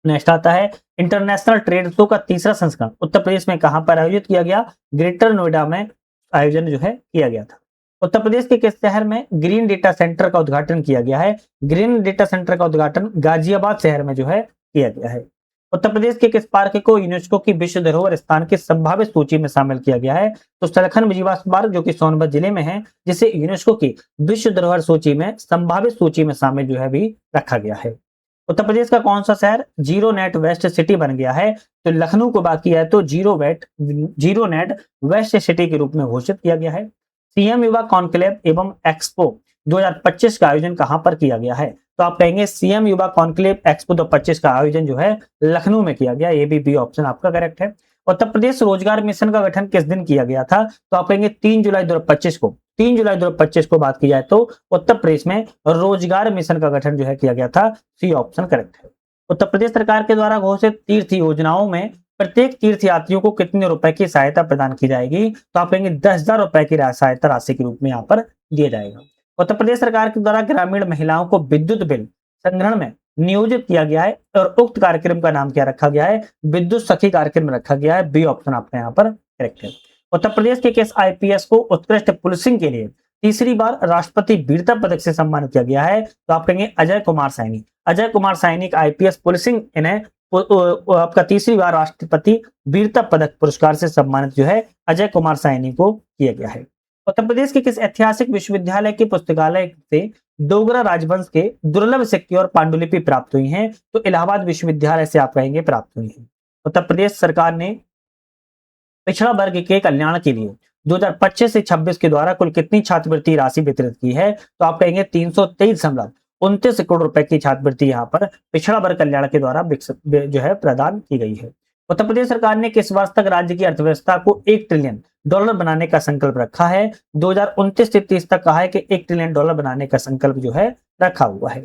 नेक्स्ट आता है इंटरनेशनल ट्रेड शो का तीसरा संस्करण उत्तर प्रदेश में कहां पर आयोजित किया गया? ग्रेटर नोएडा में आयोजन जो है किया गया था। उत्तर प्रदेश के किस शहर में ग्रीन डेटा सेंटर का उद्घाटन किया गया है? ग्रीन डेटा सेंटर का उद्घाटन गाजियाबाद शहर में जो है किया गया है। उत्तर प्रदेश के किस पार्क को यूनेस्को की विश्व धरोहर स्थान की संभावित सूची में शामिल किया गया है? तो सलखन बिजीवास पार्क जो कि सोनभद्र जिले में है, जिसे यूनेस्को की विश्व धरोहर सूची में संभावित सूची में शामिल जो है भी रखा गया है। उत्तर प्रदेश का कौन सा शहर जीरो नेट वेस्ट सिटी बन गया है? तो लखनऊ को बाकी है तो जीरो नेट वेस्ट सिटी के रूप में घोषित किया गया है। सीएम युवा कॉन्क्लेव एवं एक्सपो 2025 का आयोजन कहां पर किया गया है? तो आप कहेंगे सीएम युवा कॉन्क्लेव एक्सपो 2025 का आयोजन जो है लखनऊ में किया गया। ये भी बी ऑप्शन आपका करेक्ट है। उत्तर प्रदेश रोजगार मिशन का गठन किस दिन किया गया था? तो आप कहेंगे 3 जुलाई 2025 को। 3 जुलाई 2025 को बात की जाए तो उत्तर प्रदेश में रोजगार मिशन का गठन जो है किया गया था। सी ऑप्शन करेक्ट है। उत्तर प्रदेश सरकार के द्वारा घोषित तीर्थ योजनाओं में प्रत्येक तीर्थ यात्रियों को कितने रुपए की सहायता प्रदान की जाएगी? तो आप कहेंगे 10,000 रुपए की सहायता राशि के रूप में यहाँ पर दिया जाएगा। उत्तर प्रदेश सरकार के द्वारा ग्रामीण महिलाओं को विद्युत बिल संग्रहण में नियोजित किया गया है और उक्त कार्यक्रम का नाम क्या रखा गया है? विद्युत सखी कार्यक्रम रखा गया है। बी ऑप्शन आपका यहाँ पर करेक्ट है। उत्तर प्रदेश के किस आईपीएस को उत्कृष्ट पुलिसिंग के लिए तीसरी बार राष्ट्रपति वीरता पदक से सम्मानित किया गया है? तो आप कहेंगे अजय कुमार सैनी। अजय कुमार सैनी का आईपीएस पुलिसिंग इन्हें आपका तीसरी बार राष्ट्रपति वीरता पदक पुरस्कार से सम्मानित जो है अजय कुमार सैनी को किया गया है। उत्तर प्रदेश के किस ऐतिहासिक विश्वविद्यालय के पुस्तकालय से डोगरा राजवंश के दुर्लभ सिक्के और पांडुलिपि प्राप्त हुई हैं? तो इलाहाबाद विश्वविद्यालय से आप कहेंगे प्राप्त हुई हैं। उत्तर प्रदेश सरकार ने पिछड़ा वर्ग के कल्याण के लिए 2025 से 26 के द्वारा कुल कितनी छात्रवृत्ति राशि वितरित की है? तो आप कहेंगे 323.29 करोड़ रुपए की छात्रवृत्ति यहाँ पर पिछड़ा वर्ग कल्याण के द्वारा जो है प्रदान की गई है। उत्तर प्रदेश सरकार ने किस वर्ष तक राज्य की अर्थव्यवस्था को $1 ट्रिलियन बनाने का संकल्प रखा है? 2029 से 30 तक कहा है कि $1 ट्रिलियन बनाने का संकल्प जो है रखा हुआ है।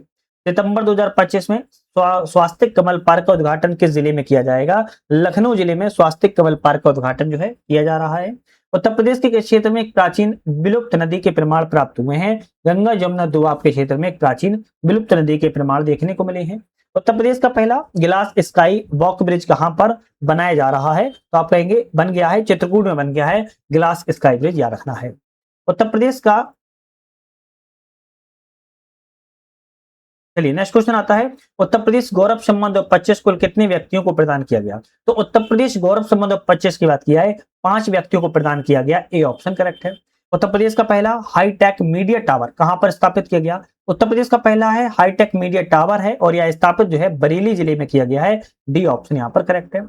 सितंबर 2025 में स्वास्थ्य कमल पार्क का उद्घाटन किस जिले में किया जाएगा? लखनऊ जिले में स्वास्थ्य कमल पार्क का उद्घाटन जो है किया जा रहा है। उत्तर प्रदेश के किस क्षेत्र में एक प्राचीन विलुप्त नदी के प्रमाण प्राप्त हुए हैं? गंगा जमुना दोआब के क्षेत्र में एक प्राचीन विलुप्त नदी के प्रमाण देखने को मिले हैं। उत्तर प्रदेश का पहला गिलास स्काई वॉक ब्रिज कहां पर बनाया जा रहा है? तो आप कहेंगे बन गया है, चित्रकूट में बन गया है गिलास स्काई ब्रिज, याद रखना है। उत्तर प्रदेश का, चलिए नेक्स्ट क्वेश्चन आता है, उत्तर प्रदेश गौरव सम्मान 2025 कुल कितने व्यक्तियों को प्रदान किया गया? तो उत्तर प्रदेश गौरव सम्मान 2025 की बात किया है, 5 व्यक्तियों को प्रदान किया गया, ए ऑप्शन करेक्ट है। उत्तर प्रदेश का पहला हाईटेक मीडिया टावर कहां पर स्थापित किया गया? उत्तर प्रदेश का पहला है हाईटेक मीडिया टावर है और यह स्थापित जो है बरेली जिले में किया गया है, डी ऑप्शन यहां पर करेक्ट है।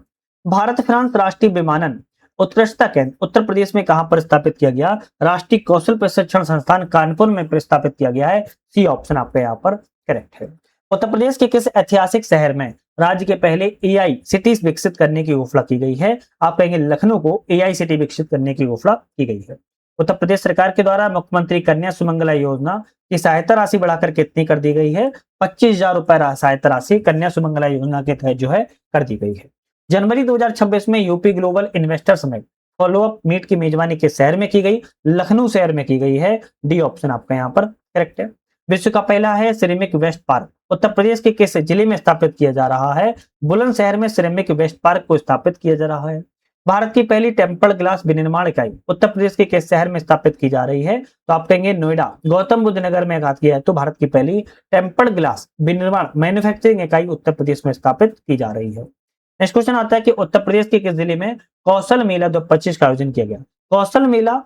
भारत फ्रांस राष्ट्रीय विमानन उत्कृष्टता केंद्र उत्तर प्रदेश में कहां पर स्थापित किया गया? राष्ट्रीय कौशल प्रशिक्षण संस्थान कानपुर में स्थापित किया गया है, सी ऑप्शन आपका यहाँ पर करेक्ट है। उत्तर प्रदेश के किस ऐतिहासिक शहर में राज्य के पहले एआई सिटीज विकसित करने की घोषणा की गई है? आप कहेंगे लखनऊ को एआई सिटी विकसित करने की घोषणा की गई है। उत्तर प्रदेश सरकार के द्वारा मुख्यमंत्री कन्या सुमंगला योजना की सहायता राशि बढ़ाकर कितनी कर दी गई है? 25,000 रुपए सहायता राशि कन्या सुमंगला योजना के तहत जो है कर दी गई है। जनवरी 2026 में UP global investor summit follow up meet की मेजबानी किस शहर में की गई? लखनऊ शहर में की गई है, डी ऑप्शन आपका यहाँ पर करेक्ट है। विश्व का पहला है ceramic waste park Uttar Pradesh के किस जिले में स्थापित किया जा रहा है? बुलंदशहर में सिरेमिक वेस्ट पार्क को स्थापित किया जा रहा है। भारत की पहली टेम्पर्ड ग्लास विनिर्माण इकाई उत्तर प्रदेश के किस शहर में स्थापित की जा रही है? तो आप कहेंगे नोएडा, गौतम बुद्ध नगर में घात किया है, तो भारत की पहली टेम्पर्ड ग्लास विनिर्माण मैन्युफैक्चरिंग इकाई उत्तर प्रदेश में स्थापित की जा रही है। नेक्स्ट क्वेश्चन आता है कि उत्तर प्रदेश के किस जिले में कौशल मेला 2025 का आयोजन किया गया? कौशल मेला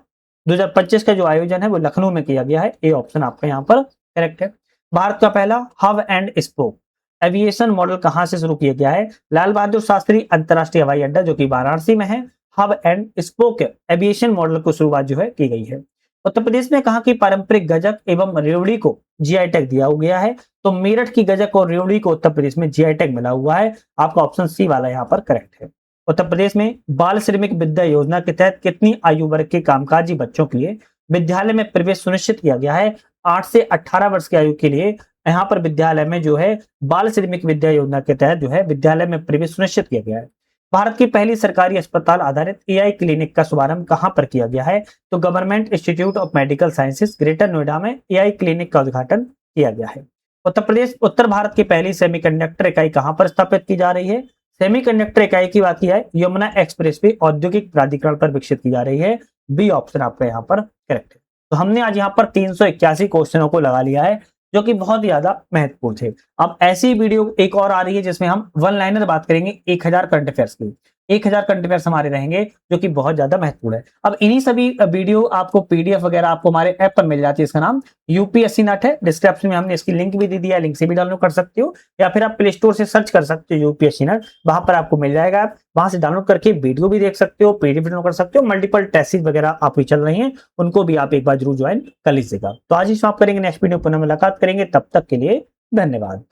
2025 का जो आयोजन है वो लखनऊ में किया गया है, ए ऑप्शन आपका यहाँ पर करेक्ट है। भारत का पहला hub and spoke aviation model कहां से शुरू किया गया है? लाल बहादुर शास्त्री अंतरराष्ट्रीय हवाई अड्डा जो कि वाराणसी में है, hub and spoke aviation model को शुरुआत जो है की गई है। उत्तर प्रदेश में कहा कि पारंपरिक गजक एवं रेवड़ी को जीआई टैग दिया गया है, तो मेरठ की गजक और रेवड़ी को उत्तर प्रदेश में जीआई टैग मिला हुआ है, आपका ऑप्शन सी वाला यहाँ पर करेक्ट है। उत्तर प्रदेश में बाल श्रमिक विद्या योजना के तहत कितनी आयु वर्ग के कामकाजी बच्चों के लिए विद्यालय में प्रवेश सुनिश्चित किया गया है? 8 से 18 वर्ष की आयु के लिए यहाँ पर विद्यालय में जो है बाल श्रमिक विद्या योजना के तहत जो है विद्यालय में प्रवेश सुनिश्चित किया गया है। भारत की पहली सरकारी अस्पताल आधारित एआई क्लिनिक का शुभारंभ कहां पर किया गया है? तो government institute of medical sciences greater Noida में एआई क्लिनिक का उद्घाटन किया गया है। उत्तर भारत की पहली सेमीकंडक्टर इकाई कहां पर स्थापित की जा रही है? सेमीकंडक्टर इकाई की बात की है यमुना एक्सप्रेसवे औद्योगिक प्राधिकरण पर विकसित की जा रही है, बी ऑप्शन आपका यहाँ पर करेक्ट है। तो हमने आज यहाँ पर 381 क्वेश्चनों को लगा लिया है जो कि बहुत ज्यादा महत्वपूर्ण थे। अब ऐसी वीडियो एक और आ रही है जिसमें हम वन लाइनर बात करेंगे 1000 करंट अफेयर्स की। 1000 करंट अफेयर्स हमारे रहेंगे जो कि बहुत ज्यादा महत्वपूर्ण है। अब इन्हीं सभी वीडियो आपको पीडीएफ वगैरह आपको हमारे ऐप पर मिल जाती है, इसका नाम यूपीएससी नट है, डिस्क्रिप्शन में हमने इसकी लिंक भी दे दिया है, लिंक से भी डाउनलोड कर सकते हो या फिर आप प्ले स्टोर से सर्च कर सकते हो यूपीएससी नट, वहां पर आपको मिल जाएगा। आप वहां से डाउनलोड करके वीडियो भी देख सकते हो, पीडीएफ डाउनलोड कर सकते हो, मल्टीपल टेस्ट वगैरह आपकी चल रही है, उनको भी आप एक बार जरूर ज्वाइन कर लीजिएगा। तो आज ही समाप्त करेंगे, नेक्स्ट वीडियो पुनः मुलाकात करेंगे, तब तक के लिए धन्यवाद।